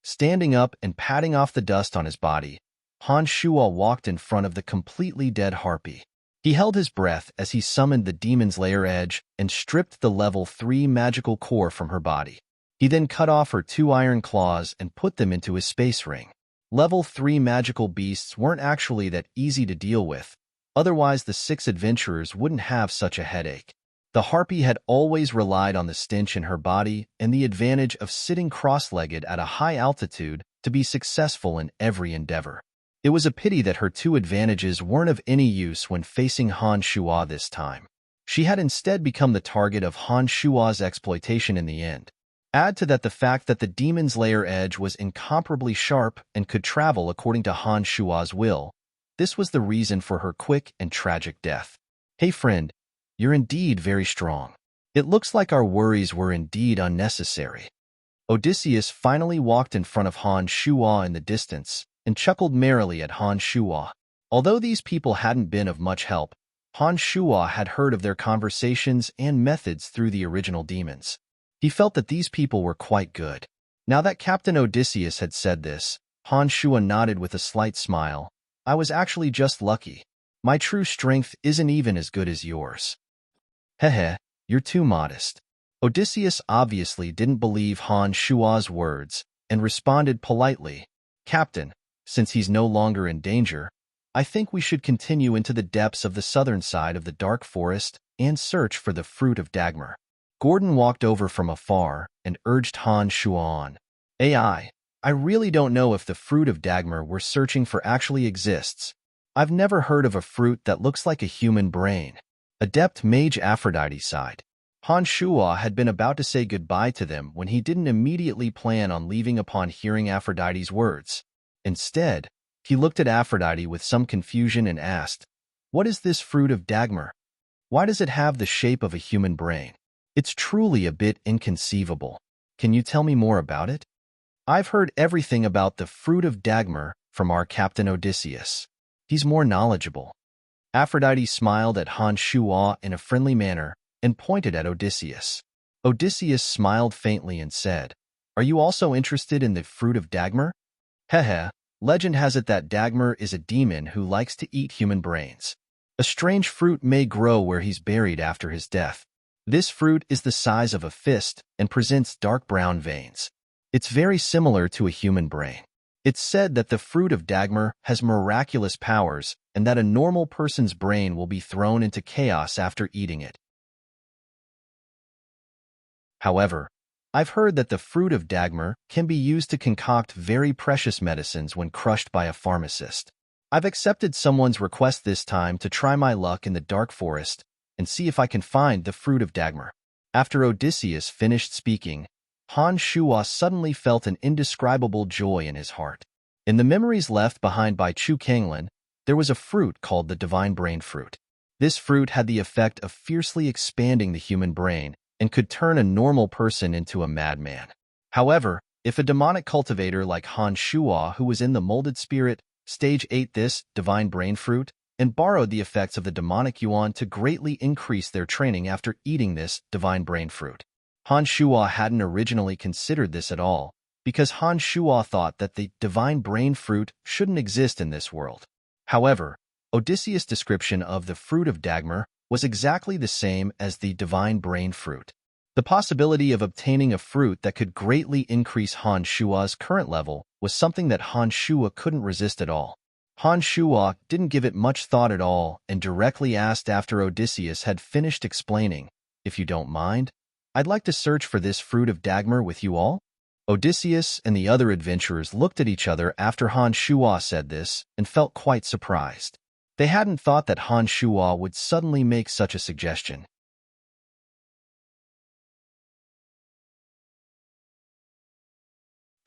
Standing up and patting off the dust on his body, Han Shua walked in front of the completely dead harpy. He held his breath as he summoned the demon's lair edge and stripped the level 3 magical core from her body. He then cut off her 2 iron claws and put them into his space ring. Level 3 magical beasts weren't actually that easy to deal with, otherwise the 6 adventurers wouldn't have such a headache. The harpy had always relied on the stench in her body and the advantage of sitting cross-legged at a high altitude to be successful in every endeavor. It was a pity that her 2 advantages weren't of any use when facing Han Shua this time. She had instead become the target of Han Shua's exploitation in the end. Add to that the fact that the demon's lair edge was incomparably sharp and could travel according to Han Shua's will. This was the reason for her quick and tragic death. Hey friend, you're indeed very strong. It looks like our worries were indeed unnecessary. Odysseus finally walked in front of Han Shuo in the distance and chuckled merrily at Han Shuo. Although these people hadn't been of much help, Han Shuo had heard of their conversations and methods through the original demons. He felt that these people were quite good. Now that Captain Odysseus had said this, Han Shuo nodded with a slight smile. I was actually just lucky. My true strength isn't even as good as yours. Hehe, you're too modest. Odysseus obviously didn't believe Han Shuo's words and responded politely, Captain, since he's no longer in danger, I think we should continue into the depths of the southern side of the dark forest and search for the fruit of Dagmar. Gordon walked over from afar and urged Han Shuo on. I really don't know if the fruit of Dagmar we're searching for actually exists. I've never heard of a fruit that looks like a human brain. Adept Mage Aphrodite sighed. Han Shuo had been about to say goodbye to them when he didn't immediately plan on leaving upon hearing Aphrodite's words. Instead, he looked at Aphrodite with some confusion and asked, What is this fruit of Dagmar? Why does it have the shape of a human brain? It's truly a bit inconceivable. Can you tell me more about it? I've heard everything about the fruit of Dagmar from our Captain Odysseus. He's more knowledgeable. Aphrodite smiled at Han Shuo in a friendly manner and pointed at Odysseus. Odysseus smiled faintly and said, Are you also interested in the fruit of Dagmar? Hehe, legend has it that Dagmar is a demon who likes to eat human brains. A strange fruit may grow where he's buried after his death. This fruit is the size of a fist and presents dark brown veins. It's very similar to a human brain. It's said that the fruit of Dagmar has miraculous powers and that a normal person's brain will be thrown into chaos after eating it. However, I've heard that the fruit of Dagmar can be used to concoct very precious medicines when crushed by a pharmacist. I've accepted someone's request this time to try my luck in the dark forest and see if I can find the fruit of Dagmar. After Odysseus finished speaking, Han Shuo suddenly felt an indescribable joy in his heart. In the memories left behind by Chu Kanglin, there was a fruit called the Divine Brain Fruit. This fruit had the effect of fiercely expanding the human brain and could turn a normal person into a madman. However, if a demonic cultivator like Han Shuo, who was in the molded spirit stage, ate this divine brain fruit and borrowed the effects of the demonic yuan to greatly increase their training after eating this divine brain fruit. Han Shuo hadn't originally considered this at all, because Han Shuo thought that the divine brain fruit shouldn't exist in this world. However, Odysseus' description of the fruit of Dagmar was exactly the same as the divine brain fruit. The possibility of obtaining a fruit that could greatly increase Han Shuo's current level was something that Han Shuo couldn't resist at all. Han Shuo didn't give it much thought at all and directly asked after Odysseus had finished explaining, If you don't mind, I'd like to search for this fruit of Dagmar with you all. Odysseus and the other adventurers looked at each other after Han Shuo said this and felt quite surprised. They hadn't thought that Han Shuo would suddenly make such a suggestion.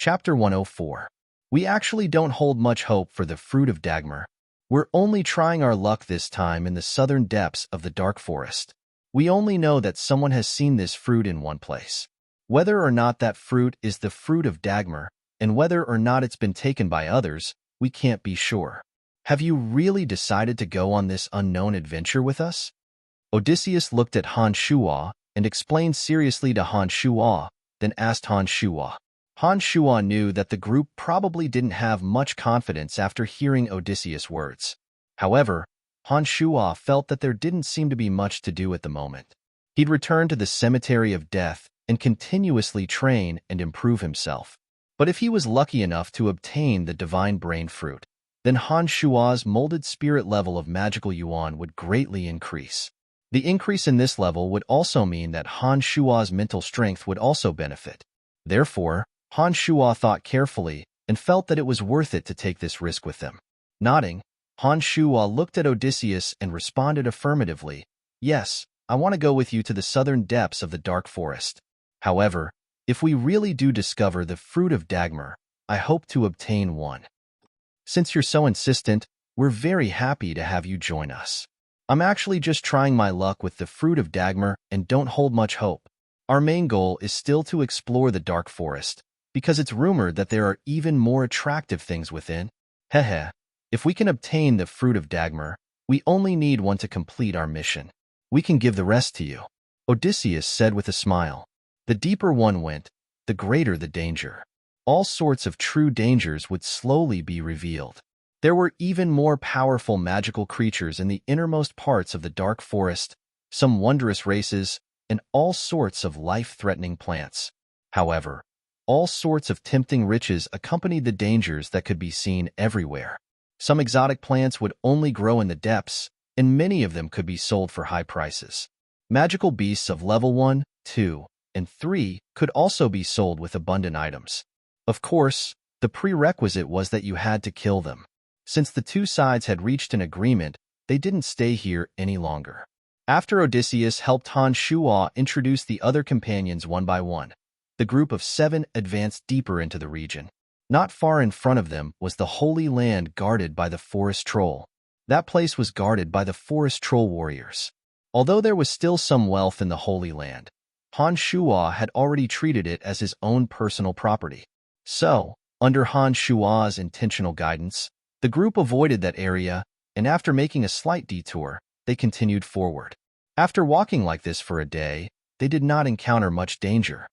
Chapter 104. We actually don't hold much hope for the fruit of Dagmar. We're only trying our luck this time in the southern depths of the dark forest. We only know that someone has seen this fruit in one place. Whether or not that fruit is the fruit of Dagmar, and whether or not it's been taken by others, we can't be sure. Have you really decided to go on this unknown adventure with us? Odysseus looked at Han Shuo and explained seriously to Han Shuo, then asked Han Shuo. Han Shuo knew that the group probably didn't have much confidence after hearing Odysseus' words. However, Han Shuo felt that there didn't seem to be much to do at the moment. He'd return to the cemetery of death and continuously train and improve himself. But if he was lucky enough to obtain the divine brain fruit, then Han Shuo's molded spirit level of magical yuan would greatly increase. The increase in this level would also mean that Han Shuo's mental strength would also benefit. Therefore, Han Shuo thought carefully and felt that it was worth it to take this risk with them. Nodding, Han Shuo looked at Odysseus and responded affirmatively, Yes, I want to go with you to the southern depths of the dark forest. However, if we really do discover the fruit of Dagmar, I hope to obtain one. Since you're so insistent, we're very happy to have you join us. I'm actually just trying my luck with the fruit of Dagmar and don't hold much hope. Our main goal is still to explore the dark forest, because it's rumored that there are even more attractive things within. Hehe. If we can obtain the fruit of Dagmar, we only need one to complete our mission. We can give the rest to you, Odysseus said with a smile. The deeper one went, the greater the danger. All sorts of true dangers would slowly be revealed. There were even more powerful magical creatures in the innermost parts of the dark forest, some wondrous races, and all sorts of life-threatening plants. However, all sorts of tempting riches accompanied the dangers that could be seen everywhere. Some exotic plants would only grow in the depths, and many of them could be sold for high prices. Magical beasts of level 1, 2, and 3 could also be sold with abundant items. Of course, the prerequisite was that you had to kill them. Since the two sides had reached an agreement, they didn't stay here any longer. After Odysseus helped Han Shuo introduce the other companions one by one, the group of 7 advanced deeper into the region. Not far in front of them was the Holy Land guarded by the Forest Troll. That place was guarded by the Forest Troll warriors. Although there was still some wealth in the Holy Land, Han Shuo had already treated it as his own personal property. So, under Han Shuo's intentional guidance, the group avoided that area, and after making a slight detour, they continued forward. After walking like this for a day, they did not encounter much danger.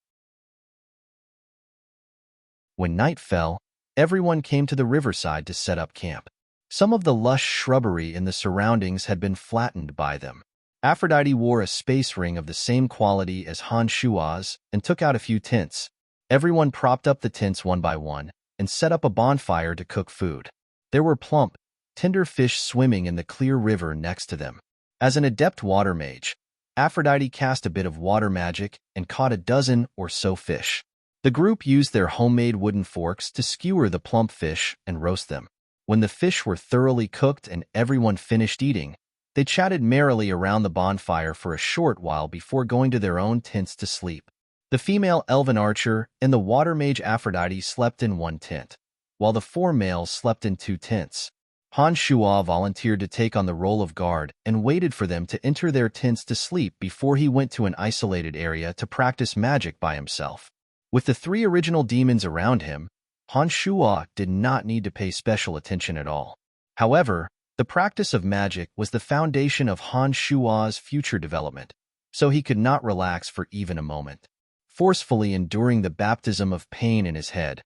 When night fell, everyone came to the riverside to set up camp. Some of the lush shrubbery in the surroundings had been flattened by them. Aphrodite wore a space ring of the same quality as Han Shuo's and took out a few tents. Everyone propped up the tents one by one and set up a bonfire to cook food. There were plump, tender fish swimming in the clear river next to them. As an adept water mage, Aphrodite cast a bit of water magic and caught a dozen or so fish. The group used their homemade wooden forks to skewer the plump fish and roast them. When the fish were thoroughly cooked and everyone finished eating, they chatted merrily around the bonfire for a short while before going to their own tents to sleep. The female elven archer and the water mage Aphrodite slept in one tent, while the 4 males slept in 2 tents. Han Shuo volunteered to take on the role of guard and waited for them to enter their tents to sleep before he went to an isolated area to practice magic by himself. With the 3 original demons around him, Han Shuo did not need to pay special attention at all. However, the practice of magic was the foundation of Han Shuo's future development, so he could not relax for even a moment. Forcefully enduring the baptism of pain in his head,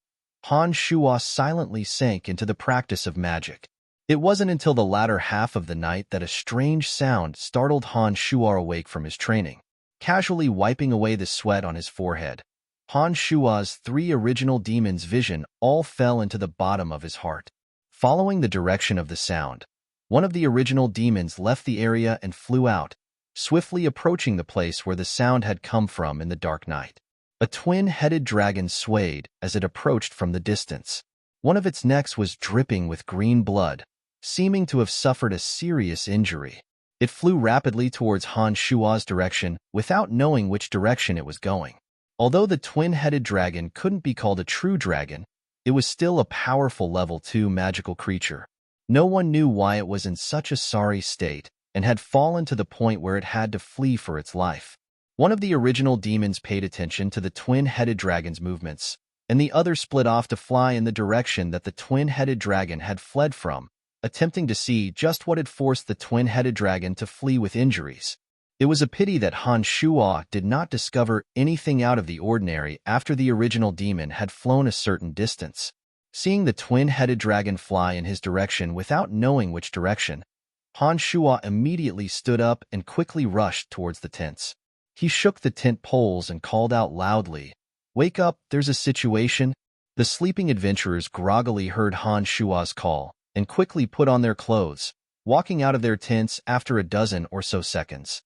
Han Shuo silently sank into the practice of magic. It wasn't until the latter half of the night that a strange sound startled Han Shuo awake from his training. Casually wiping away the sweat on his forehead, Han Shuo's 3 original demons' vision all fell into the bottom of his heart. Following the direction of the sound, one of the original demons left the area and flew out, swiftly approaching the place where the sound had come from in the dark night. A twin-headed dragon swayed as it approached from the distance. One of its necks was dripping with green blood, seeming to have suffered a serious injury. It flew rapidly towards Han Shuo's direction without knowing which direction it was going. Although the twin-headed dragon couldn't be called a true dragon, it was still a powerful level 2 magical creature. No one knew why it was in such a sorry state and had fallen to the point where it had to flee for its life. One of the original demons paid attention to the twin-headed dragon's movements, and the other split off to fly in the direction that the twin-headed dragon had fled from, attempting to see just what had forced the twin-headed dragon to flee with injuries. It was a pity that Han Shuo did not discover anything out of the ordinary after the original demon had flown a certain distance. Seeing the twin-headed dragon fly in his direction without knowing which direction, Han Shuo immediately stood up and quickly rushed towards the tents. He shook the tent poles and called out loudly, "Wake up, there's a situation." The sleeping adventurers groggily heard Han Shuo's call and quickly put on their clothes, walking out of their tents after a dozen or so seconds.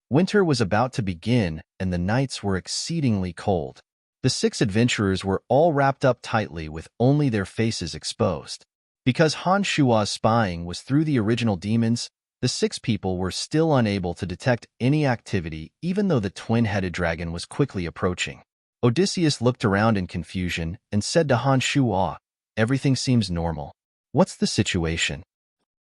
Winter was about to begin, and the nights were exceedingly cold. The 6 adventurers were all wrapped up tightly with only their faces exposed. Because Han Shuo's spying was through the original demons, the 6 people were still unable to detect any activity even though the twin-headed dragon was quickly approaching. Odysseus looked around in confusion and said to Han Shuo, "Everything seems normal. What's the situation?"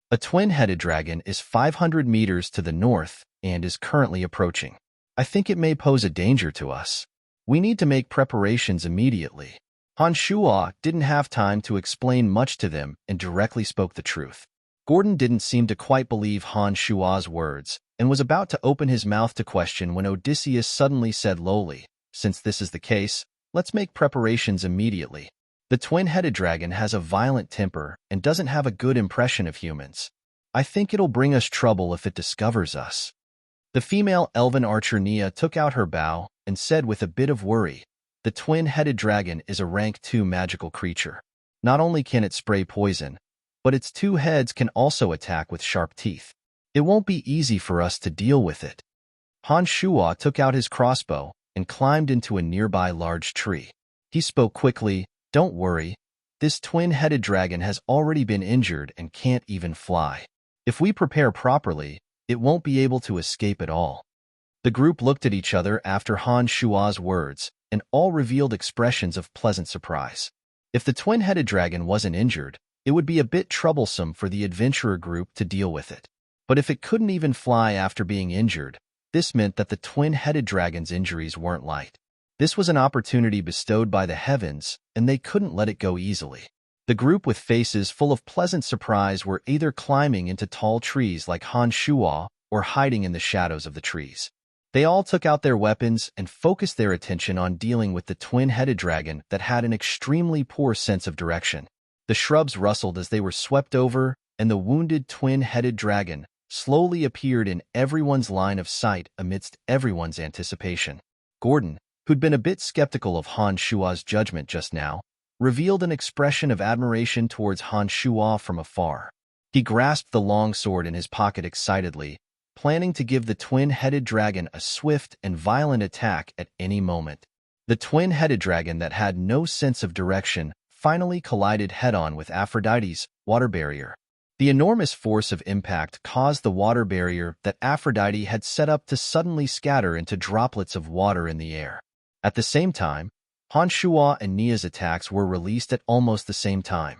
A twin-headed dragon is 500 meters to the north and is currently approaching. I think it may pose a danger to us. We need to make preparations immediately. Han Shuo didn't have time to explain much to them and directly spoke the truth. Gordon didn't seem to quite believe Han Shuo's words and was about to open his mouth to question when Odysseus suddenly said lowly, "Since this is the case, let's make preparations immediately." The twin-headed dragon has a violent temper and doesn't have a good impression of humans. I think it'll bring us trouble if it discovers us. The female elven archer Nia took out her bow and said with a bit of worry, "The twin-headed dragon is a rank 2 magical creature. Not only can it spray poison, but its 2 heads can also attack with sharp teeth. It won't be easy for us to deal with it." Han Shuo took out his crossbow and climbed into a nearby large tree. He spoke quickly, "Don't worry. This twin-headed dragon has already been injured and can't even fly. If we prepare properly, it won't be able to escape at all." The group looked at each other after Han Shuo's words, and all revealed expressions of pleasant surprise. If the twin-headed dragon wasn't injured, it would be a bit troublesome for the adventurer group to deal with it. But if it couldn't even fly after being injured, this meant that the twin-headed dragon's injuries weren't light. This was an opportunity bestowed by the heavens, and they couldn't let it go easily. The group with faces full of pleasant surprise were either climbing into tall trees like Han Shuo or hiding in the shadows of the trees. They all took out their weapons and focused their attention on dealing with the twin-headed dragon that had an extremely poor sense of direction. The shrubs rustled as they were swept over, and the wounded twin-headed dragon slowly appeared in everyone's line of sight amidst everyone's anticipation. Gordon, who'd been a bit skeptical of Han Shuo's judgment just now, revealed an expression of admiration towards Han Shuo from afar. He grasped the long sword in his pocket excitedly, planning to give the twin-headed dragon a swift and violent attack at any moment. The twin-headed dragon that had no sense of direction finally collided head-on with Aphrodite's water barrier. The enormous force of impact caused the water barrier that Aphrodite had set up to suddenly scatter into droplets of water in the air. At the same time, Han Shuo and Nia's attacks were released at almost the same time.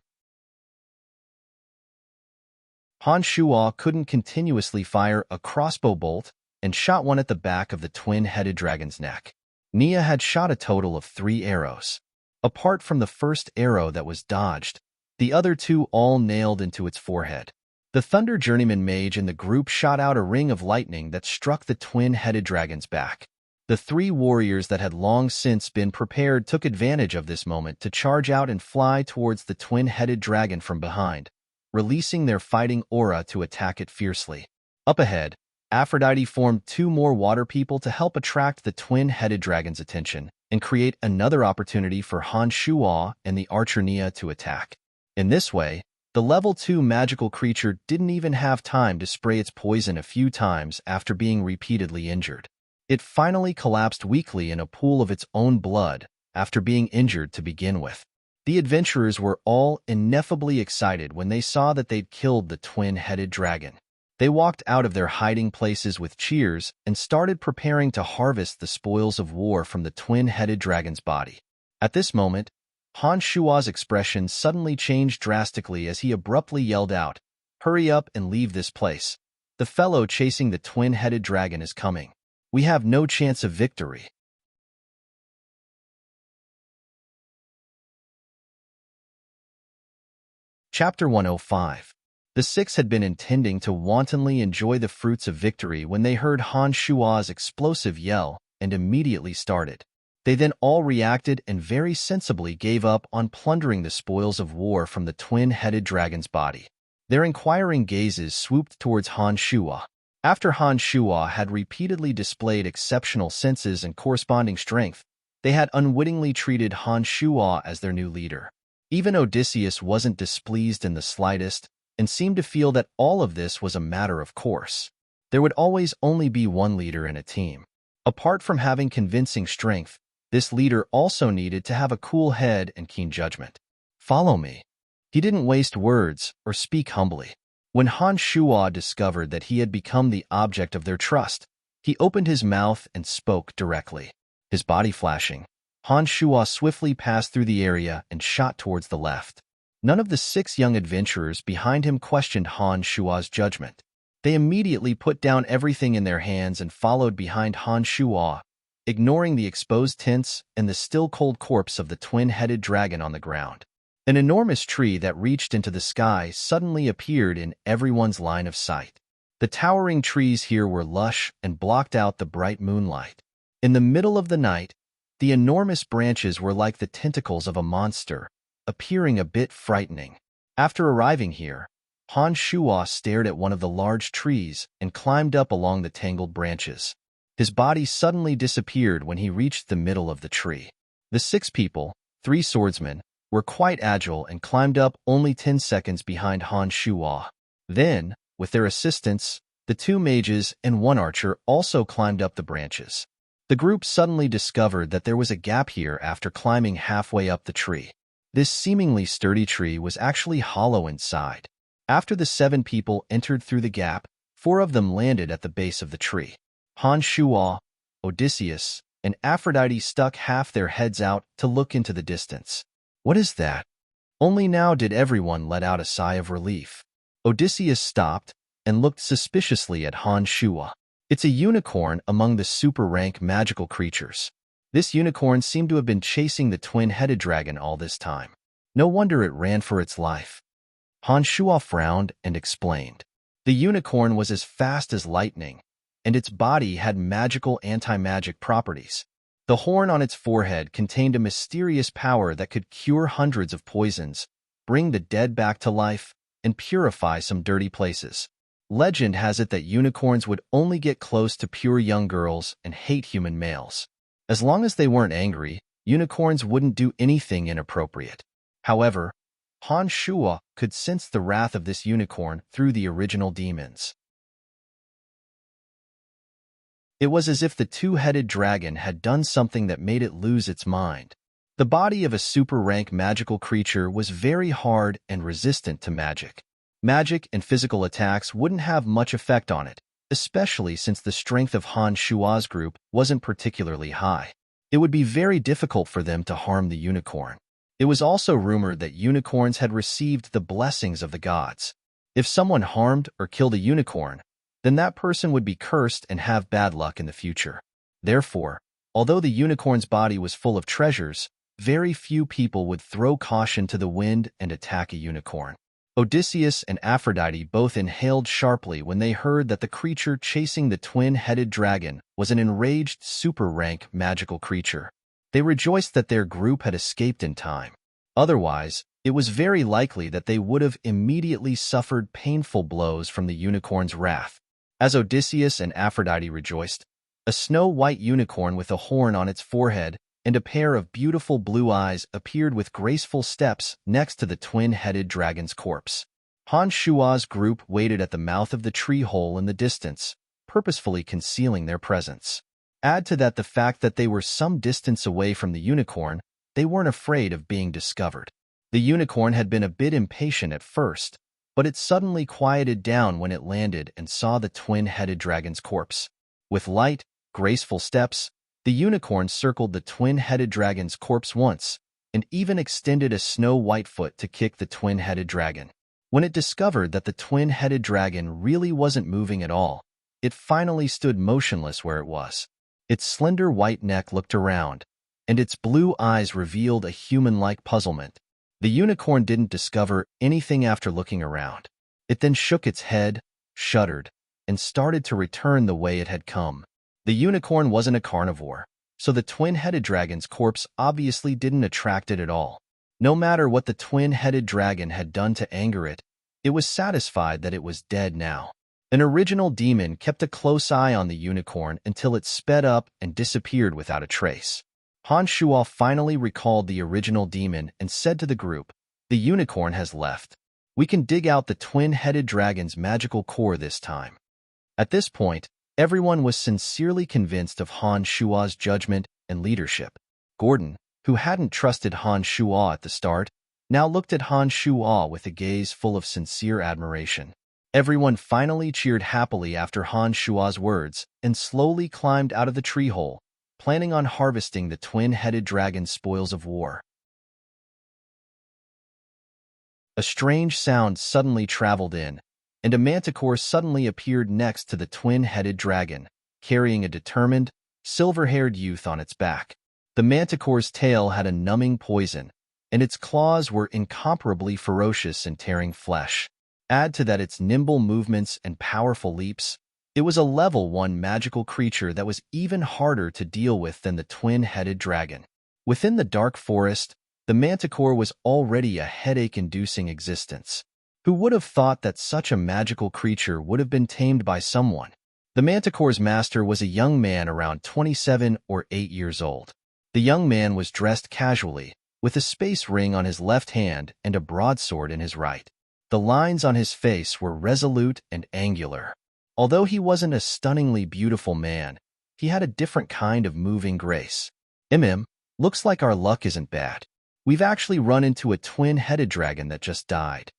Han Shuo couldn't continuously fire a crossbow bolt and shot one at the back of the twin-headed dragon's neck. Nia had shot a total of 3 arrows. Apart from the first arrow that was dodged, the other 2 all nailed into its forehead. The Thunder Journeyman mage in the group shot out a ring of lightning that struck the twin-headed dragon's back. The 3 warriors that had long since been prepared took advantage of this moment to charge out and fly towards the twin-headed dragon from behind, releasing their fighting aura to attack it fiercely. Up ahead, Aphrodite formed 2 more water people to help attract the twin-headed dragon's attention and create another opportunity for Han Shuo and the archer Nia to attack. In this way, the level 2 magical creature didn't even have time to spray its poison a few times after being repeatedly injured. It finally collapsed weakly in a pool of its own blood after being injured to begin with. The adventurers were all ineffably excited when they saw that they'd killed the twin-headed dragon. They walked out of their hiding places with cheers and started preparing to harvest the spoils of war from the twin-headed dragon's body. At this moment, Han Shuo's expression suddenly changed drastically as he abruptly yelled out, "Hurry up and leave this place. The fellow chasing the twin-headed dragon is coming. We have no chance of victory." Chapter 105. The 6 had been intending to wantonly enjoy the fruits of victory when they heard Han Shuo's explosive yell and immediately started. They then all reacted and very sensibly gave up on plundering the spoils of war from the twin-headed dragon's body. Their inquiring gazes swooped towards Han Shuo. After Han Shuo had repeatedly displayed exceptional senses and corresponding strength, they had unwittingly treated Han Shuo as their new leader. Even Odysseus wasn't displeased in the slightest and seemed to feel that all of this was a matter of course. There would always only be one leader in a team. Apart from having convincing strength, this leader also needed to have a cool head and keen judgment. "Follow me." He didn't waste words or speak humbly. When Han Shuo discovered that he had become the object of their trust, he opened his mouth and spoke directly. His body flashing, Han Shuo swiftly passed through the area and shot towards the left. None of the 6 young adventurers behind him questioned Han Shua's judgment. They immediately put down everything in their hands and followed behind Han Shua, ignoring the exposed tents and the still-cold corpse of the twin-headed dragon on the ground. An enormous tree that reached into the sky suddenly appeared in everyone's line of sight. The towering trees here were lush and blocked out the bright moonlight. In the middle of the night, the enormous branches were like the tentacles of a monster, appearing a bit frightening. After arriving here, Han Shua stared at one of the large trees and climbed up along the tangled branches. His body suddenly disappeared when he reached the middle of the tree. The 6 people, 3 swordsmen, were quite agile and climbed up only 10 seconds behind Han Shua. Then, with their assistants, the 2 mages and 1 archer also climbed up the branches. The group suddenly discovered that there was a gap here after climbing halfway up the tree. This seemingly sturdy tree was actually hollow inside. After the 7 people entered through the gap, 4 of them landed at the base of the tree. Han Shua, Odysseus, and Aphrodite stuck half their heads out to look into the distance. What is that? Only now did everyone let out a sigh of relief. Odysseus stopped and looked suspiciously at Han Shua. It's a unicorn among the super-rank magical creatures. This unicorn seemed to have been chasing the twin-headed dragon all this time. No wonder it ran for its life. Han Shua frowned and explained. The unicorn was as fast as lightning, and its body had magical anti-magic properties. The horn on its forehead contained a mysterious power that could cure hundreds of poisons, bring the dead back to life, and purify some dirty places. Legend has it that unicorns would only get close to pure young girls and hate human males. As long as they weren't angry, unicorns wouldn't do anything inappropriate. However, Han Shua could sense the wrath of this unicorn through the original demons. It was as if the 2-headed dragon had done something that made it lose its mind. The body of a super-rank magical creature was very hard and resistant to magic. Magic and physical attacks wouldn't have much effect on it, especially since the strength of Han Shua's group wasn't particularly high. It would be very difficult for them to harm the unicorn. It was also rumored that unicorns had received the blessings of the gods. If someone harmed or killed a unicorn, then that person would be cursed and have bad luck in the future. Therefore, although the unicorn's body was full of treasures, very few people would throw caution to the wind and attack a unicorn. Odysseus and Aphrodite both inhaled sharply when they heard that the creature chasing the twin-headed dragon was an enraged super-rank magical creature. They rejoiced that their group had escaped in time. Otherwise, it was very likely that they would have immediately suffered painful blows from the unicorn's wrath. As Odysseus and Aphrodite rejoiced, a snow-white unicorn with a horn on its forehead and a pair of beautiful blue eyes appeared with graceful steps next to the twin-headed dragon's corpse. Han Shua's group waited at the mouth of the tree hole in the distance, purposefully concealing their presence. Add to that the fact that they were some distance away from the unicorn, they weren't afraid of being discovered. The unicorn had been a bit impatient at first, but it suddenly quieted down when it landed and saw the twin-headed dragon's corpse. With light, graceful steps, the unicorn circled the twin-headed dragon's corpse once, and even extended a snow-white foot to kick the twin-headed dragon. When it discovered that the twin-headed dragon really wasn't moving at all, it finally stood motionless where it was. Its slender white neck looked around, and its blue eyes revealed a human-like puzzlement. The unicorn didn't discover anything after looking around. It then shook its head, shuddered, and started to return the way it had come. The unicorn wasn't a carnivore, so the twin-headed dragon's corpse obviously didn't attract it at all. No matter what the twin-headed dragon had done to anger it, it was satisfied that it was dead now. An original demon kept a close eye on the unicorn until it sped up and disappeared without a trace. Han Shua finally recalled the original demon and said to the group, "The unicorn has left. We can dig out the twin-headed dragon's magical core this time." At this point, everyone was sincerely convinced of Han Shua's judgment and leadership. Gordon, who hadn't trusted Han Shua at the start, now looked at Han Shua with a gaze full of sincere admiration. Everyone finally cheered happily after Han Shua's words and slowly climbed out of the tree hole, planning on harvesting the twin-headed dragon's spoils of war. A strange sound suddenly traveled in, and a manticore suddenly appeared next to the twin-headed dragon, carrying a determined, silver-haired youth on its back. The manticore's tail had a numbing poison, and its claws were incomparably ferocious in tearing flesh. Add to that its nimble movements and powerful leaps. It was a level 1 magical creature that was even harder to deal with than the twin-headed dragon. Within the dark forest, the manticore was already a headache-inducing existence. Who would have thought that such a magical creature would have been tamed by someone? The manticore's master was a young man around 27 or 8 years old. The young man was dressed casually, with a space ring on his left hand and a broadsword in his right. The lines on his face were resolute and angular. Although he wasn't a stunningly beautiful man, he had a different kind of moving grace. Looks like our luck isn't bad. We've actually run into a twin-headed dragon that just died.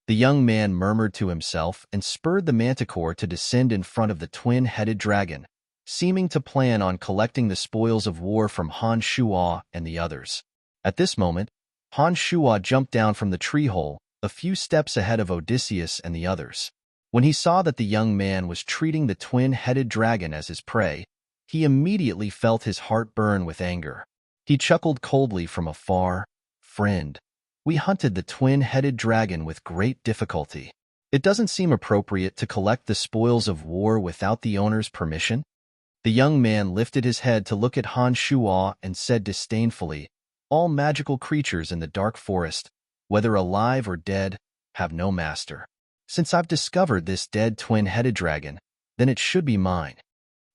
The young man murmured to himself and spurred the manticore to descend in front of the twin-headed dragon, seeming to plan on collecting the spoils of war from Han Shuo and the others. At this moment, Han Shuo jumped down from the tree hole, a few steps ahead of Odysseus and the others. When he saw that the young man was treating the twin-headed dragon as his prey, he immediately felt his heart burn with anger. He chuckled coldly from afar. "Friend, we hunted the twin-headed dragon with great difficulty. It doesn't seem appropriate to collect the spoils of war without the owner's permission." The young man lifted his head to look at Han Shuo and said disdainfully, "All magical creatures in the dark forest, whether alive or dead, have no master. Since I've discovered this dead twin-headed dragon, then it should be mine."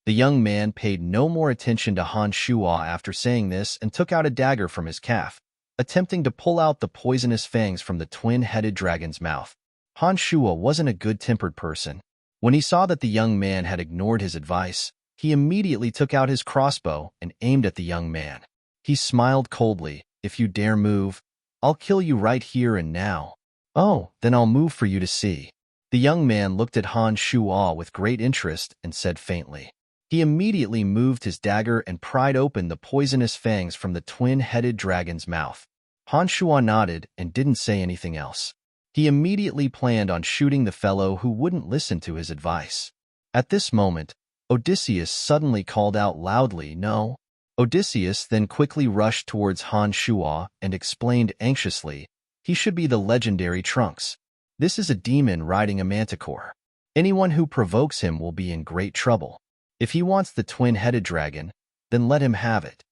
The young man paid no more attention to Han Shuo after saying this and took out a dagger from his calf, attempting to pull out the poisonous fangs from the twin-headed dragon's mouth. Han Shuo wasn't a good-tempered person. When he saw that the young man had ignored his advice, he immediately took out his crossbow and aimed at the young man. He smiled coldly. "If you dare move, I'll kill you right here and now." "Oh, then I'll move for you to see." The young man looked at Han Shuo with great interest and said faintly. He immediately moved his dagger and pried open the poisonous fangs from the twin-headed dragon's mouth. Han Shuo nodded and didn't say anything else. He immediately planned on shooting the fellow who wouldn't listen to his advice. At this moment, Odysseus suddenly called out loudly, "No." Odysseus then quickly rushed towards Han Shuo and explained anxiously, "He should be the legendary Trunks. This is a demon riding a manticore. Anyone who provokes him will be in great trouble. If he wants the twin-headed dragon, then let him have it."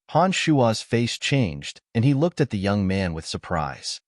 Han Shuo's face changed, and he looked at the young man with surprise.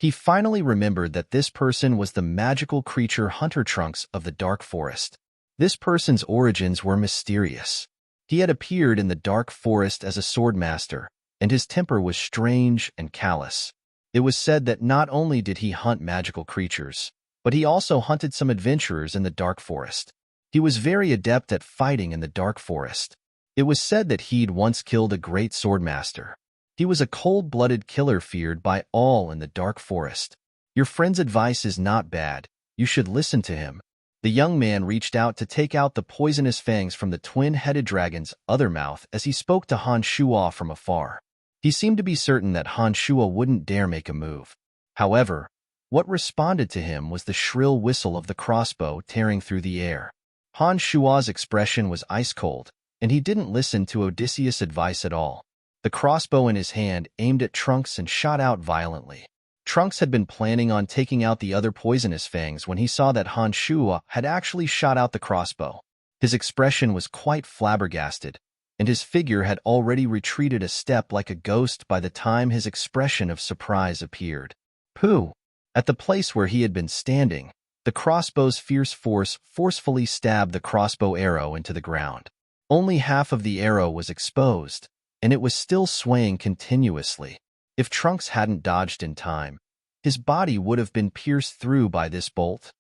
He finally remembered that this person was the magical creature Hunter Trunks of the Dark Forest. This person's origins were mysterious. He had appeared in the Dark Forest as a swordmaster, and his temper was strange and callous. It was said that not only did he hunt magical creatures, but he also hunted some adventurers in the Dark Forest. He was very adept at fighting in the Dark Forest. It was said that he'd once killed a great swordmaster. He was a cold-blooded killer feared by all in the Dark Forest. "Your friend's advice is not bad. You should listen to him." The young man reached out to take out the poisonous fangs from the twin-headed dragon's other mouth as he spoke to Han Shuo from afar. He seemed to be certain that Han Shuo wouldn't dare make a move. However, what responded to him was the shrill whistle of the crossbow tearing through the air. Han Shuo's expression was ice-cold, and he didn't listen to Odysseus' advice at all. The crossbow in his hand aimed at Trunks and shot out violently. Trunks had been planning on taking out the other poisonous fangs when he saw that Han Shuo had actually shot out the crossbow. His expression was quite flabbergasted, and his figure had already retreated a step like a ghost by the time his expression of surprise appeared. Pooh! At the place where he had been standing, the crossbow's fierce force forcefully stabbed the crossbow arrow into the ground. Only half of the arrow was exposed, and it was still swaying continuously. If Trunks hadn't dodged in time, his body would have been pierced through by this bolt.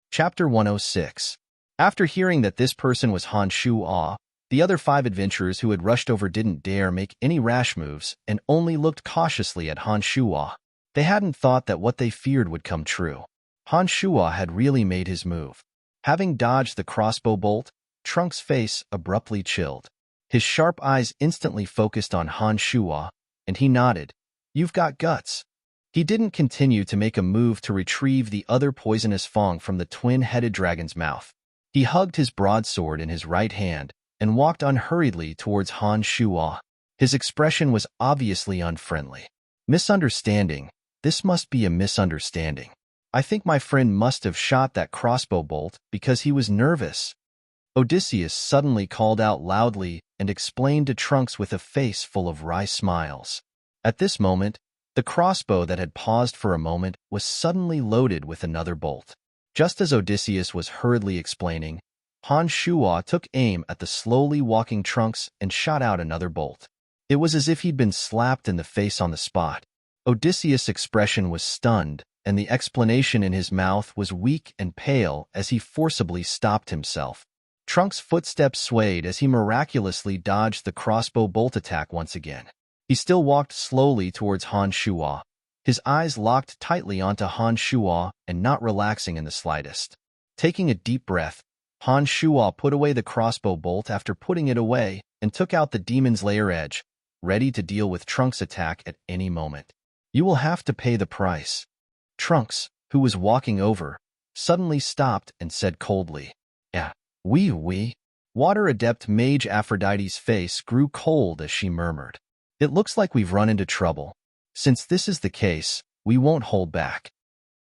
Chapter 106. After hearing that this person was Han Shuo, the other 5 adventurers who had rushed over didn't dare make any rash moves and only looked cautiously at Han Shuo. They hadn't thought that what they feared would come true. Han Shuo had really made his move. Having dodged the crossbow bolt, Trunks' face abruptly chilled. His sharp eyes instantly focused on Han Shuo, and he nodded. You've got guts. He didn't continue to make a move to retrieve the other poisonous fang from the twin-headed dragon's mouth. He hugged his broadsword in his right hand and walked unhurriedly towards Han Shuo. His expression was obviously unfriendly. Misunderstanding. This must be a misunderstanding. I think my friend must have shot that crossbow bolt because he was nervous. Odysseus suddenly called out loudly and explained to Trunks with a face full of wry smiles. At this moment, the crossbow that had paused for a moment was suddenly loaded with another bolt. Just as Odysseus was hurriedly explaining, Han Shuo took aim at the slowly walking Trunks and shot out another bolt. It was as if he'd been slapped in the face on the spot. Odysseus' expression was stunned, and the explanation in his mouth was weak and pale as he forcibly stopped himself. Trunks' footsteps swayed as he miraculously dodged the crossbow bolt attack once again. He still walked slowly towards Han Shuo, his eyes locked tightly onto Han Shuo and not relaxing in the slightest. Taking a deep breath, Han Shuo put away the crossbow bolt after putting it away and took out the demon's lair edge, ready to deal with Trunks' attack at any moment. You will have to pay the price. Trunks, who was walking over, suddenly stopped and said coldly, Yeah, oui. Water Adept Mage Aphrodite's face grew cold as she murmured, It looks like we've run into trouble. Since this is the case, we won't hold back.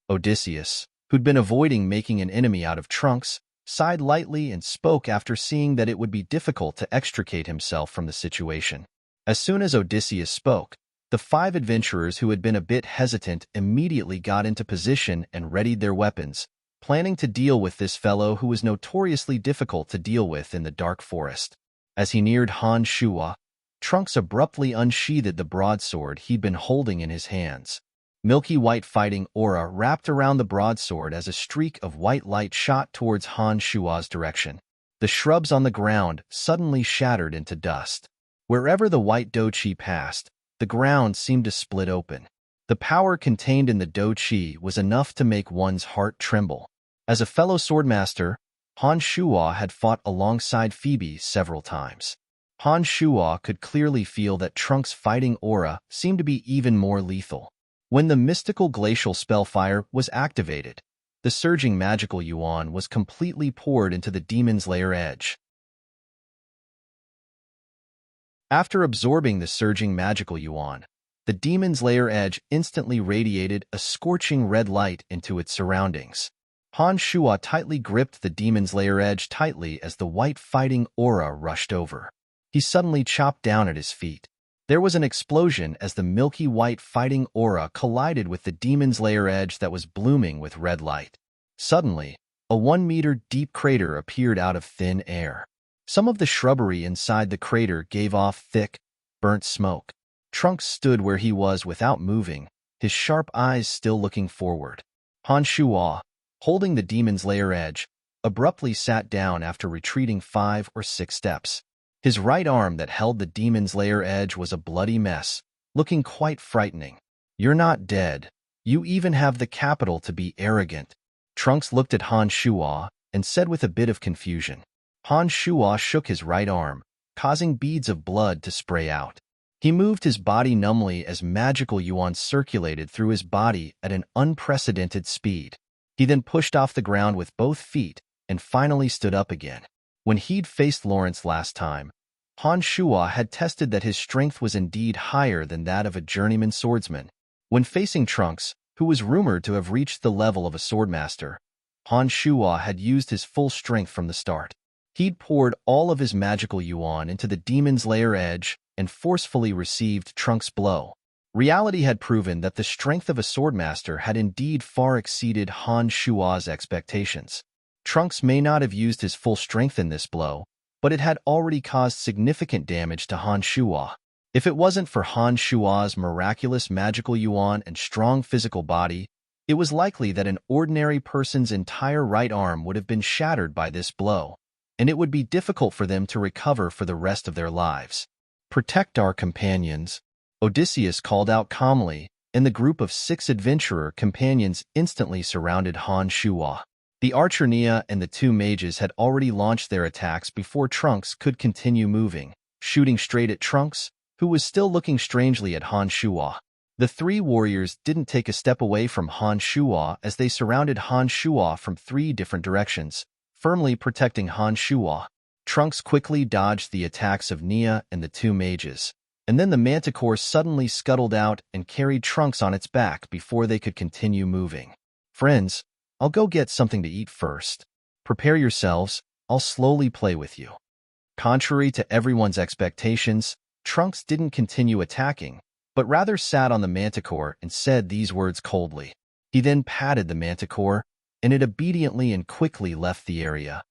Odysseus, who'd been avoiding making an enemy out of Trunks, sighed lightly and spoke after seeing that it would be difficult to extricate himself from the situation. As soon as Odysseus spoke, the 5 adventurers who had been a bit hesitant immediately got into position and readied their weapons, planning to deal with this fellow who was notoriously difficult to deal with in the dark forest. As he neared Han Shuo, Trunks abruptly unsheathed the broadsword he'd been holding in his hands. Milky white fighting aura wrapped around the broadsword as a streak of white light shot towards Han Shuo's direction. The shrubs on the ground suddenly shattered into dust. Wherever the white doqi passed, the ground seemed to split open. The power contained in the doqi was enough to make one's heart tremble. As a fellow swordmaster, Han Shuo had fought alongside Phoebe several times. Han Shuo could clearly feel that Trunks' fighting aura seemed to be even more lethal. When the mystical glacial spellfire was activated, the surging magical yuan was completely poured into the demon's lair edge. After absorbing the surging magical yuan, the demon's lair edge instantly radiated a scorching red light into its surroundings. Han Shuo tightly gripped the demon's lair edge tightly as the white fighting aura rushed over. He suddenly chopped down at his feet. There was an explosion as the milky white fighting aura collided with the demon's lair edge that was blooming with red light. Suddenly, a 1-meter deep crater appeared out of thin air. Some of the shrubbery inside the crater gave off thick, burnt smoke. Trunks stood where he was without moving, his sharp eyes still looking forward. Han Shuo, holding the demon's lair edge, abruptly sat down after retreating 5 or 6 steps. His right arm that held the demon's lair edge was a bloody mess, looking quite frightening. You're not dead. You even have the capital to be arrogant. Trunks looked at Han Shuo and said with a bit of confusion. Han Shuo shook his right arm, causing beads of blood to spray out. He moved his body numbly as magical yuan circulated through his body at an unprecedented speed. He then pushed off the ground with both feet and finally stood up again. When he'd faced Lawrence last time, Han Shuo had tested that his strength was indeed higher than that of a journeyman swordsman. When facing Trunks, who was rumored to have reached the level of a swordmaster, Han Shuo had used his full strength from the start. He'd poured all of his magical yuan into the demon's lair edge and forcefully received Trunks' blow. Reality had proven that the strength of a swordmaster had indeed far exceeded Han Shuo's expectations. Trunks may not have used his full strength in this blow, but it had already caused significant damage to Han Shuo. If it wasn't for Han Shuo's miraculous magical yuan and strong physical body, it was likely that an ordinary person's entire right arm would have been shattered by this blow, and it would be difficult for them to recover for the rest of their lives. Protect our companions, Odysseus called out calmly, and the group of 6 adventurer companions instantly surrounded Han Shuo. The archer Nia and the two mages had already launched their attacks before Trunks could continue moving, shooting straight at Trunks, who was still looking strangely at Han Shuo. The three warriors didn't take a step away from Han Shuo as they surrounded Han Shuo from three different directions, firmly protecting Han Shuo. Trunks quickly dodged the attacks of Nia and the two mages, and then the manticore suddenly scuttled out and carried Trunks on its back before they could continue moving. Friends, I'll go get something to eat first. Prepare yourselves, I'll slowly play with you. Contrary to everyone's expectations, Trunks didn't continue attacking, but rather sat on the manticore and said these words coldly. He then patted the manticore, and it obediently and quickly left the area.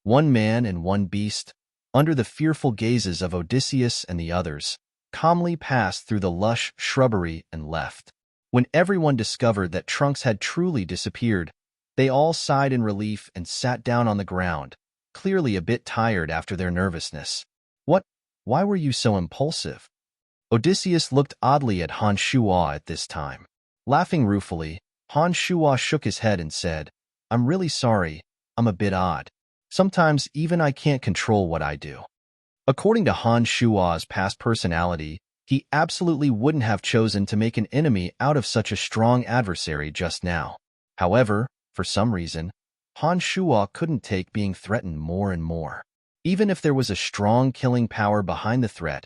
One man and one beast, under the fearful gazes of Odysseus and the others, calmly passed through the lush shrubbery and left. When everyone discovered that Trunks had truly disappeared, they all sighed in relief and sat down on the ground, clearly a bit tired after their nervousness. What? Why were you so impulsive? Odysseus looked oddly at Han Shuo at this time. Laughing ruefully, Han Shuo shook his head and said, I'm really sorry, I'm a bit odd. Sometimes even I can't control what I do. According to Han Shuo's past personality, he absolutely wouldn't have chosen to make an enemy out of such a strong adversary just now. However, for some reason, Han Shuo couldn't take being threatened more and more. Even if there was a strong killing power behind the threat,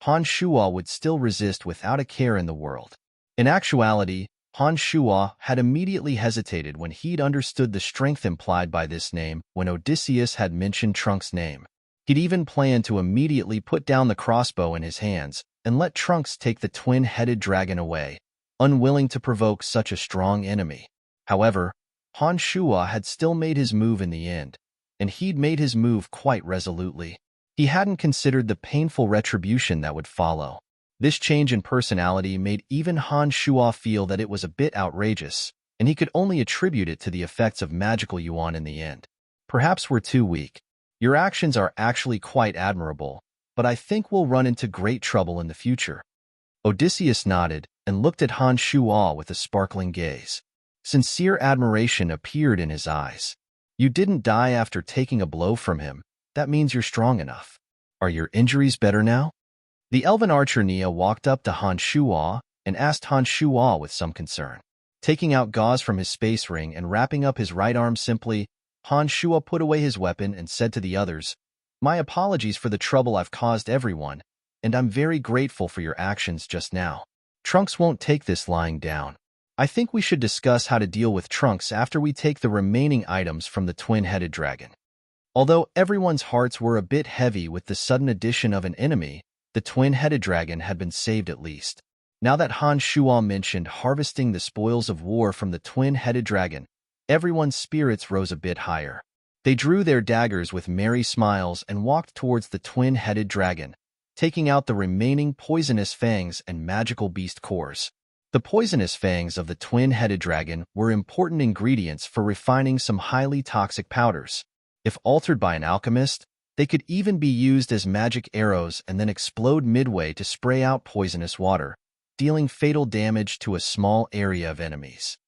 Han Shuo would still resist without a care in the world. In actuality, Han Shuo had immediately hesitated when he'd understood the strength implied by this name when Odysseus had mentioned Trunks' name. He'd even planned to immediately put down the crossbow in his hands and let Trunks take the twin-headed dragon away, unwilling to provoke such a strong enemy. However, Han Shuo had still made his move in the end, and he'd made his move quite resolutely. He hadn't considered the painful retribution that would follow. This change in personality made even Han Shuo feel that it was a bit outrageous, and he could only attribute it to the effects of magical yuan in the end. Perhaps we're too weak. Your actions are actually quite admirable, but I think we'll run into great trouble in the future. Odysseus nodded and looked at Han Shuo with a sparkling gaze. Sincere admiration appeared in his eyes. You didn't die after taking a blow from him. That means you're strong enough. Are your injuries better now? The elven archer Nia walked up to Han Shuo and asked Han Shuo with some concern. Taking out gauze from his space ring and wrapping up his right arm simply, Han Shuo put away his weapon and said to the others, My apologies for the trouble I've caused everyone, and I'm very grateful for your actions just now. Trunks won't take this lying down. I think we should discuss how to deal with Trunks after we take the remaining items from the twin-headed dragon. Although everyone's hearts were a bit heavy with the sudden addition of an enemy, the twin-headed dragon had been saved at least. Now that Han Shuo mentioned harvesting the spoils of war from the twin-headed dragon, everyone's spirits rose a bit higher. They drew their daggers with merry smiles and walked towards the twin-headed dragon, taking out the remaining poisonous fangs and magical beast cores. The poisonous fangs of the twin-headed dragon were important ingredients for refining some highly toxic powders. If altered by an alchemist, they could even be used as magic arrows and then explode midway to spray out poisonous water, dealing fatal damage to a small area of enemies.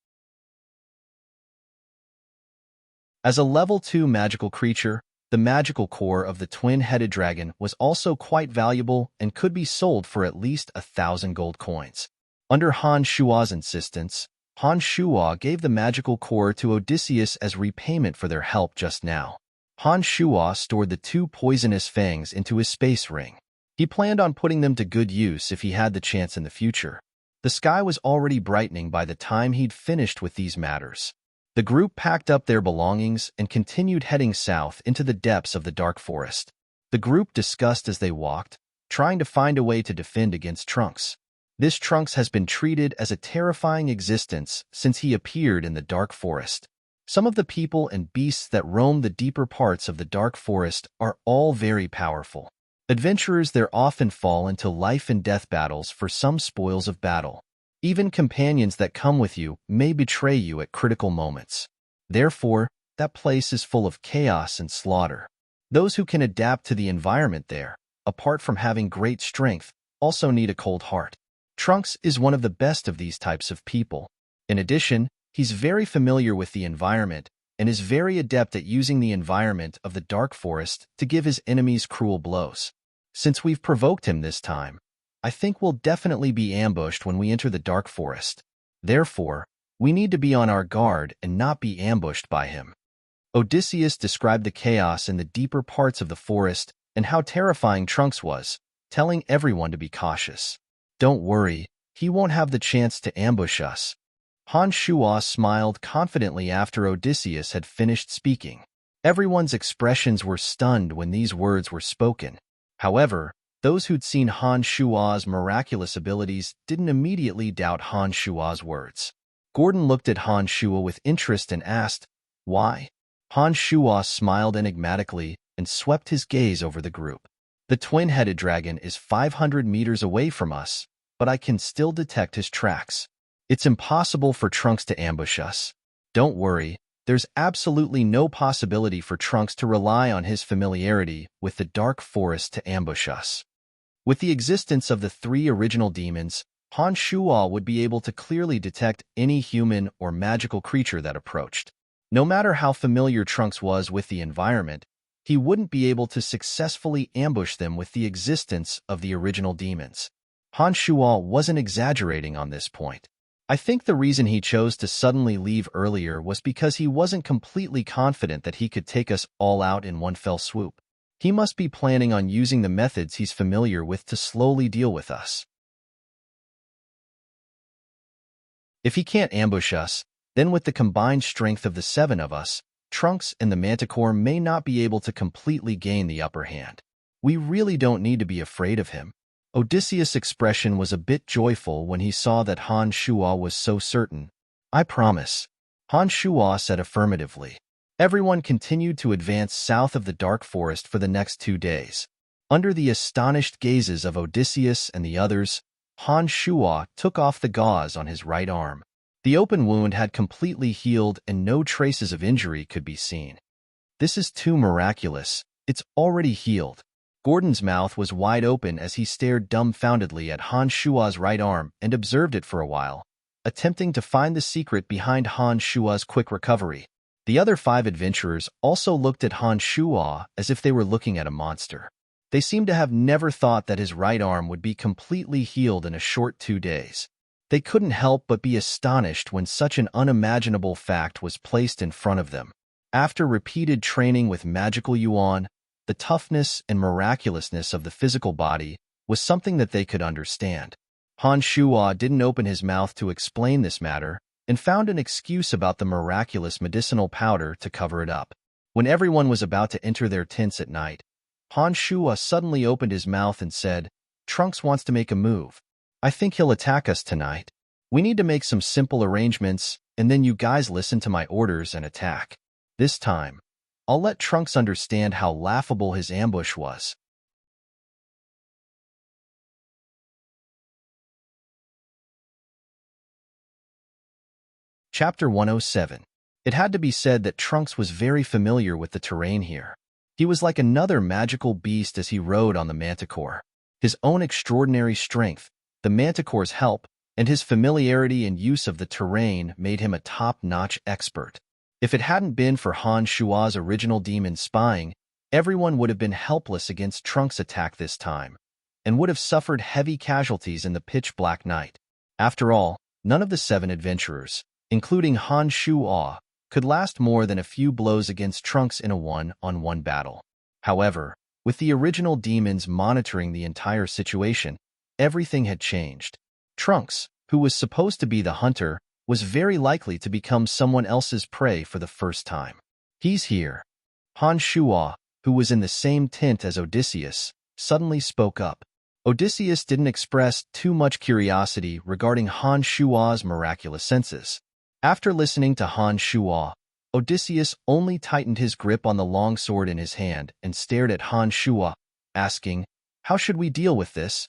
As a level 2 magical creature, the magical core of the twin-headed dragon was also quite valuable and could be sold for at least 1,000 gold coins. Under Han Shuo's insistence, Han Shuo gave the magical core to Odysseus as repayment for their help just now. Han Shuo stored the 2 poisonous fangs into his space ring. He planned on putting them to good use if he had the chance in the future. The sky was already brightening by the time he'd finished with these matters. The group packed up their belongings and continued heading south into the depths of the dark forest. The group discussed as they walked, trying to find a way to defend against Trunks. This Trunks has been treated as a terrifying existence since he appeared in the dark forest. Some of the people and beasts that roam the deeper parts of the dark forest are all very powerful. Adventurers there often fall into life and death battles for some spoils of battle. Even companions that come with you may betray you at critical moments. Therefore, that place is full of chaos and slaughter. Those who can adapt to the environment there, apart from having great strength, also need a cold heart. Trunks is one of the best of these types of people. In addition, he's very familiar with the environment and is very adept at using the environment of the dark forest to give his enemies cruel blows. Since we've provoked him this time, I think we'll definitely be ambushed when we enter the dark forest. Therefore, we need to be on our guard and not be ambushed by him. Odysseus described the chaos in the deeper parts of the forest and how terrifying Trunks was, telling everyone to be cautious. Don't worry, he won't have the chance to ambush us. Han Shuo smiled confidently after Odysseus had finished speaking. Everyone's expressions were stunned when these words were spoken. However, those who'd seen Han Shuo's miraculous abilities didn't immediately doubt Han Shuo's words. Gordon looked at Han Shuo with interest and asked, "Why?" Han Shuo smiled enigmatically and swept his gaze over the group. "The twin-headed dragon is 500 meters away from us, but I can still detect his tracks. It's impossible for Trunks to ambush us. Don't worry, there's absolutely no possibility for Trunks to rely on his familiarity with the dark forest to ambush us." With the existence of the 3 original demons, Han Shuo would be able to clearly detect any human or magical creature that approached. No matter how familiar Trunks was with the environment, he wouldn't be able to successfully ambush them with the existence of the original demons. Han Shuo wasn't exaggerating on this point. I think the reason he chose to suddenly leave earlier was because he wasn't completely confident that he could take us all out in one fell swoop. He must be planning on using the methods he's familiar with to slowly deal with us. If he can't ambush us, then with the combined strength of the 7 of us, Trunks and the Manticore may not be able to completely gain the upper hand. We really don't need to be afraid of him. Odysseus' expression was a bit joyful when he saw that Han Shuo was so certain. "I promise." Han Shuo said affirmatively. Everyone continued to advance south of the dark forest for the next 2 days. Under the astonished gazes of Odysseus and the others, Han Shuo took off the gauze on his right arm. The open wound had completely healed and no traces of injury could be seen. "This is too miraculous. It's already healed." Gordon's mouth was wide open as he stared dumbfoundedly at Han Shuo's right arm and observed it for a while, attempting to find the secret behind Han Shuo's quick recovery. The other 5 adventurers also looked at Han Shuo as if they were looking at a monster. They seemed to have never thought that his right arm would be completely healed in a short 2 days. They couldn't help but be astonished when such an unimaginable fact was placed in front of them. After repeated training with magical yuan, the toughness and miraculousness of the physical body was something that they could understand. Han Shuo didn't open his mouth to explain this matter and found an excuse about the miraculous medicinal powder to cover it up. When everyone was about to enter their tents at night, Han Shuo suddenly opened his mouth and said, "Trunks wants to make a move. I think he'll attack us tonight. We need to make some simple arrangements, and then you guys listen to my orders and attack. This time, I'll let Trunks understand how laughable his ambush was." Chapter 107. It had to be said that Trunks was very familiar with the terrain here. He was like another magical beast as he rode on the Manticore. His own extraordinary strength, the Manticore's help, and his familiarity and use of the terrain made him a top-notch expert. If it hadn't been for Han Shuo's original demon spying, everyone would have been helpless against Trunks' attack this time, and would have suffered heavy casualties in the pitch-black night. After all, none of the 7 adventurers, including Han Shuo, could last more than a few blows against Trunks in a one-on-one battle. However, with the original demons monitoring the entire situation, everything had changed. Trunks, who was supposed to be the hunter, was very likely to become someone else's prey for the first time. "He's here." Han Shuo, who was in the same tent as Odysseus, suddenly spoke up. Odysseus didn't express too much curiosity regarding Han Shuo's miraculous senses. After listening to Han Shuo, Odysseus only tightened his grip on the longsword in his hand and stared at Han Shuo, asking, "How should we deal with this?"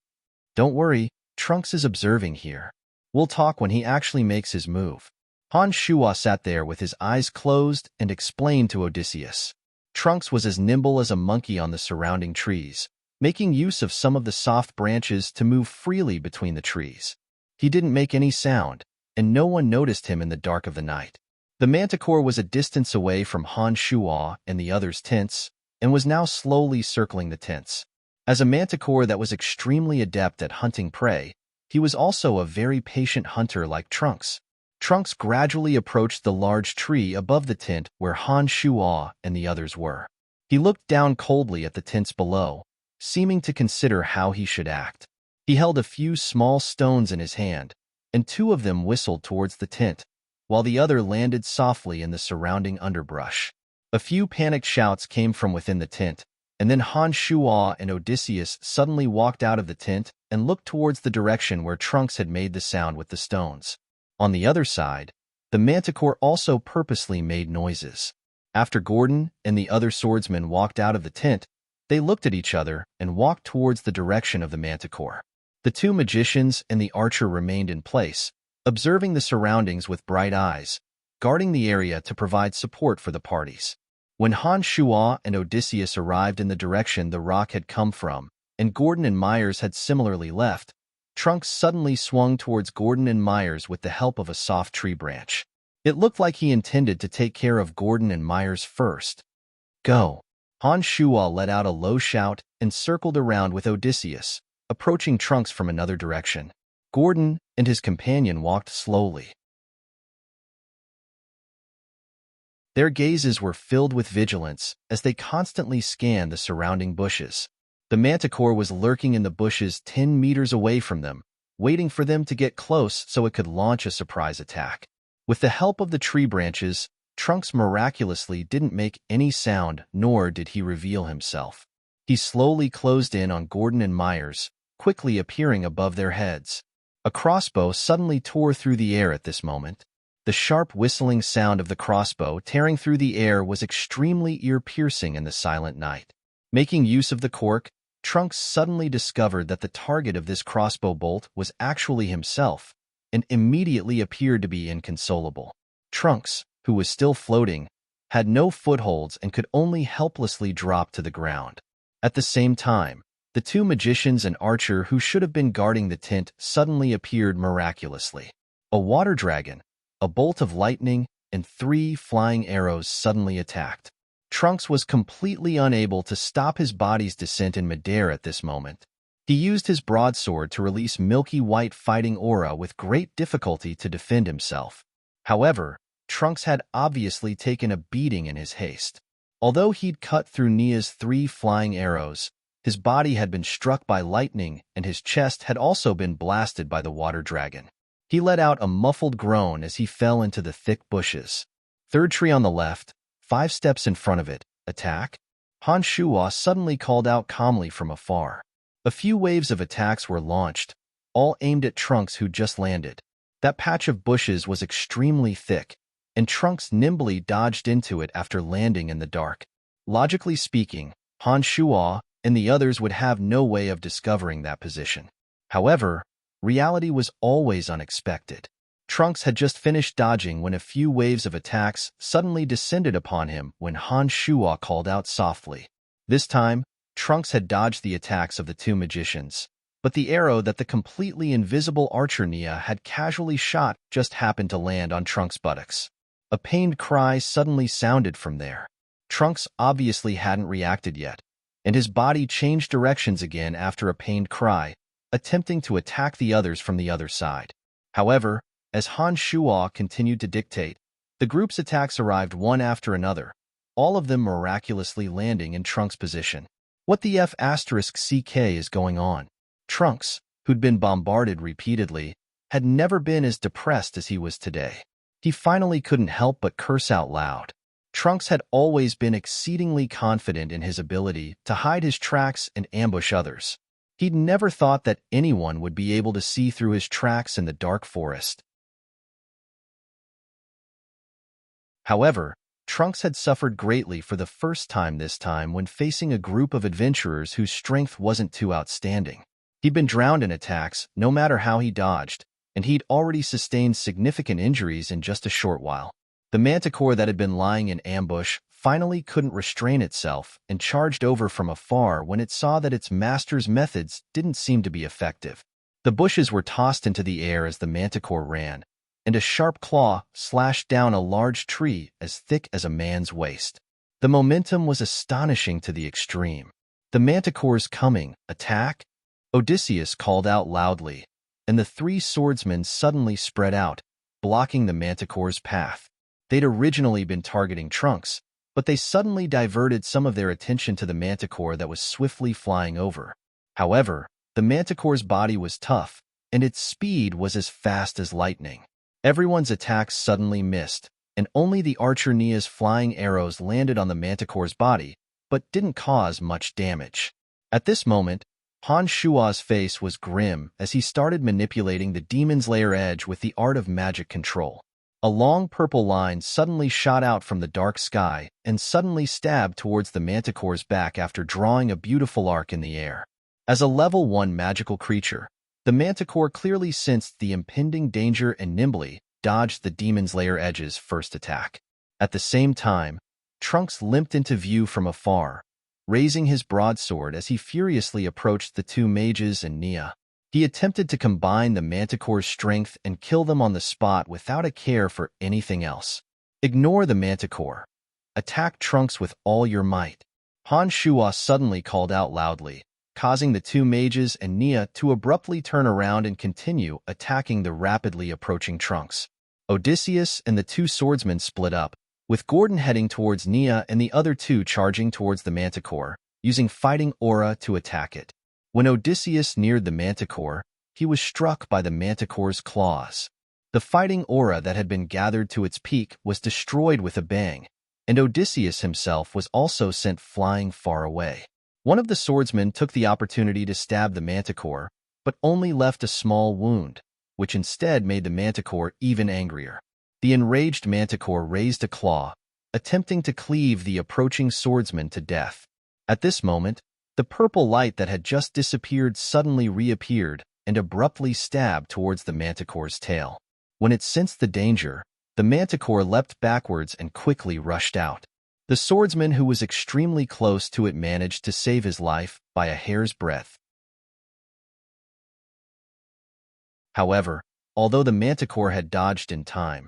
"Don't worry, Trunks is observing here. We'll talk when he actually makes his move." Han Shuo sat there with his eyes closed and explained to Odysseus. Trunks was as nimble as a monkey on the surrounding trees, making use of some of the soft branches to move freely between the trees. He didn't make any sound, and no one noticed him in the dark of the night. The manticore was a distance away from Han Shuo and the others' tents, and was now slowly circling the tents. As a manticore that was extremely adept at hunting prey, he was also a very patient hunter like Trunks. Trunks gradually approached the large tree above the tent where Han Shuo and the others were. He looked down coldly at the tents below, seeming to consider how he should act. He held a few small stones in his hand, and two of them whistled towards the tent, while the other landed softly in the surrounding underbrush. A few panicked shouts came from within the tent, and then Han Shuo and Odysseus suddenly walked out of the tent and looked towards the direction where Trunks had made the sound with the stones. On the other side, the manticore also purposely made noises. After Gordon and the other swordsmen walked out of the tent, they looked at each other and walked towards the direction of the manticore. The two magicians and the archer remained in place, observing the surroundings with bright eyes, guarding the area to provide support for the parties. When Han Shuo and Odysseus arrived in the direction the rock had come from, and Gordon and Myers had similarly left, Trunks suddenly swung towards Gordon and Myers with the help of a soft tree branch. It looked like he intended to take care of Gordon and Myers first. Go! Han Shuo let out a low shout and circled around with Odysseus, approaching Trunks from another direction. Gordon and his companion walked slowly. Their gazes were filled with vigilance as they constantly scanned the surrounding bushes. The manticore was lurking in the bushes 10 meters away from them, waiting for them to get close so it could launch a surprise attack. With the help of the tree branches, Trunks miraculously didn't make any sound, nor did he reveal himself. He slowly closed in on Gordon and Myers, quickly appearing above their heads. A crossbow suddenly tore through the air at this moment. The sharp whistling sound of the crossbow tearing through the air was extremely ear-piercing in the silent night. Making use of the cork, Trunks suddenly discovered that the target of this crossbow bolt was actually himself, and immediately appeared to be inconsolable. Trunks, who was still floating, had no footholds and could only helplessly drop to the ground. At the same time, the two magicians and archer who should have been guarding the tent suddenly appeared miraculously. A water dragon, a bolt of lightning, and 3 flying arrows suddenly attacked. Trunks was completely unable to stop his body's descent in midair at this moment. He used his broadsword to release milky white fighting aura with great difficulty to defend himself. However, Trunks had obviously taken a beating in his haste. Although he'd cut through Nia's 3 flying arrows, his body had been struck by lightning and his chest had also been blasted by the water dragon. He let out a muffled groan as he fell into the thick bushes. Third tree on the left, 5 steps in front of it, attack? Han Shuo suddenly called out calmly from afar. A few waves of attacks were launched, all aimed at Trunks who just landed. That patch of bushes was extremely thick, and Trunks nimbly dodged into it after landing in the dark. Logically speaking, Han Shuo and the others would have no way of discovering that position. However, reality was always unexpected. Trunks had just finished dodging when a few waves of attacks suddenly descended upon him when Han Shuo called out softly. This time, Trunks had dodged the attacks of the two magicians, but the arrow that the completely invisible archer Nia had casually shot just happened to land on Trunks' buttocks. A pained cry suddenly sounded from there. Trunks obviously hadn't reacted yet, and his body changed directions again after a pained cry, attempting to attack the others from the other side. However, as Han Shuo continued to dictate, the group's attacks arrived one after another, all of them miraculously landing in Trunks' position. What the F***CK is going on? Trunks, who'd been bombarded repeatedly, had never been as depressed as he was today. He finally couldn't help but curse out loud. Trunks had always been exceedingly confident in his ability to hide his tracks and ambush others. He'd never thought that anyone would be able to see through his tracks in the dark forest. However, Trunks had suffered greatly for the first time this time when facing a group of adventurers whose strength wasn't too outstanding. He'd been drowned in attacks, no matter how he dodged, and he'd already sustained significant injuries in just a short while. The manticore that had been lying in ambush finally couldn't restrain itself and charged over from afar when it saw that its master's methods didn't seem to be effective. The bushes were tossed into the air as the manticore ran, and a sharp claw slashed down a large tree as thick as a man's waist. The momentum was astonishing to the extreme. "The manticore's coming! Attack!" Odysseus called out loudly, and the three swordsmen suddenly spread out, blocking the manticore's path. They'd originally been targeting Trunks, but they suddenly diverted some of their attention to the manticore that was swiftly flying over. However, the manticore's body was tough, and its speed was as fast as lightning. Everyone's attacks suddenly missed, and only the archer Nia's flying arrows landed on the manticore's body, but didn't cause much damage. At this moment, Han Shua's face was grim as he started manipulating the demon's lair edge with the art of magic control. A long purple line suddenly shot out from the dark sky and suddenly stabbed towards the manticore's back after drawing a beautiful arc in the air. As a level 1 magical creature, the manticore clearly sensed the impending danger and nimbly dodged the demon's lair edge's first attack. At the same time, Trunks limped into view from afar, raising his broadsword as he furiously approached the two mages and Nia. He attempted to combine the manticore's strength and kill them on the spot without a care for anything else. "Ignore the manticore. Attack Trunks with all your might," Han Shua suddenly called out loudly, causing the two mages and Nia to abruptly turn around and continue attacking the rapidly approaching Trunks. Odysseus and the two swordsmen split up, with Gordon heading towards Nia and the other two charging towards the manticore, using fighting aura to attack it. When Odysseus neared the manticore, he was struck by the manticore's claws. The fighting aura that had been gathered to its peak was destroyed with a bang, and Odysseus himself was also sent flying far away. One of the swordsmen took the opportunity to stab the manticore, but only left a small wound, which instead made the manticore even angrier. The enraged manticore raised a claw, attempting to cleave the approaching swordsman to death. At this moment, the purple light that had just disappeared suddenly reappeared and abruptly stabbed towards the manticore's tail. When it sensed the danger, the manticore leapt backwards and quickly rushed out. The swordsman who was extremely close to it managed to save his life by a hair's breadth. However, although the manticore had dodged in time,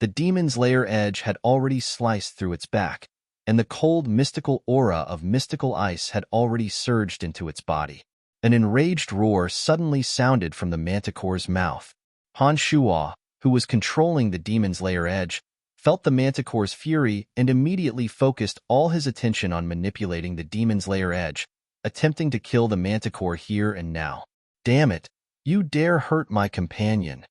the demon's lair edge had already sliced through its back, and the cold mystical aura of mystical ice had already surged into its body. An enraged roar suddenly sounded from the manticore's mouth. Han Shua, who was controlling the demon's lair edge, felt the manticore's fury and immediately focused all his attention on manipulating the demon's lair edge, attempting to kill the manticore here and now. "Damn it! You dare hurt my companion!"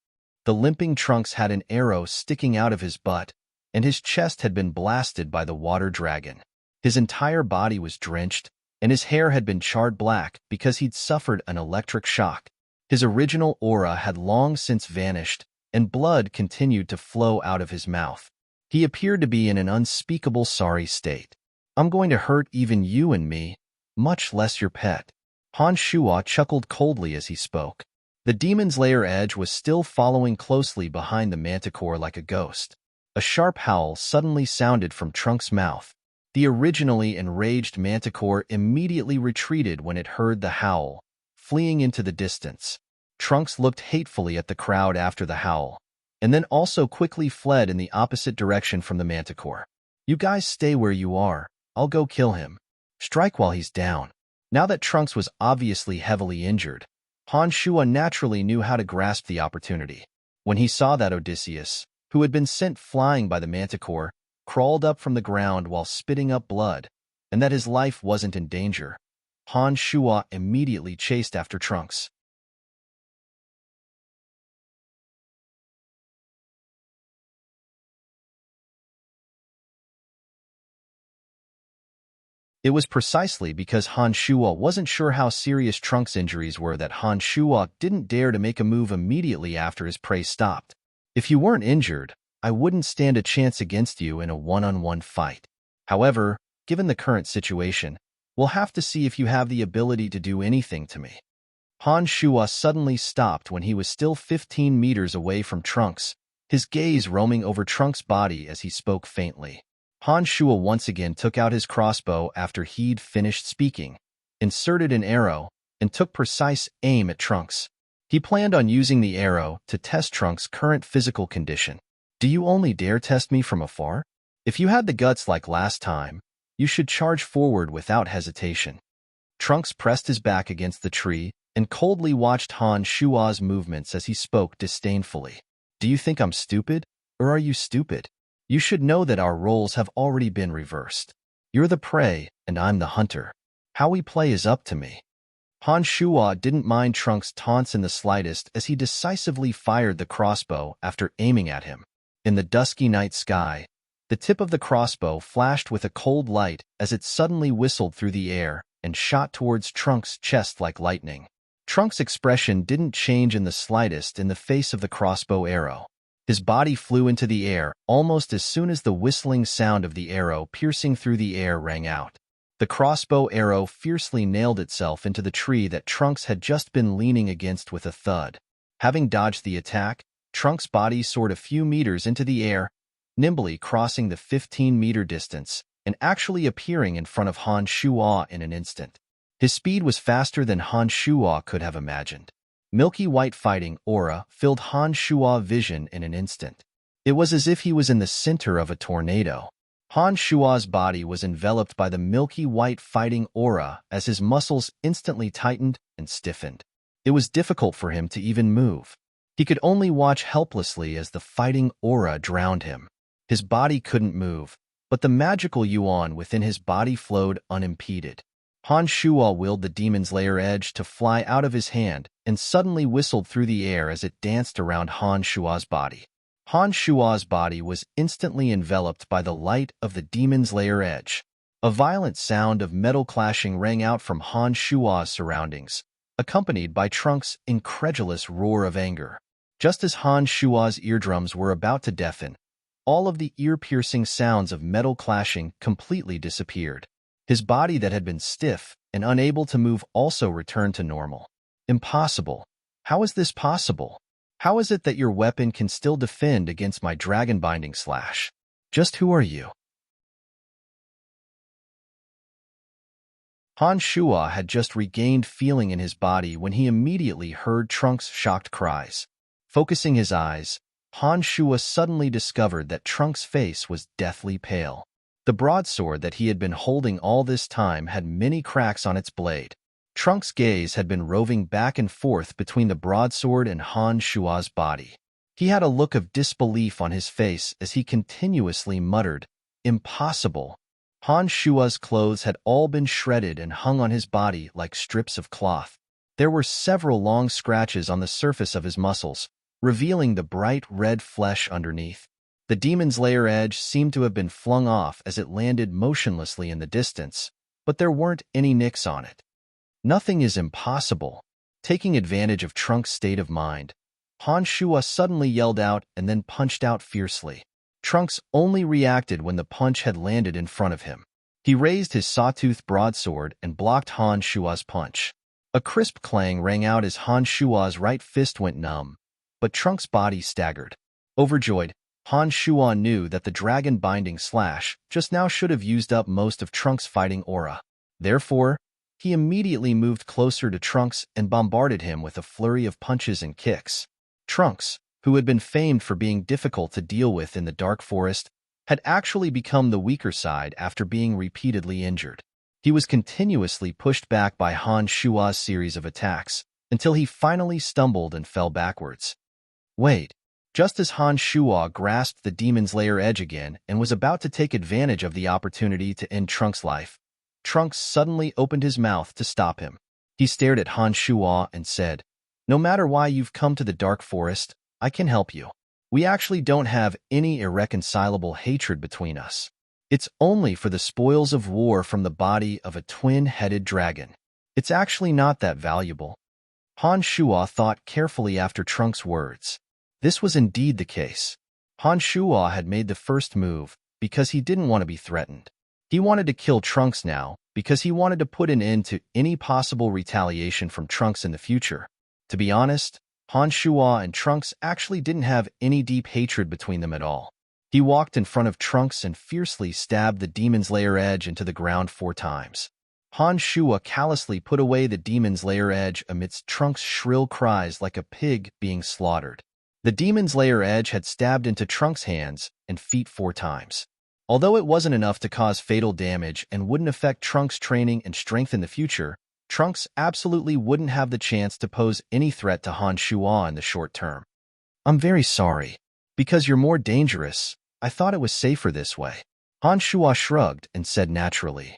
The limping Trunks had an arrow sticking out of his butt, and his chest had been blasted by the water dragon. His entire body was drenched, and his hair had been charred black because he'd suffered an electric shock. His original aura had long since vanished, and blood continued to flow out of his mouth. He appeared to be in an unspeakable sorry state. "I'm going to hurt even you and me, much less your pet." Han Shua chuckled coldly as he spoke. The demon's lair edge was still following closely behind the manticore like a ghost. A sharp howl suddenly sounded from Trunks' mouth. The originally enraged manticore immediately retreated when it heard the howl, fleeing into the distance. Trunks looked hatefully at the crowd after the howl, and then also quickly fled in the opposite direction from the manticore. "You guys stay where you are. I'll go kill him. Strike while he's down." Now that Trunks was obviously heavily injured, Han Shua naturally knew how to grasp the opportunity. When he saw that Odysseus, who had been sent flying by the manticore, crawled up from the ground while spitting up blood, and that his life wasn't in danger, Han Shua immediately chased after Trunks. It was precisely because Han Shua wasn't sure how serious Trunks' injuries were that Han Shua didn't dare to make a move immediately after his prey stopped. "If you weren't injured, I wouldn't stand a chance against you in a one-on-one fight. However, given the current situation, we'll have to see if you have the ability to do anything to me." Han Shua suddenly stopped when he was still 15 meters away from Trunks, his gaze roaming over Trunks' body as he spoke faintly. Han Shua once again took out his crossbow after he'd finished speaking, inserted an arrow, and took precise aim at Trunks. He planned on using the arrow to test Trunks' current physical condition. Do you only dare test me from afar? If you had the guts like last time, you should charge forward without hesitation. Trunks pressed his back against the tree and coldly watched Han Shua's movements as he spoke disdainfully. Do you think I'm stupid, or are you stupid? You should know that our roles have already been reversed. You're the prey, and I'm the hunter. How we play is up to me. Han Shua didn't mind Trunks' taunts in the slightest as he decisively fired the crossbow after aiming at him. In the dusky night sky, the tip of the crossbow flashed with a cold light as it suddenly whistled through the air and shot towards Trunks' chest like lightning. Trunks' expression didn't change in the slightest in the face of the crossbow arrow. His body flew into the air almost as soon as the whistling sound of the arrow piercing through the air rang out. The crossbow arrow fiercely nailed itself into the tree that Trunks had just been leaning against with a thud. Having dodged the attack, Trunks' body soared a few meters into the air, nimbly crossing the 15-meter distance and actually appearing in front of Han Shua in an instant. His speed was faster than Han Shua could have imagined. Milky white fighting aura filled Han Shua's vision in an instant. It was as if he was in the center of a tornado. Han Shua's body was enveloped by the milky white fighting aura as his muscles instantly tightened and stiffened. It was difficult for him to even move. He could only watch helplessly as the fighting aura drowned him. His body couldn't move, but the magical yuan within his body flowed unimpeded. Han Shua willed the demon's lair edge to fly out of his hand and suddenly whistled through the air as it danced around Han Shua's body. Han Shua's body was instantly enveloped by the light of the demon's lair edge. A violent sound of metal clashing rang out from Han Shua's surroundings, accompanied by Trunks' incredulous roar of anger. Just as Han Shua's eardrums were about to deafen, all of the ear-piercing sounds of metal clashing completely disappeared. His body that had been stiff and unable to move also returned to normal. Impossible. How is this possible? How is it that your weapon can still defend against my dragon-binding slash? Just who are you? Han Shua had just regained feeling in his body when he immediately heard Trunks' shocked cries. Focusing his eyes, Han Shua suddenly discovered that Trunks' face was deathly pale. The broadsword that he had been holding all this time had many cracks on its blade. Trunks' gaze had been roving back and forth between the broadsword and Han Shua's body. He had a look of disbelief on his face as he continuously muttered, "Impossible." Han Shua's clothes had all been shredded and hung on his body like strips of cloth. There were several long scratches on the surface of his muscles, revealing the bright red flesh underneath. The demon's lair edge seemed to have been flung off as it landed motionlessly in the distance, but there weren't any nicks on it. Nothing is impossible. Taking advantage of Trunks' state of mind, Han Shua suddenly yelled out and then punched out fiercely. Trunks only reacted when the punch had landed in front of him. He raised his sawtooth broadsword and blocked Han Shua's punch. A crisp clang rang out as Han Shua's right fist went numb, but Trunks' body staggered. Overjoyed, Han Shua knew that the dragon-binding slash just now should have used up most of Trunks' fighting aura. Therefore, he immediately moved closer to Trunks and bombarded him with a flurry of punches and kicks. Trunks, who had been famed for being difficult to deal with in the dark forest, had actually become the weaker side after being repeatedly injured. He was continuously pushed back by Han Shua's series of attacks, until he finally stumbled and fell backwards. Wait. Just as Han Shua grasped the demon's lair edge again and was about to take advantage of the opportunity to end Trunks' life, Trunks suddenly opened his mouth to stop him. He stared at Han Shua and said, "No matter why you've come to the dark forest, I can help you. We actually don't have any irreconcilable hatred between us. It's only for the spoils of war from the body of a twin-headed dragon. It's actually not that valuable." Han Shua thought carefully after Trunks' words. This was indeed the case. Han Shua had made the first move because he didn't want to be threatened. He wanted to kill Trunks now because he wanted to put an end to any possible retaliation from Trunks in the future. To be honest, Han Shua and Trunks actually didn't have any deep hatred between them at all. He walked in front of Trunks and fiercely stabbed the demon's lair edge into the ground 4 times. Han Shua callously put away the demon's lair edge amidst Trunks' shrill cries like a pig being slaughtered. The demon's lair edge had stabbed into Trunks' hands and feet 4 times. Although it wasn't enough to cause fatal damage and wouldn't affect Trunks' training and strength in the future, Trunks absolutely wouldn't have the chance to pose any threat to Han Shua in the short term. I'm very sorry. Because you're more dangerous, I thought it was safer this way. Han Shua shrugged and said naturally.